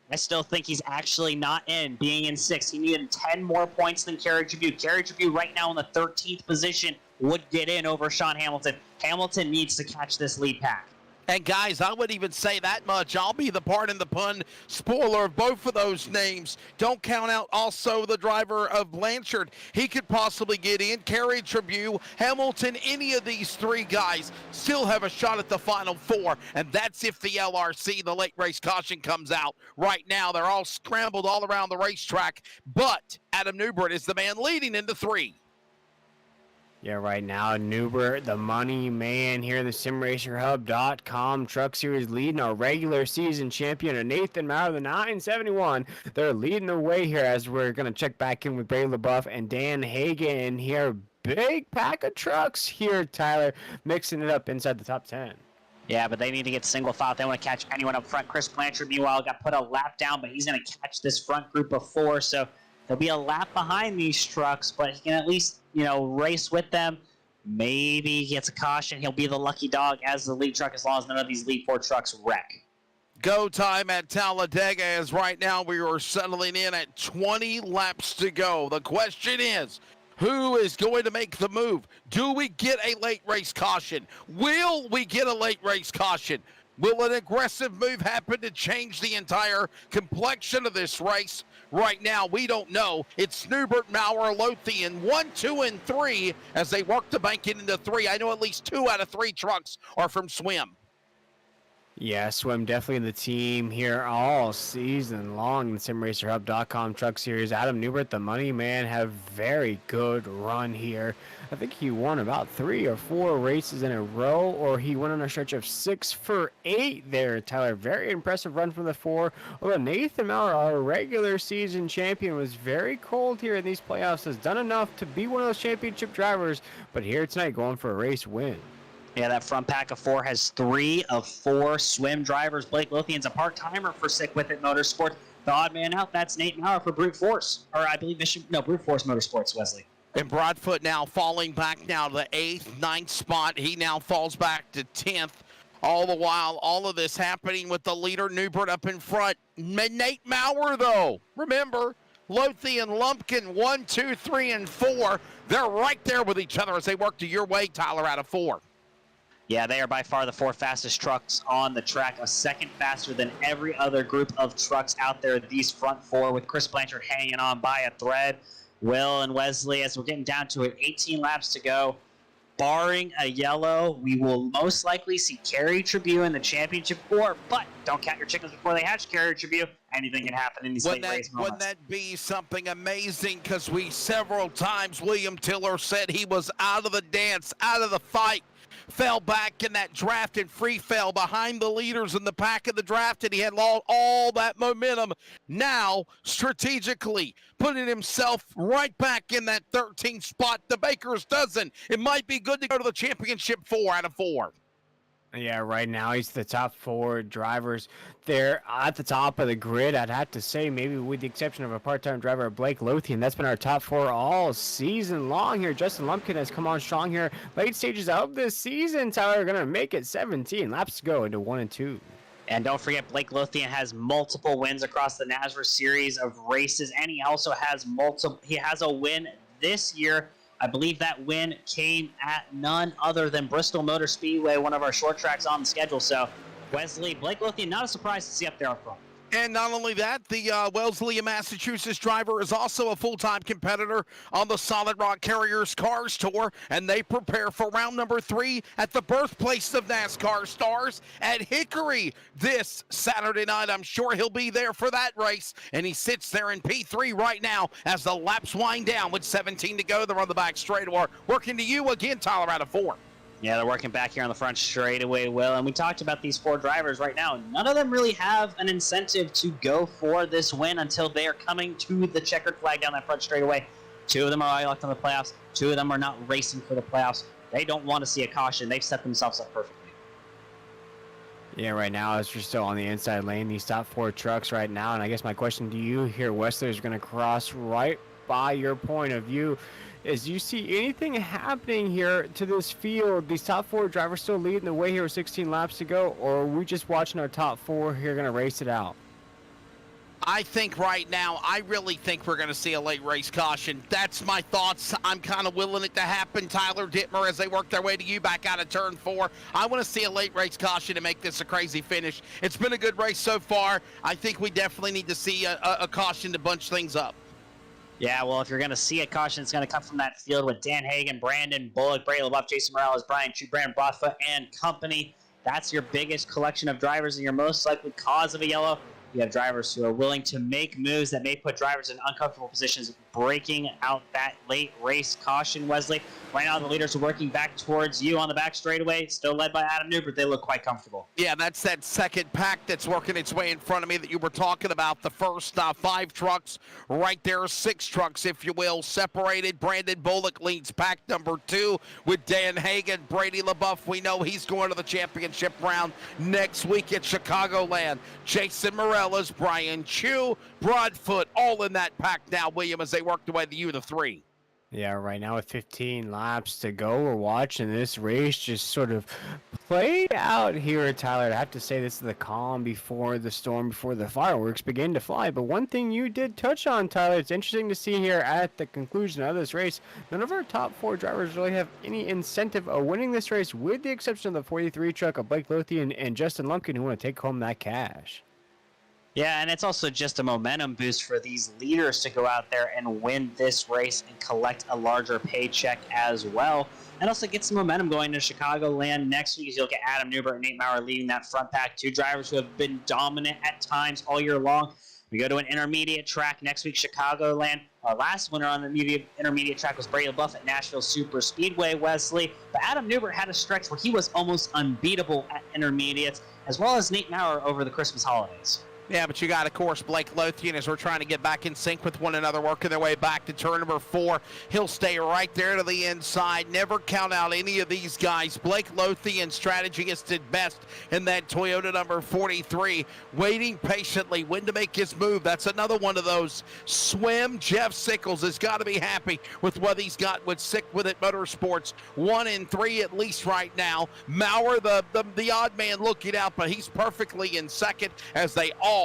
I still think he's actually not in, being in 6th. He needed 10 more points than Kerry Tribute. Kerry Tribute right now in the 13th position would get in over Sean Hamilton. Hamilton needs to catch this lead pack. And guys, I would even say that much. I'll be the pardon the pun spoiler of both of those names. Don't count out also the driver of Blanchard. He could possibly get in. Kerry Tribute, Hamilton, any of these 3 guys still have a shot at the final 4. And that's if the LRC, the late race caution, comes out. Right now, they're all scrambled all around the racetrack. But Adam Newbert is the man leading into 3. Yeah, right now, Newbert, the money man here, the SimRacerHub.com Truck Series leading our regular season champion, Nathan Maurer, the 971. They're leading the way here as we're going to check back in with Brady LaBeouf and Dan Hagan here. Big pack of trucks here, Tyler, mixing it up inside the top 10. Yeah, but they need to get single file. They want to catch anyone up front. Chris Blanchard, meanwhile, got put a lap down, but he's going to catch this front group of 4, so there'll be a lap behind these trucks, but he can at least, race with them. Maybe he gets a caution. He'll be the lucky dog as the lead truck as long as none of these lead 4 trucks wreck. Go time at Talladega is right now we are settling in at 20 laps to go. The question is, who is going to make the move? Do we get a late race caution? Will we get a late race caution? Will an aggressive move happen to change the entire complexion of this race? Right now, we don't know. It's Newbert, Maurer, Lothian, 1, 2, and 3 as they work to bank it into 3. I know at least 2 out of 3 trucks are from Swim. Yeah, Swim definitely the team here all season long in the SimRacerHub.com Truck Series. Adam Newbert, the money man, have very good run here. I think he won about 3 or 4 races in a row, or he went on a stretch of 6 for 8 there, Tyler. Very impressive run from the 4. Although Nathan Maurer, our regular season champion, was very cold here in these playoffs, has done enough to be one of those championship drivers, but here tonight going for a race win. Yeah, that front pack of 4 has 3 of 4 Swim drivers. Blake Lothian's a part-timer for Sick With It Motorsports. The odd man out, that's Nate Maurer for Brute Force. Or I believe Brute Force Motorsports, Wesley. And Broadfoot now falling back now to the 8th, 9th spot. He now falls back to 10th. All the while, all of this happening with the leader, Newbert, up in front. Nate Maurer, though, remember, Lothian, Lumpkin, 1, 2, 3, and 4. They're right there with each other as they work to your way, Tyler, out of 4. Yeah, they are by far the 4 fastest trucks on the track, a second faster than every other group of trucks out there, these front 4, with Chris Blanchard hanging on by a thread. Will and Wesley, as we're getting down to it, 18 laps to go. Barring a yellow, we will most likely see Kerry Tribune in the championship 4, but don't count your chickens before they hatch, Kerry Tribune. Anything can happen in these late race moments. Wouldn't that be something amazing? Because we several times, William Tiller said he was out of the dance, out of the fight. Fell back in that draft and free fell behind the leaders in the pack of the draft, and he had all that momentum. Now, strategically, putting himself right back in that 13th spot, the Baker's dozen. It might be good to go to the championship 4 out of 4. Yeah, right now he's the top 4 drivers there at the top of the grid. I'd have to say, maybe with the exception of a part-time driver, Blake Lothian, that's been our top 4 all season long here. Justin Lumpkin has come on strong here. Late stages of this season, Tyler, going to make it 17 laps to go into 1 and 2. And don't forget, Blake Lothian has multiple wins across the NASCAR series of races, and he also has a win this year. I believe that win came at none other than Bristol Motor Speedway, one of our short tracks on the schedule. So, Wesley, Blake Lothian, not a surprise to see up there up front. And not only that, the Wellesley, Massachusetts driver is also a full-time competitor on the Solid Rock Carriers Cars Tour, and they prepare for round number 3 at the birthplace of NASCAR stars at Hickory this Saturday night. I'm sure he'll be there for that race, and he sits there in P3 right now as the laps wind down with 17 to go. They're on the back straightaway. Working to you again, Tyler, out of 4. Yeah, they're working back here on the front straightaway, Will. And we talked about these 4 drivers right now. None of them really have an incentive to go for this win until they are coming to the checkered flag down that front straightaway. 2 of them are locked on the playoffs. 2 of them are not racing for the playoffs. They don't want to see a caution. They've set themselves up perfectly. Yeah, right now, as you're still on the inside lane, these top 4 trucks right now. And I guess my question to you here, Wesley, is going to cross right by your point of view. Is you see anything happening here to this field? These top 4 drivers still leading the way here with 16 laps to go, or are we just watching our top 4 here going to race it out? I think right now, I really think we're going to see a late race caution. That's my thoughts. I'm kind of willing it to happen. Tyler Dittmer, as they work their way to you back out of turn 4. I want to see a late race caution to make this a crazy finish. It's been a good race so far. I think we definitely need to see a caution to bunch things up. Yeah, well, if you're going to see a caution, it's going to come from that field with Dan Hagan, Brandon Bullock, Brady LaBeouf, Jason Morales, Brian Chu, Brandon Broadfoot, and company. That's your biggest collection of drivers and your most likely cause of a yellow. You have drivers who are willing to make moves that may put drivers in uncomfortable positions, breaking out that late race caution, Wesley. Right now, the leaders are working back towards you on the back straightaway, still led by Adam Newbert. They look quite comfortable. Yeah, that's that second pack that's working its way in front of me that you were talking about. The first 5 trucks right there, 6 trucks, if you will, separated. Brandon Bullock leads pack number 2 with Dan Hagan. Brady LaBeouf, we know he's going to the championship round next week at Chicagoland. Jason Morales, Brian Chu, Broadfoot, all in that pack now, William, as they work their way to you, the 3. Yeah, right now with 15 laps to go, we're watching this race just sort of play out here, Tyler. I have to say this is the calm before the storm, before the fireworks begin to fly. But one thing you did touch on, Tyler, it's interesting to see here at the conclusion of this race, none of our top 4 drivers really have any incentive of winning this race, with the exception of the 43 truck of Blake Lothian and Justin Lumpkin, who want to take home that cash. Yeah, and it's also just a momentum boost for these leaders to go out there and win this race and collect a larger paycheck as well. And also get some momentum going to Chicagoland next week as you look at Adam Newbert and Nate Maurer leading that front pack. 2 drivers who have been dominant at times all year long. We go to an intermediate track next week, Chicagoland. Our last winner on the intermediate track was Brady LaBeouf at Nashville Superspeedway, Wesley. But Adam Newbert had a stretch where he was almost unbeatable at intermediates, as well as Nate Maurer over the Christmas holidays. Yeah, but you got, of course, Blake Lothian as we're trying to get back in sync with one another, working their way back to turn number 4. He'll stay right there to the inside. Never count out any of these guys. Blake Lothian, strategist at best in that Toyota number 43, waiting patiently when to make his move. That's another one of those. Swim. Jeff Sickles has got to be happy with what he's got with Sick with It Motorsports. 1 and 3 at least right now. Maurer, the odd man looking out, but he's perfectly in second as they all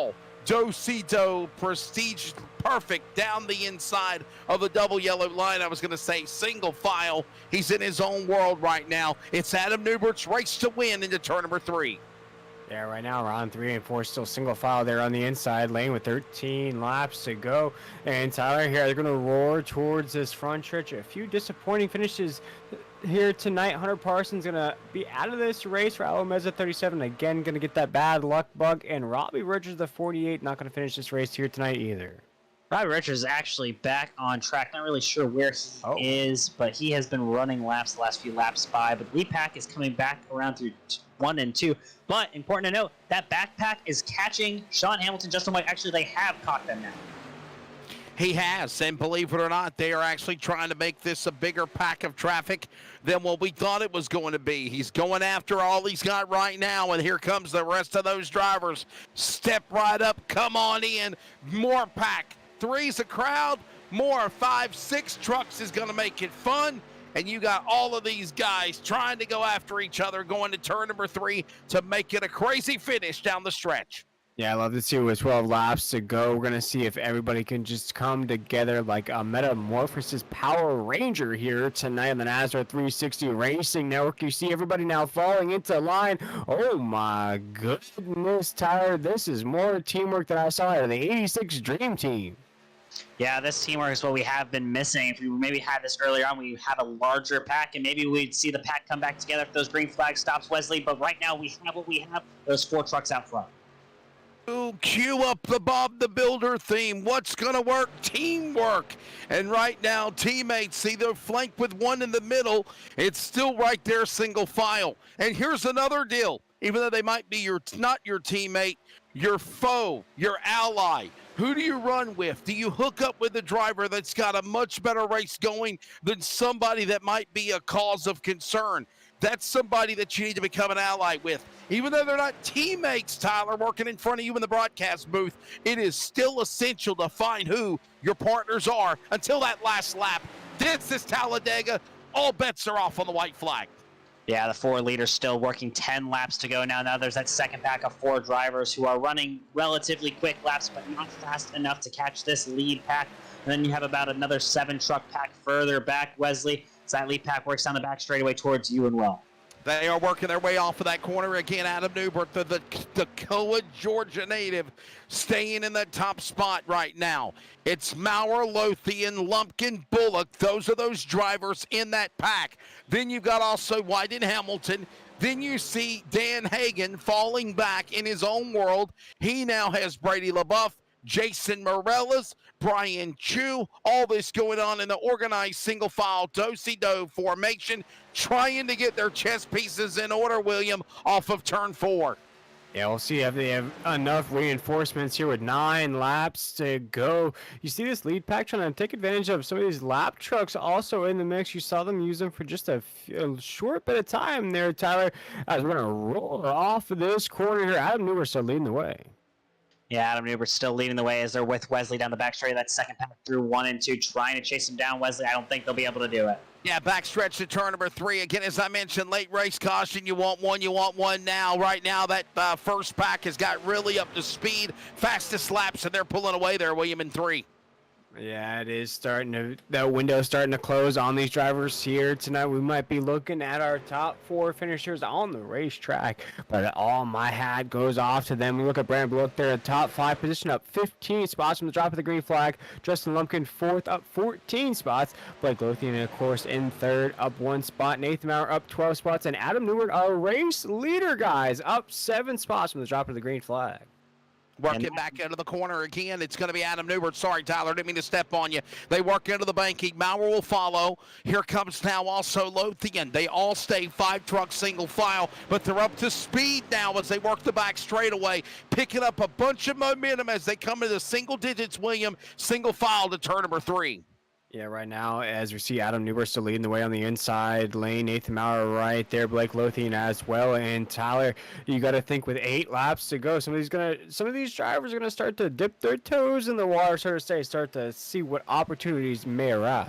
do-si-do, prestige perfect down the inside of the double yellow line. I was going to say single file. He's in his own world right now. It's Adam Newbert's race to win into turn number 3. Yeah, right now round 3 and 4 still single file there on the inside lane with 13 laps to go. And Tyler here, they're going to roar towards this front stretch. A few disappointing finishes here tonight. Hunter Parsons going to be out of this race for Alameza 37. Again, going to get that bad luck bug. And Robbie Richards, the 48, not going to finish this race here tonight either. Robbie Richards is actually back on track. Not really sure where he is, but he has been running laps the last few laps by. But the lead pack is coming back around through 1 and 2. But important to note, that backpack is catching Sean Hamilton, Justin White. Actually, they have caught them now. He has, and believe it or not, they are actually trying to make this a bigger pack of traffic than what we thought it was going to be. He's going after all he's got right now, and here comes the rest of those drivers. Step right up, come on in, more pack. 3's a crowd, more 5, 6 trucks is going to make it fun. And you got all of these guys trying to go after each other, going to turn number 3 to make it a crazy finish down the stretch. Yeah, I love to see with 12 laps to go. We're going to see if everybody can just come together like a Metamorphosis Power Ranger here tonight on the NASCAR 360 Racing Network. You see everybody now falling into line. Oh my goodness, Tyler, this is more teamwork than I saw out of the 86 Dream Team. Yeah, this teamwork is what we have been missing. If we maybe had this earlier on, we had a larger pack, and maybe we'd see the pack come back together if those green flag stops Wesley. But right now, we have what we have, those 4 trucks out front. Ooh, cue up the Bob the Builder theme. What's going to work? Teamwork. And right now, teammates see they're flanked with one in the middle. It's still right there, single file. And here's another deal. Even though they might be not your teammate, your foe, your ally. Who do you run with? Do you hook up with a driver that's got a much better race going than somebody that might be a cause of concern? That's somebody that you need to become an ally with. Even though they're not teammates, Tyler, working in front of you in the broadcast booth, it is still essential to find who your partners are until that last lap. This is Talladega. All bets are off on the white flag. Yeah, the 4 leaders still working 10 laps to go now. Now there's that second pack of 4 drivers who are running relatively quick laps, but not fast enough to catch this lead pack. And then you have about another 7 truck pack further back, Wesley. So that lead pack works down the back straightaway towards you and Will. They are working their way off of that corner again. Adam Newbert, the Toccoa, Georgia native, staying in that top spot right now. It's Maurer, Lothian, Lumpkin, Bullock. Those are those drivers in that pack. Then you've got also White and Hamilton. Then you see Dan Hagan falling back in his own world. He now has Brady LaBeouf, Jason Morales, Brian Chu, all this going on in the organized single file do-si-do formation, trying to get their chess pieces in order, William, off of turn 4. Yeah, we'll see if they have enough reinforcements here with 9 laps to go. You see this lead pack trying to take advantage of some of these lap trucks also in the mix. You saw them use them for just a short bit of time there, Tyler. As we're going to roll off of this corner here. Adam Newbert's still leading the way. Yeah, Adam Newbert's still leading the way as they're with Wesley down the back straight. That second pack through 1 and 2, trying to chase him down. Wesley, I don't think they'll be able to do it. Yeah, backstretch to turn number 3. Again, as I mentioned, late race caution. You want one now. Right now, that first pack has got really up to speed. Fastest laps, and they're pulling away there, William, in 3. Yeah, it is starting to, that window's starting to close on these drivers here tonight. We might be looking at our top 4 finishers on the racetrack, but all my hat goes off to them. We look at Brandon Bullock there at top 5 position, up 15 spots from the drop of the green flag. Justin Lumpkin 4th, up 14 spots. Blake Lothian, of course, in 3rd, up 1 spot. Nathan Maurer up 12 spots, and Adam Newbert, our race leader, guys, up 7 spots from the drop of the green flag. Working back into the corner again. It's going to be Adam Newbert. Sorry, Tyler. Didn't mean to step on you. They work into the banking. Maurer will follow. Here comes now also Lothian. They all stay 5-truck single file, but they're up to speed now as they work the back straightaway, picking up a bunch of momentum as they come into single digits, William, single file to turn number 3. Yeah, right now, as we see Adam Newbert still leading the way on the inside lane, Nathan Maurer right there, Blake Lothian as well, and Tyler, you got to think with 8 laps to go, some of these drivers are gonna start to dip their toes in the water, so to say, start to see what opportunities may arise.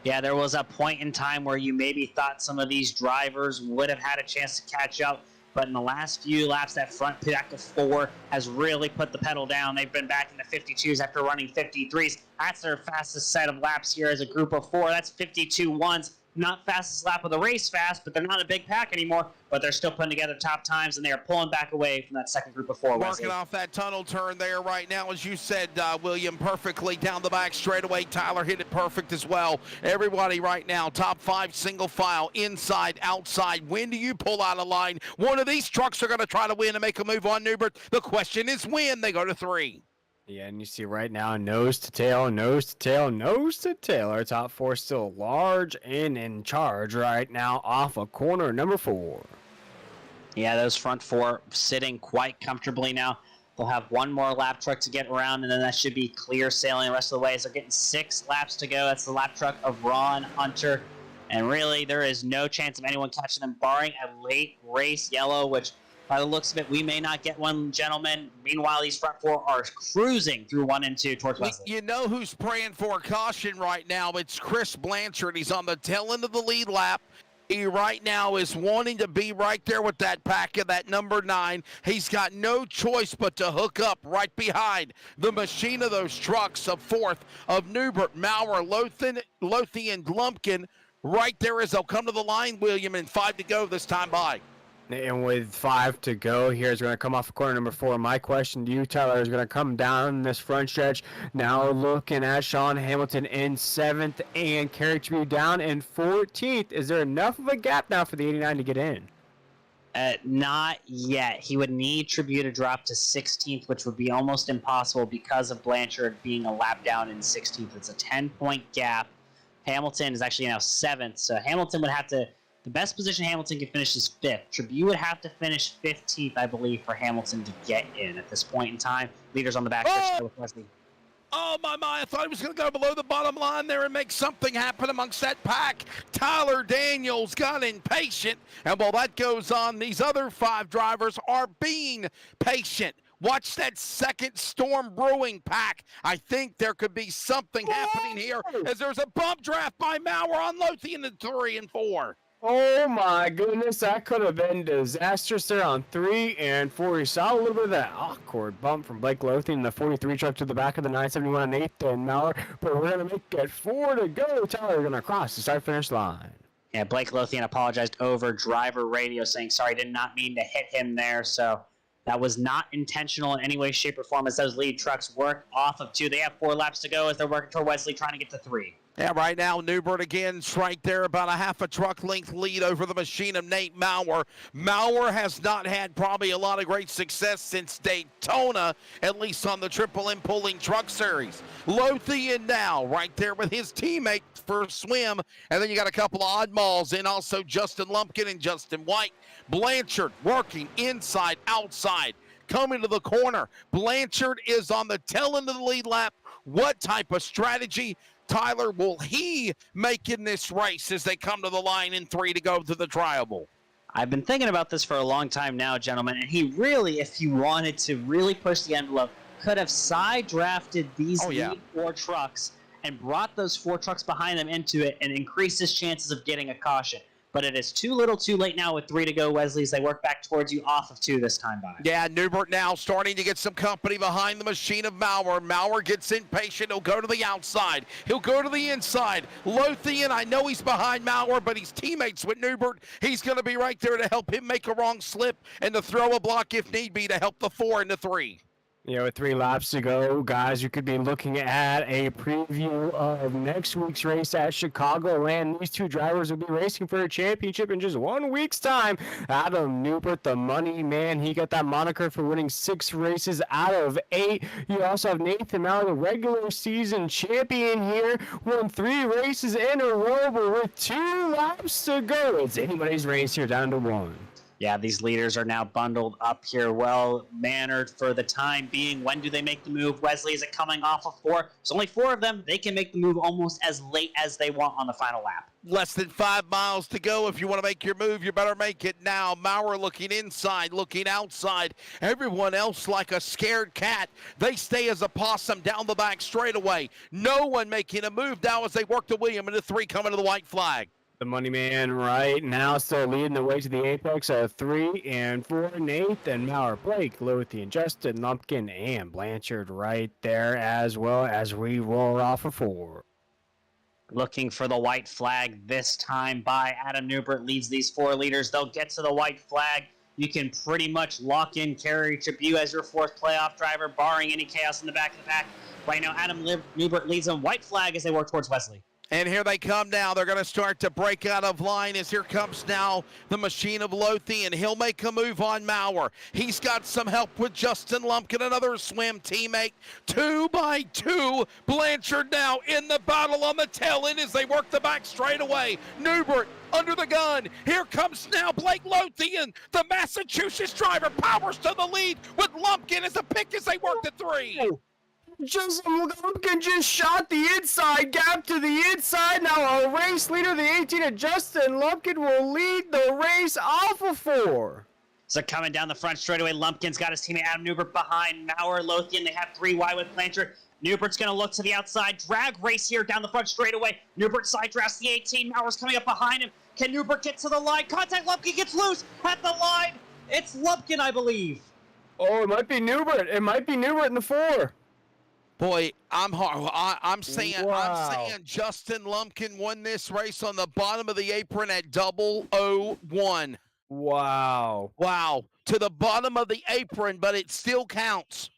Yeah, there was a point in time where you maybe thought some of these drivers would have had a chance to catch up, but in the last few laps, that front pack of 4 has really put the pedal down. They've been back in the 52s after running 53s. That's their fastest set of laps here as a group of 4. That's 52-1s. Not fastest lap of the race fast, but they're not a big pack anymore. But they're still putting together top times, and they are pulling back away from that second group of 4. Working off that tunnel turn there right now, as you said, William, perfectly down the back straightaway. Tyler hit it perfect as well. Everybody right now, top 5 single file, inside, outside. When do you pull out a line? One of these trucks are going to try to win and make a move on Newbert. The question is when they go to 3. Yeah, and you see right now, nose to tail, nose to tail, nose to tail. Our top 4 still large and in charge right now off of corner number 4. Yeah, those front 4 sitting quite comfortably now. They'll have one more lap truck to get around, and then that should be clear sailing the rest of the way. So they're getting 6 laps to go. That's the lap truck of Ron Hunter. And really, there is no chance of anyone catching them, barring a late race yellow, which by the looks of it, we may not get one, gentlemen. Meanwhile, these front 4 are cruising through 1 and 2 towards Wesley. You know who's praying for a caution right now? It's Chris Blanchard. He's on the tail end of the lead lap. He right now is wanting to be right there with that pack of that number 9. He's got no choice but to hook up right behind the machine of those trucks of 4th of Newbert, Maurer, Lothian, Lumpkin. Right there as they'll come to the line, William, and 5 to go this time by. And with 5 to go, here's going to come off of corner number 4. My question to you, Tyler, is going to come down this front stretch. Now looking at Sean Hamilton in 7th and Kerry Tribute down in 14th. Is there enough of a gap now for the 89 to get in? Not yet. He would need Tribute to drop to 16th, which would be almost impossible because of Blanchard being a lap down in 16th. It's a 10-point gap. Hamilton is actually now 7th, so Hamilton would have to... The best position Hamilton can finish is 5th. Tribute would have to finish 15th, I believe, for Hamilton to get in at this point in time. Leaders on the back stretch with Wesley. Oh, my. I thought he was going to go below the bottom line there and make something happen amongst that pack. Tyler Daniels got impatient. And while that goes on, these other 5 drivers are being patient. Watch that second storm brewing pack. I think there could be something happening here as there's a bump draft by Maurer on Lothian in 3 and 4. Oh my goodness, that could have been disastrous there on 3 and 4. You saw a little bit of that awkward bump from Blake Lothian, the 43 truck to the back of the 971 on 8th and Maurer, but we're going to make it 4 to go. Tyler, we're going to cross the start-finish line. Yeah, Blake Lothian apologized over driver radio saying, sorry, did not mean to hit him there. So that was not intentional in any way, shape, or form as those lead trucks work off of 2. They have 4 laps to go as they're working toward Wesley trying to get to 3. Yeah, right now, Newbert again's right there, about a half a truck length lead over the machine of Nate Maurer. Maurer has not had probably a lot of great success since Daytona, at least on the Triple M Pulling Truck Series. Lothian now right there with his teammate for a swim, and then you got a couple of oddballs in, also Justin Lumpkin and Justin White. Blanchard working inside, outside, coming to the corner. Blanchard is on the tail end of the lead lap. What type of strategy, Tyler, will he make in this race as they come to the line in 3 to go to the trial? I've been thinking about this for a long time now, gentlemen, and he really, if he wanted to really push the envelope, could have side drafted these lead 4 trucks and brought those 4 trucks behind them into it and increased his chances of getting a caution. But it is too little too late now with 3 to go, Wesley, as they work back towards you off of 2 this time by. Yeah, Newbert now starting to get some company behind the machine of Maurer. Maurer gets impatient. He'll go to the outside. He'll go to the inside. Lothian, I know he's behind Maurer, but he's teammates with Newbert. He's going to be right there to help him make a wrong slip and to throw a block if need be to help the 4 into 3. With 3 laps to go, guys, you could be looking at a preview of next week's race at Chicagoland. These two drivers will be racing for a championship in just 1 week's time. Adam Newbert, the money man, he got that moniker for winning 6 races out of 8. You also have Nathan Malley, the regular season champion here, won 3 races in a row, but with 2 laps to go, it's anybody's race here down to 1. Yeah, these leaders are now bundled up here, well-mannered for the time being. When do they make the move? Wesley, is it coming off of 4? There's only 4 of them. They can make the move almost as late as they want on the final lap. Less than 5 miles to go. If you want to make your move, you better make it now. Maurer looking inside, looking outside. Everyone else like a scared cat. They stay as a possum down the back straightaway. No one making a move now as they work the William into 3 coming to the white flag. The money man right now still leading the way to the apex of 3 and 4. Nathan Maurer, Blake Lothian, Justin Lumpkin, and Blanchard right there as well as we roll off of 4. Looking for the white flag this time by Adam Newbert leads these 4 leaders. They'll get to the white flag. You can pretty much lock in Kerry Tribute as your 4th playoff driver, barring any chaos in the back of the pack. Right now, Adam Newbert leads them white flag as they work towards Wesley. And here they come now. They're going to start to break out of line as here comes now the machine of Lothian. He'll make a move on Maurer. He's got some help with Justin Lumpkin, another swim teammate. 2 by 2. Blanchard now in the battle on the tail end as they work the back straightaway. Newbert under the gun. Here comes now Blake Lothian. The Massachusetts driver powers to the lead with Lumpkin as a pick as they work the 3. Justin Lumpkin just shot the inside, gap to the inside. Now a race leader, the 18 of Justin Lumpkin, will lead the race off of 4. So coming down the front straightaway, Lumpkin's got his teammate Adam Newbert behind Maurer, Lothian. They have 3 wide with Blanchard. Newbert's going to look to the outside. Drag race here down the front straightaway. Newbert side drafts the 18. Maurer's coming up behind him. Can Newbert get to the line? Contact Lumpkin gets loose at the line. It's Lumpkin, I believe. Oh, it might be Newbert. It might be Newbert in the 4. Boy, I'm saying Justin Lumpkin won this race on the bottom of the apron at 001. Wow. Wow. To the bottom of the apron, but it still counts.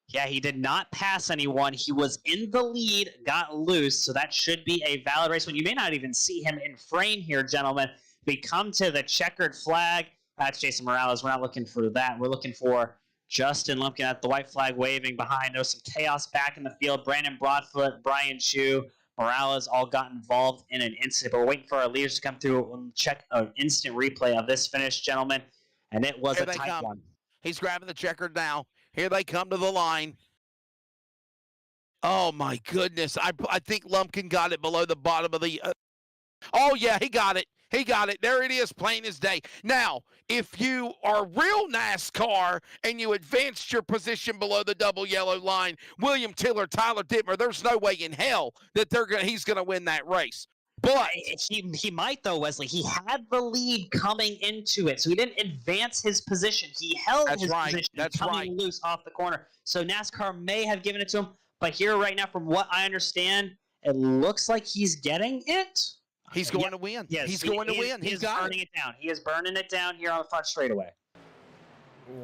Yeah, he did not pass anyone. He was in the lead, got loose, so that should be a valid race. When you may not even see him in frame here, gentlemen. We come to the checkered flag. That's Jason Morales. We're not looking for that. We're looking for Justin Lumpkin at the white flag waving behind. There's some chaos back in the field. Brandon Broadfoot, Brian Chu, Morales all got involved in an incident. But we're waiting for our leaders to come through and check an instant replay of this finish, gentlemen. And it was a tight one. He's grabbing the checkered now. Here they come to the line. Oh, my goodness. I think Lumpkin got it below the bottom of the... Oh, yeah, he got it. He got it. There it is, plain as day. Now, if you are real NASCAR and you advanced your position below the double yellow line, William Tiller, Tyler Dittmer, there's no way in hell that he's going to win that race. But he might, though, Wesley. He had the lead coming into it, so he didn't advance his position. He held his position coming loose off the corner. So NASCAR may have given it to him, but here right now, from what I understand, it looks like he's getting it. He's going to win. Yes, he's going to win. He's burning it down. He is burning it down here on the front straightaway.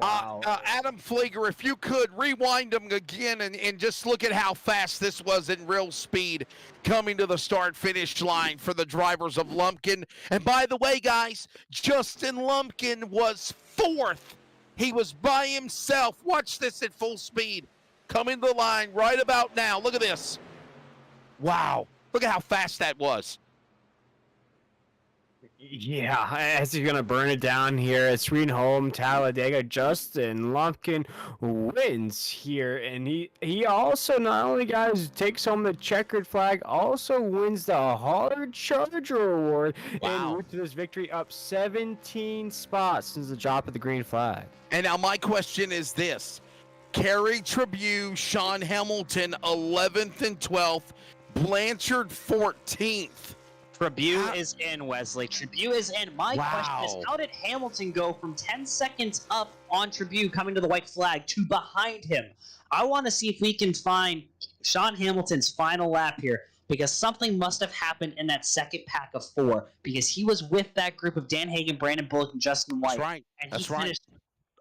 Wow. Adam Flieger, if you could rewind them again and just look at how fast this was in real speed coming to the start-finish line for the drivers of Lumpkin. And by the way, guys, Justin Lumpkin was 4th. He was by himself. Watch this at full speed. Coming to the line right about now. Look at this. Wow. Look at how fast that was. Yeah, as he's going to burn it down here at Sweet Home, Talladega, Justin Lumpkin wins here. And he also not only, guys, takes home the checkered flag, also wins the Hard Charger Award. Wow. And moved to this victory up 17 spots since the drop of the green flag. And now my question is this. Kerry Tribute, Sean Hamilton, 11th and 12th. Blanchard, 14th. Tribute is in, Wesley. Tribute is in. My question is, how did Hamilton go from 10 seconds up on Tribute coming to the white flag to behind him? I want to see if we can find Sean Hamilton's final lap here, because something must have happened in that second pack of 4, because he was with that group of Dan Hagan, Brandon Bullock, and Justin White. That's right. And he finished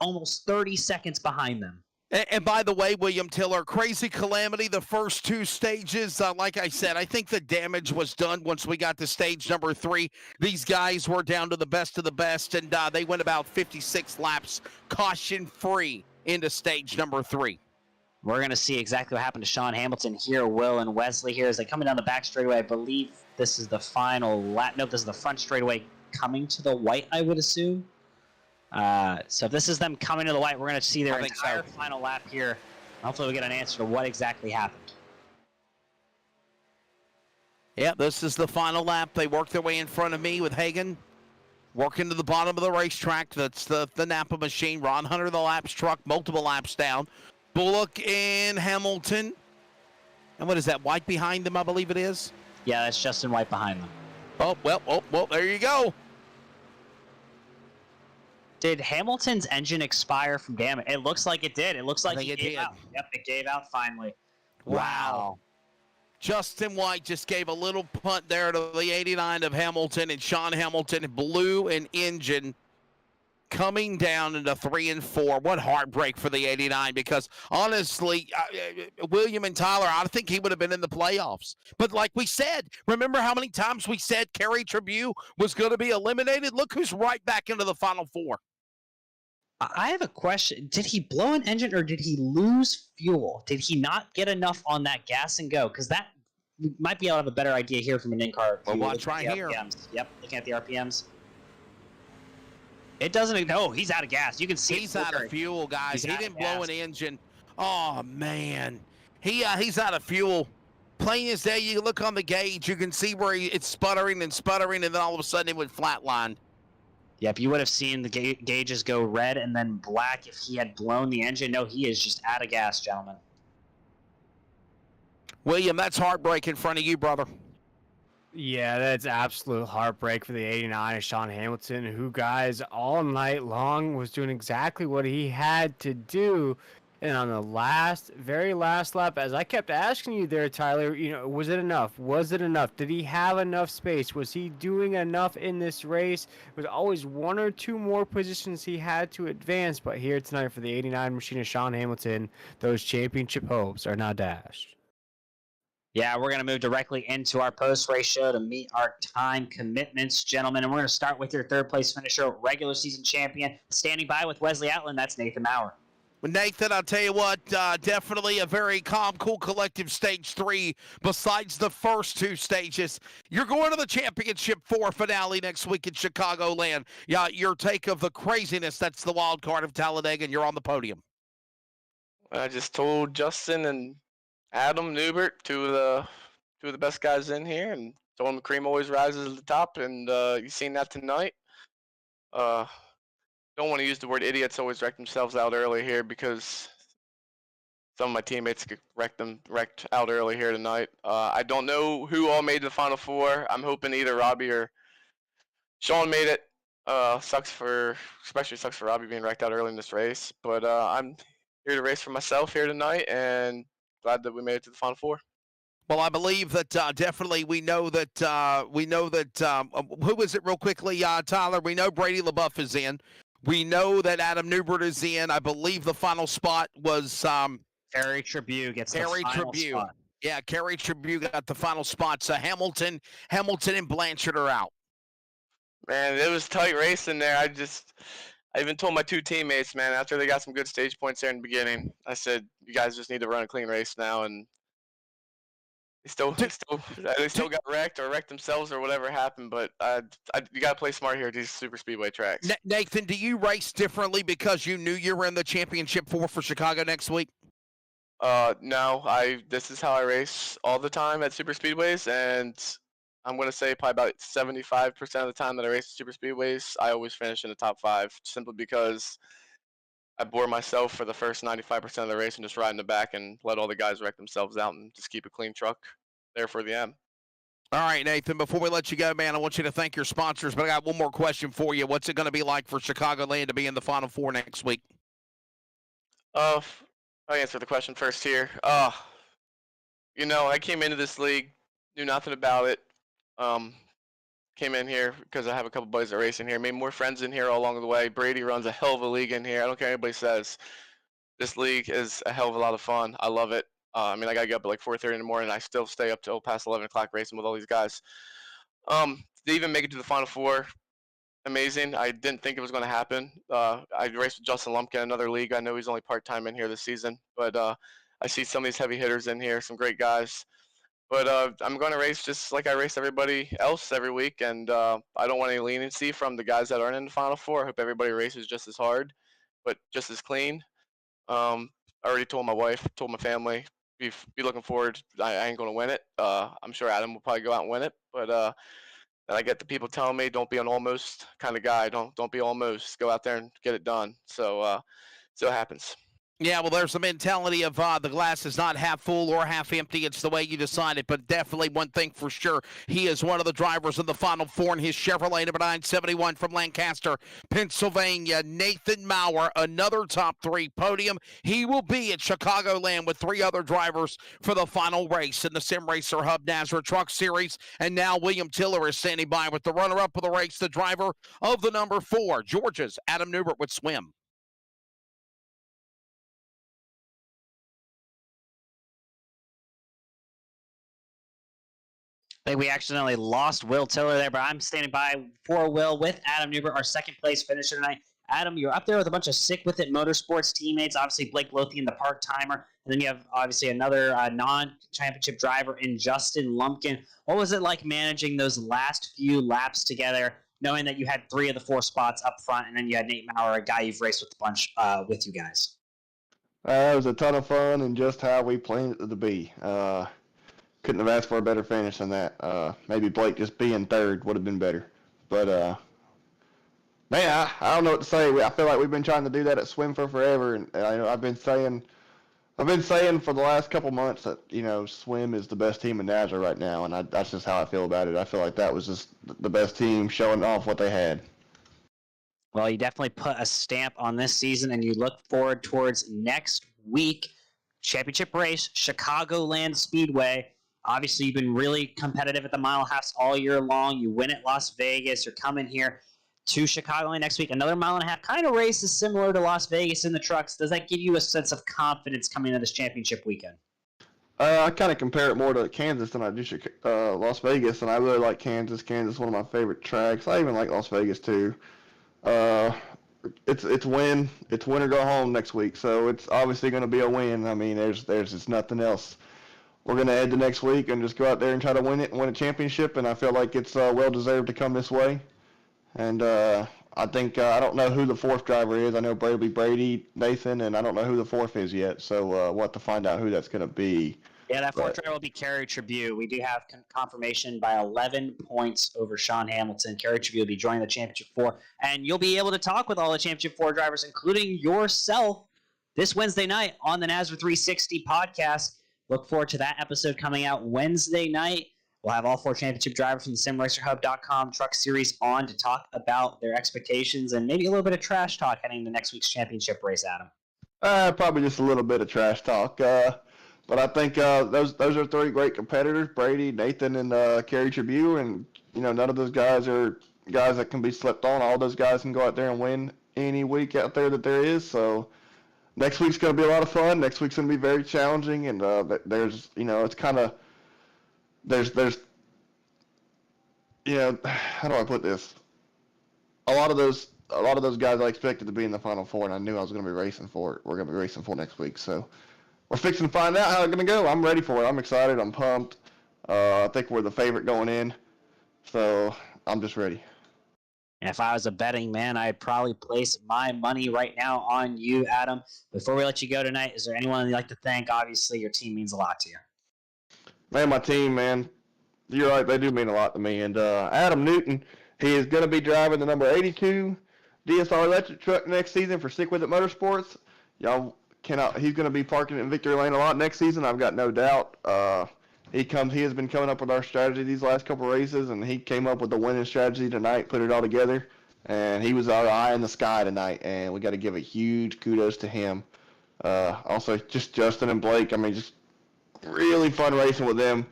almost 30 seconds behind them. And by the way, William Tiller, crazy calamity, the first two stages, like I said, I think the damage was done once we got to stage number 3. These guys were down to the best of the best, and they went about 56 laps caution-free into stage number 3. We're going to see exactly what happened to Sean Hamilton here, Will and Wesley here as they coming down the back straightaway. I believe this is the final lap. Nope, this is the front straightaway coming to the white, I would assume. So if this is them coming to the white, we're going to see their entire final lap here. Hopefully we get an answer to what exactly happened. Yeah, this is the final lap. They worked their way in front of me with Hagan. Working to the bottom of the racetrack. That's the Napa machine. Ron Hunter, the laps truck, multiple laps down. Bullock and Hamilton. And what is that, white behind them, I believe it is? Yeah, that's Justin White behind them. Oh, well, there you go. Did Hamilton's engine expire from damage? It looks like it did. It looks like it gave out. Yep, it gave out finally. Wow. Justin White just gave a little punt there to the 89 of Hamilton, and Sean Hamilton blew an engine coming down into 3 and 4. What heartbreak for the 89, because honestly, William and Tyler, I think he would have been in the playoffs. But like we said, remember how many times we said Kerry Tribune was going to be eliminated? Look who's right back into the Final Four. I have a question. Did he blow an engine or did he lose fuel? Did he not get enough on that gas and go? Because that we might be able to have a better idea here from an in-car. Well, watch right here. Yep, looking at the RPMs. It doesn't. No, he's out of gas. You can see he's out of fuel, guys. He didn't blow an engine. Oh man, he's out of fuel. Plain as day. You look on the gauge, you can see where it's sputtering, and then all of a sudden it went flatline. Yep, you would have seen the gauges go red and then black if he had blown the engine. No, he is just out of gas, gentlemen. William, that's heartbreak in front of you, brother. Yeah, that's absolute heartbreak for the 89 of Sean Hamilton, who, guys, all night long was doing exactly what he had to do. And on the very last lap, as I kept asking you there, Tyler, was it enough? Was it enough? Did he have enough space? Was he doing enough in this race? There was always 1 or 2 more positions he had to advance. But here tonight for the 89 machine of Sean Hamilton, those championship hopes are now dashed. Yeah, we're going to move directly into our post-race show to meet our time commitments, gentlemen. And we're going to start with your third-place finisher, regular season champion, standing by with Wesley Outland. That's Nathan Maurer. Nathan, I'll tell you what, definitely a very calm, cool, collective stage 3 besides the first 2 stages. You're going to the Championship 4 finale next week in Chicagoland. Yeah, your take of the craziness that's the wild card of Talladega, and you're on the podium. I just told Justin and Adam Newbert, two of the best guys in here, and told them the cream always rises to the top, and you've seen that tonight. Don't want to use the word idiots always wreck themselves out early here, because some of my teammates wrecked out early here tonight. I don't know who all made the Final Four. I'm hoping either Robbie or Sean made it. Especially sucks for Robbie being wrecked out early in this race. But I'm here to race for myself here tonight, and glad that we made it to the Final Four. Well, I believe that definitely we know that who is it real quickly, Tyler? We know Brady LaBeouf is in. We know that Adam Newbert is in. I believe the final spot was Kerry Tribune gets the final spot. Yeah, Kerry Tribune got the final spot. So Hamilton and Blanchard are out. Man, it was a tight race in there. I even told my 2 teammates, man, after they got some good stage points there in the beginning, I said, you guys just need to run a clean race now. And they still got wrecked or wrecked themselves or whatever happened. But you got to play smart here at these super speedway tracks. Nathan, do you race differently because you knew you were in the Championship 4 for Chicago next week? No, this is how I race all the time at super speedways, and I'm going to say probably about 75% of the time that I race at super speedways, I always finish in the top 5, simply because I bore myself for the first 95% of the race and just ride in the back and let all the guys wreck themselves out and just keep a clean truck there for the end. All right, Nathan, before we let you go, man, I want you to thank your sponsors, but I got one more question for you. What's it going to be like for Chicagoland to be in the Final Four next week? I'll answer the question first here. I came into this league, knew nothing about it. Came in here because I have a couple buddies that race in here. Made more friends in here all along the way. Brady runs a hell of a league in here. I don't care what anybody says. This league is a hell of a lot of fun. I love it. I mean, I gotta get up at like 4:30 in the morning. I still stay up till past 11 o'clock racing with all these guys. To even make it to the Final Four, amazing. I didn't think it was going to happen. I raced with Justin Lumpkin, another league. I know he's only part-time in here this season, but I see some of these heavy hitters in here, some great guys. But I'm going to race just like I race everybody else every week, and I don't want any leniency from the guys that aren't in the Final Four. I hope everybody races just as hard, but just as clean. I already told my wife, told my family, be looking forward. I ain't going to win it. I'm sure Adam will probably go out and win it, but and I get the people telling me, don't be an almost kind of guy. Don't be almost. Go out there and get it done. So it happens. Yeah, well, there's the mentality of the glass is not half full or half empty. It's the way you decide it. But definitely one thing for sure, he is one of the drivers in the Final Four in his Chevrolet number 971 from Lancaster, Pennsylvania. Nathan Maurer, another top 3 podium. He will be at Chicagoland with 3 other drivers for the final race in the Sim Racer Hub NASRA Truck Series. And now William Tiller is standing by with the runner-up of the race, the driver of the number 4, Georgia's Adam Newbert with Swim. I think we accidentally lost Will Tiller there, but I'm standing by for Will with Adam Newbert, our second place finisher tonight. Adam, you're up there with a bunch of Sick With It Motorsports teammates, obviously Blake Lothian, the part-timer, and then you have obviously another non-championship driver in Justin Lumpkin. What was it like managing those last few laps together, knowing that you had 3 of the 4 spots up front, and then you had Nate Maurer, a guy you've raced with a bunch with you guys? It was a ton of fun and just how we planned it to be. Couldn't have asked for a better finish than that. Maybe Blake just being third would have been better. But, man, I don't know what to say. I feel like we've been trying to do that at Swim for forever. And I've been saying for the last couple months that, Swim is the best team in NASRA right now. And that's just how I feel about it. I feel like that was just the best team showing off what they had. Well, you definitely put a stamp on this season, and you look forward towards next week. Championship race, Chicagoland Speedway. Obviously, you've been really competitive at the mile halves all year long. You win at Las Vegas. You're coming here to Chicagoland next week. Another mile and a half kind of race is similar to Las Vegas in the trucks. Does that give you a sense of confidence coming into this championship weekend? I kind of compare it more to Kansas than I do Las Vegas, and I really like Kansas. Kansas is one of my favorite tracks. I even like Las Vegas too. It's win or go home next week, so it's obviously going to be a win. I mean, there's just nothing else. We're going to head to next week and just go out there and try to win it and win a championship, and I feel like it's well-deserved to come this way. And I think I don't know who the 4th driver is. I know Brady, Nathan, and I don't know who the 4th is yet, so we'll have to find out who that's going to be. Yeah, that 4th driver will be Kerry Tribute. We do have confirmation by 11 points over Sean Hamilton. Kerry Tribute will be joining the Championship 4, and you'll be able to talk with all the Championship 4 drivers, including yourself, this Wednesday night on the NASRA 360 podcast. Look forward to that episode coming out Wednesday night. We'll have all 4 championship drivers from the SimRacerHub.com Truck Series on to talk about their expectations and maybe a little bit of trash talk heading into next week's championship race, Adam. Probably just a little bit of trash talk. But I think those are 3 great competitors, Brady, Nathan, and Kerry Tribute. And, none of those guys are guys that can be slept on. All those guys can go out there and win any week out there that there is. So next week's going to be a lot of fun. Next week's going to be very challenging. And there's, it's kind of, there's, how do I put this? A lot of those guys I expected to be in the Final Four, and I knew I was going to be racing for it. We're going to be racing for next week. So we're fixing to find out how it's going to go. I'm ready for it. I'm excited. I'm pumped. I think we're the favorite going in. So I'm just ready. And if I was a betting man, I'd probably place my money right now on you, Adam. Before we let you go tonight, is there anyone you'd like to thank? Obviously, your team means a lot to you. Man, my team, man. You're right. They do mean a lot to me. And Adam Newton, he is going to be driving the number 82 DSR electric truck next season for Stick With It Motorsports. He's going to be parking in Victory Lane a lot next season. I've got no doubt. He has been coming up with our strategy these last couple races, and he came up with the winning strategy tonight, put it all together, and he was our eye in the sky tonight, and we got to give a huge kudos to him. Also, just Justin and Blake, just really fun racing with them.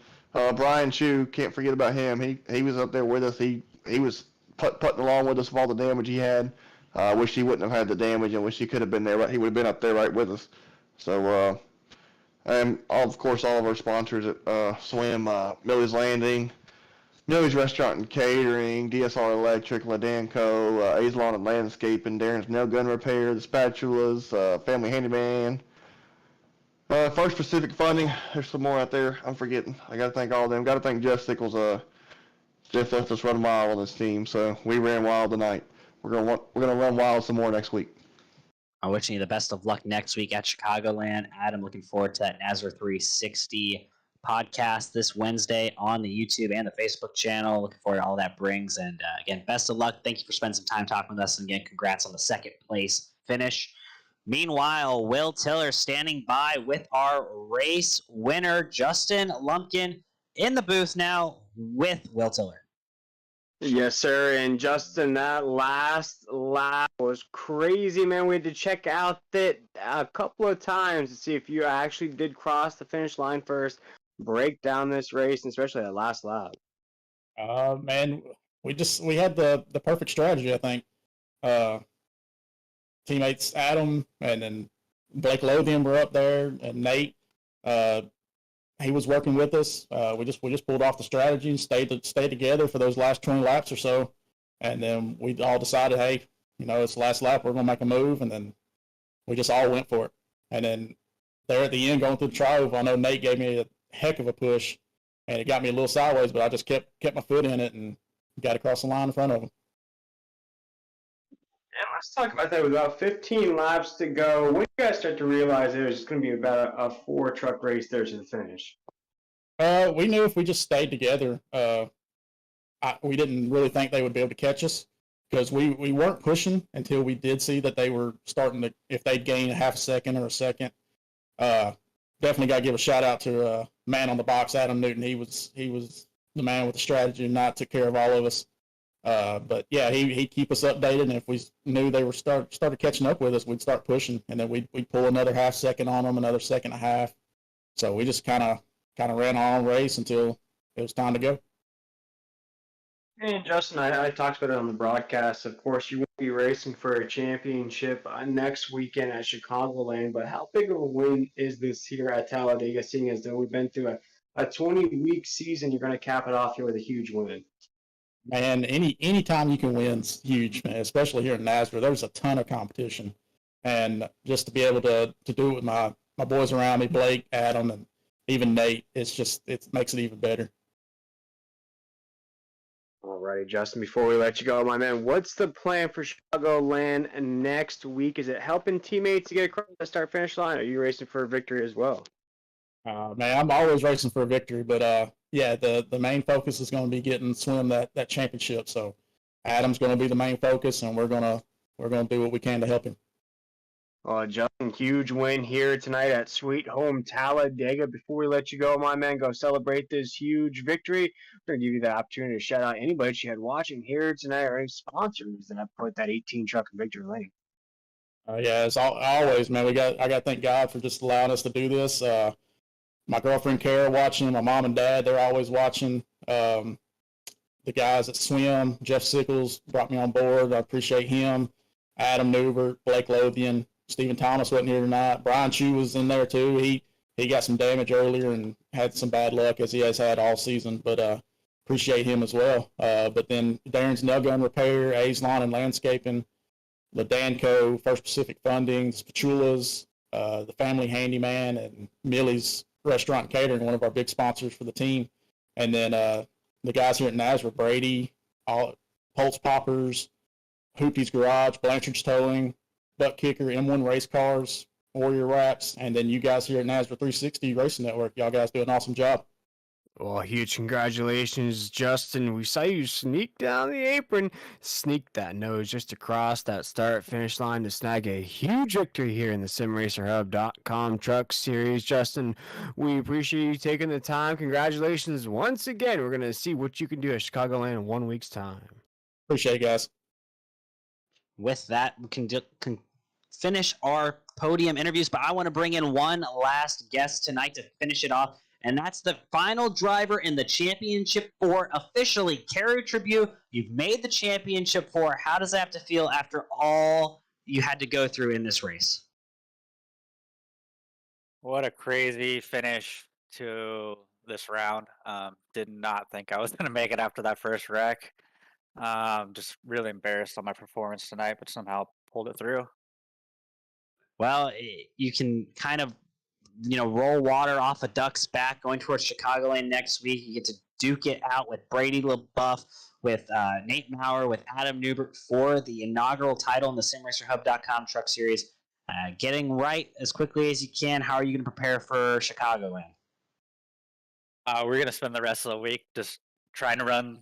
Brian Chu, can't forget about him. He was up there with us. He was putting along with us with all the damage he had. I wish he wouldn't have had the damage. I wish he could have been there, but he would have been up there right with us. So, and of course, all of our sponsors at Swim, Millie's Landing, Millie's Restaurant and Catering, DSR Electric, Ladanco, Aizlon and Landscaping, Darren's Nail Gun Repair, the Spatulas, Family Handyman, First Pacific Funding. There's some more out there I'm forgetting. I got to thank all of them. Got to thank Jeff Sickles. Jeff left us run wild on this team, so we ran wild tonight. We're gonna run wild some more next week. I'm wishing you the best of luck next week at Chicagoland. Adam, looking forward to that NASRA 360 podcast this Wednesday on the YouTube and the Facebook channel. Looking forward to all that brings. And again, best of luck. Thank you for spending some time talking with us. And again, congrats on the second place finish. Meanwhile, Will Tiller standing by with our race winner, Justin Lumpkin, in the booth now with Will Tiller. Yes, sir. And Justin, that last lap was crazy, man. We had to check out that a couple of times to see if you actually did cross the finish line first, break down this race, and especially that last lap. Man, we had the perfect strategy, I think. Teammates Adam and then Blake Lothian were up there, and Nate. He was working with us. We just pulled off the strategy and stayed together for those last 20 laps or so, and then we all decided, hey, it's the last lap. We're gonna make a move, and then we just all went for it. And then there at the end, going through the trove, I know Nate gave me a heck of a push, and it got me a little sideways, but I just kept my foot in it and got across the line in front of him. And let's talk about that. With about 15 laps to go, when you guys start to realize it was going to be about a 4-truck race there to the finish? We knew if we just stayed together, we didn't really think they would be able to catch us, because we weren't pushing until we did see that they were starting to, if they'd gain a half a second or a second. Definitely got to give a shout out to man on the box, Adam Newton. He was the man with the strategy and took care of all of us. But yeah, he'd keep us updated, and if we knew they were started catching up with us, we'd start pushing, and then we'd pull another half second on them, another second and a half. So we just kind of ran our own race until it was time to go. And Justin, I talked about it on the broadcast. Of course, you won't be racing for a championship next weekend at Chicagoland, but how big of a win is this here at Talladega, seeing as though we've been through a 20-week season? You're going to cap it off here with a huge win. Man, any time you can win's huge, man, especially here in NASRA. There's a ton of competition. And just to be able to do it with my boys around me, Blake, Adam, and even Nate, it makes it even better. All righty, Justin, before we let you go, my man, what's the plan for Chicagoland next week? Is it helping teammates to get across the start-finish line, or are you racing for a victory as well? Man, I'm always racing for a victory, but yeah, the main focus is going to be getting Swim that championship. So Adam's going to be the main focus, and we're gonna do what we can to help him. Justin, huge win here tonight at Sweet Home Talladega. Before we let you go, my man, go celebrate this huge victory. We're going to give you the opportunity to shout out anybody that you had watching here tonight, or any sponsors that have put that 18-truck in victory lane. Yeah, as always, man, I got to thank God for just allowing us to do this. My girlfriend Kara watching, my mom and dad, they're always watching. The guys at Swim, Jeff Sickles brought me on board. I appreciate him. Adam Newbert, Blake Lothian, Stephen Thomas wasn't here tonight. Brian Chu was in there too. He got some damage earlier and had some bad luck, as he has had all season, but appreciate him as well. But then Darren's Nail Gun Repair, Aizlon and Landscaping, Ladanco, First Pacific Funding, Spatulas, the Family Handyman, and Millie's Restaurant and Catering, one of our big sponsors for the team. And then the guys here at NASRA, Brady, Pulse Poppers, Hoopty's Garage, Blanchard's Towing, Butt Kicker, M1 Race Cars, Warrior Wraps, and then you guys here at NASRA 360 Racing Network. Y'all guys do an awesome job. Well, huge congratulations, Justin. We saw you sneak down the apron, sneak that nose just across that start-finish line to snag a huge victory here in the SimRacerHub.com Truck Series. Justin, we appreciate you taking the time. Congratulations once again. We're going to see what you can do at Chicagoland in 1 week's time. Appreciate it, guys. With that, we can finish our podium interviews, but I want to bring in one last guest tonight to finish it off. And that's the final driver in the Championship 4 officially. Kerry Tribute, you've made the Championship 4. How does that have to feel after all you had to go through in this race? What a crazy finish to this round. Did not think I was going to make it after that first wreck. Just really embarrassed on my performance tonight, but somehow pulled it through. Well, you can kind of, roll water off a duck's back going towards Chicagoland next week. You get to duke it out with Brady LaBeouf, with Nate Maurer, with Adam Newbert for the inaugural title in the SimRacerHub.com Truck Series. Getting right as quickly as you can. How are you going to prepare for Chicagoland? We're going to spend the rest of the week just trying to run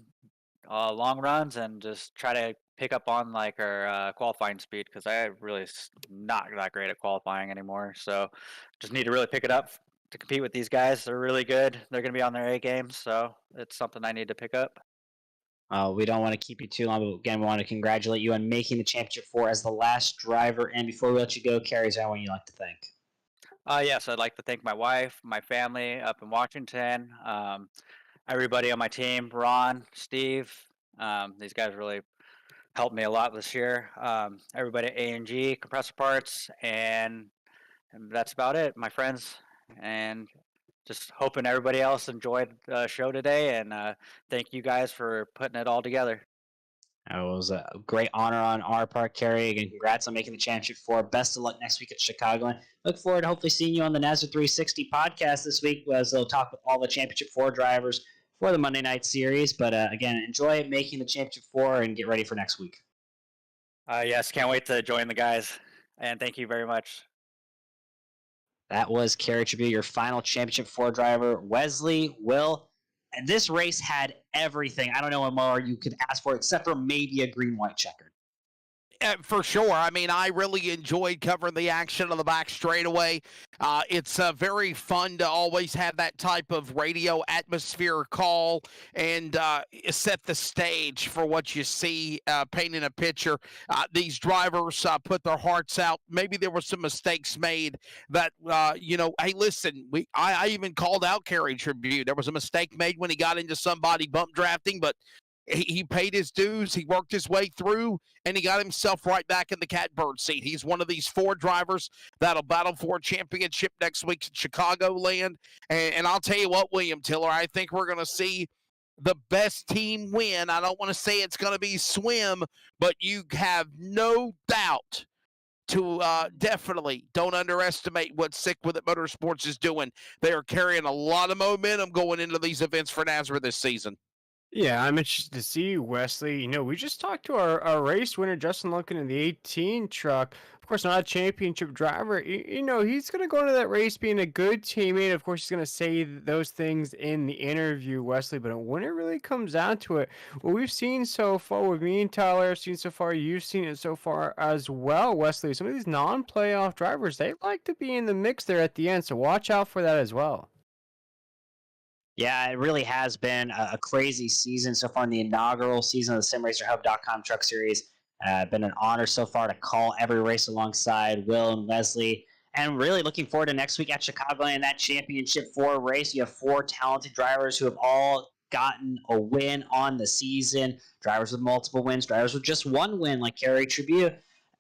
long runs and just try to pick up on like our qualifying speed, because I really not that great at qualifying anymore. So just need to really pick it up to compete with these guys. They're really good. They're going to be on their A game, so it's something I need to pick up. We don't want to keep you too long, but again, we want to congratulate you on making the Championship 4 as the last driver. And before we let you go, Kerry, is there anyone you'd like to thank? Yes, I'd like to thank my wife, my family up in Washington, everybody on my team, Ron, Steve. These guys really helped me a lot this year. Everybody at A&G Compressor Parts, and that's about it. My friends, and just hoping everybody else enjoyed the show today. And thank you guys for putting it all together. It was a great honor on our part, Kerry. Again, congrats on making the Championship 4. Best of luck next week at Chicago. And look forward to hopefully seeing you on the NASCAR 360 podcast this week, as they'll talk with all the Championship 4 drivers for the Monday night series. But again, enjoy making the Championship 4 and get ready for next week. Yes, can't wait to join the guys. And thank you very much. That was Kerry Tribute, your final Championship 4 driver. Wesley, Will, and this race had everything. I don't know what more you could ask for except for maybe a green-white checkered. For sure. I mean, I really enjoyed covering the action on the back straightaway. It's very fun to always have that type of radio atmosphere call and set the stage for what you see, painting a picture. These drivers put their hearts out. Maybe there were some mistakes made that, hey, listen, I even called out Kerry Tribute. There was a mistake made when he got into somebody bump drafting, but he paid his dues, he worked his way through, and he got himself right back in the catbird seat. He's one of these 4 drivers that'll battle for a championship next week in Chicagoland. And I'll tell you what, William Tiller, I think we're going to see the best team win. I don't want to say it's going to be swim, but you have no doubt to definitely don't underestimate what Sick With It Motorsports is doing. They are carrying a lot of momentum going into these events for NASCAR this season. Yeah, I'm interested to see you, Wesley. We just talked to our race winner, Justin Lunkin, in the 18 truck. Of course, not a championship driver. He's going to go into that race being a good teammate. Of course, he's going to say those things in the interview, Wesley. But when it really comes down to it, what we've seen so far, with me and Tyler have seen so far, you've seen it so far as well, Wesley. Some of these non-playoff drivers, they like to be in the mix there at the end. So watch out for that as well. Yeah, it really has been a crazy season so far in the inaugural season of the SimRacerHub.com Truck Series. Been an honor so far to call every race alongside Will and Wesley. And really looking forward to next week at Chicago and that Championship 4 race. You have 4 talented drivers who have all gotten a win on the season. Drivers with multiple wins, drivers with just 1 win like Kerry Tribute.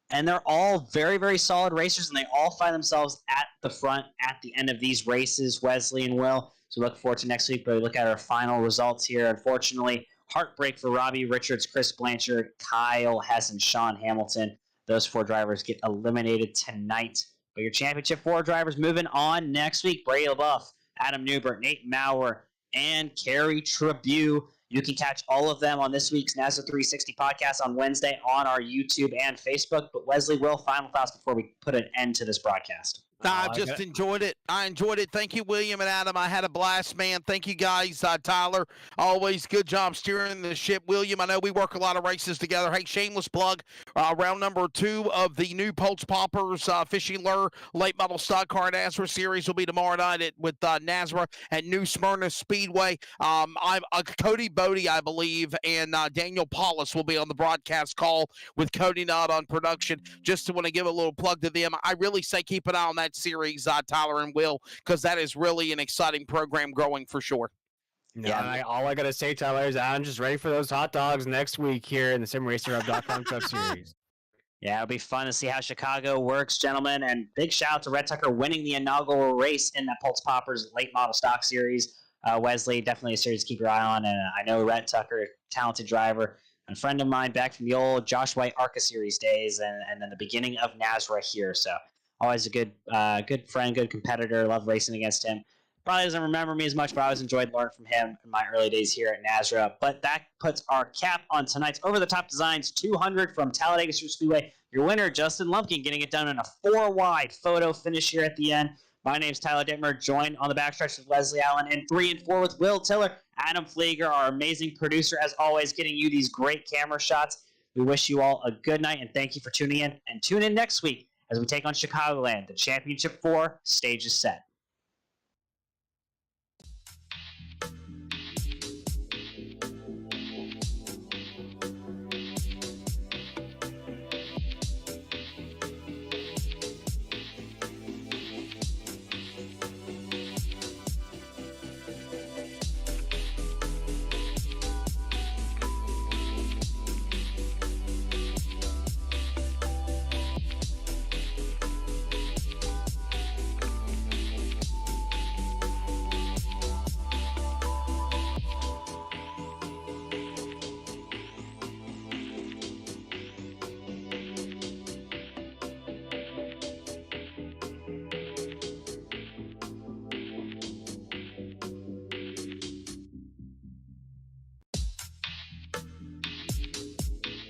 And they're all very, very solid racers, and they all find themselves at the front at the end of these races, Wesley and Will. So look forward to next week, but we look at our final results here. Unfortunately, heartbreak for Robbie Richards, Chris Blanchard, Kyle Hess, and Sean Hamilton. Those 4 drivers get eliminated tonight. But your Championship 4 drivers moving on next week. Brady LaBeouf, Adam Newbert, Nate Maurer, and Kerry Tribute. You can catch all of them on this week's NASCAR 360 podcast on Wednesday on our YouTube and Facebook. But Wesley, Will, final thoughts before we put an end to this broadcast. I just enjoyed it. I enjoyed it. Thank you, William and Adam. I had a blast, man. Thank you, guys. Tyler, always good job steering the ship. William, I know we work a lot of races together. Hey, shameless plug. Round number 2 of the new Pulse Poppers Fishing Lure Late Model Stock Car NASCAR Series will be tomorrow night with NASCAR at New Smyrna Speedway. Cody Bodie, I believe, and Daniel Paulus will be on the broadcast call with Cody Knott on production. Just to want to give a little plug to them. I really say keep an eye on that that series, Tyler and Will, because that is really an exciting program growing for sure. No, Yeah. and all I gotta say, Tyler, is I'm just ready for those hot dogs next week here in the SimRacerHub.com Cup Series. Yeah, it'll be fun to see how Chicago works, gentlemen. And big shout out to Red Tucker winning the inaugural race in that Pulse Poppers late model stock series. Wesley, definitely a series to keep your eye on. And I know Red Tucker, talented driver, and a friend of mine back from the old Josh White ARCA series days, and then the beginning of NASRA here. So always a good friend, good competitor. Love racing against him. Probably doesn't remember me as much, but I always enjoyed learning from him in my early days here at NASRA. But that puts our cap on tonight's Over the Top Designs 200 from Talladega Superspeedway. Your winner, Justin Lumpkin, getting it done in a 4-wide photo finish here at the end. My name's Tyler Dittmer, joined on the backstretch with Leslie Allen, and 3 and 4 with Will Tiller. Adam Flieger, our amazing producer, as always, getting you these great camera shots. We wish you all a good night, and thank you for tuning in. And tune in next week as we take on Chicagoland. The Championship 4 stage is set.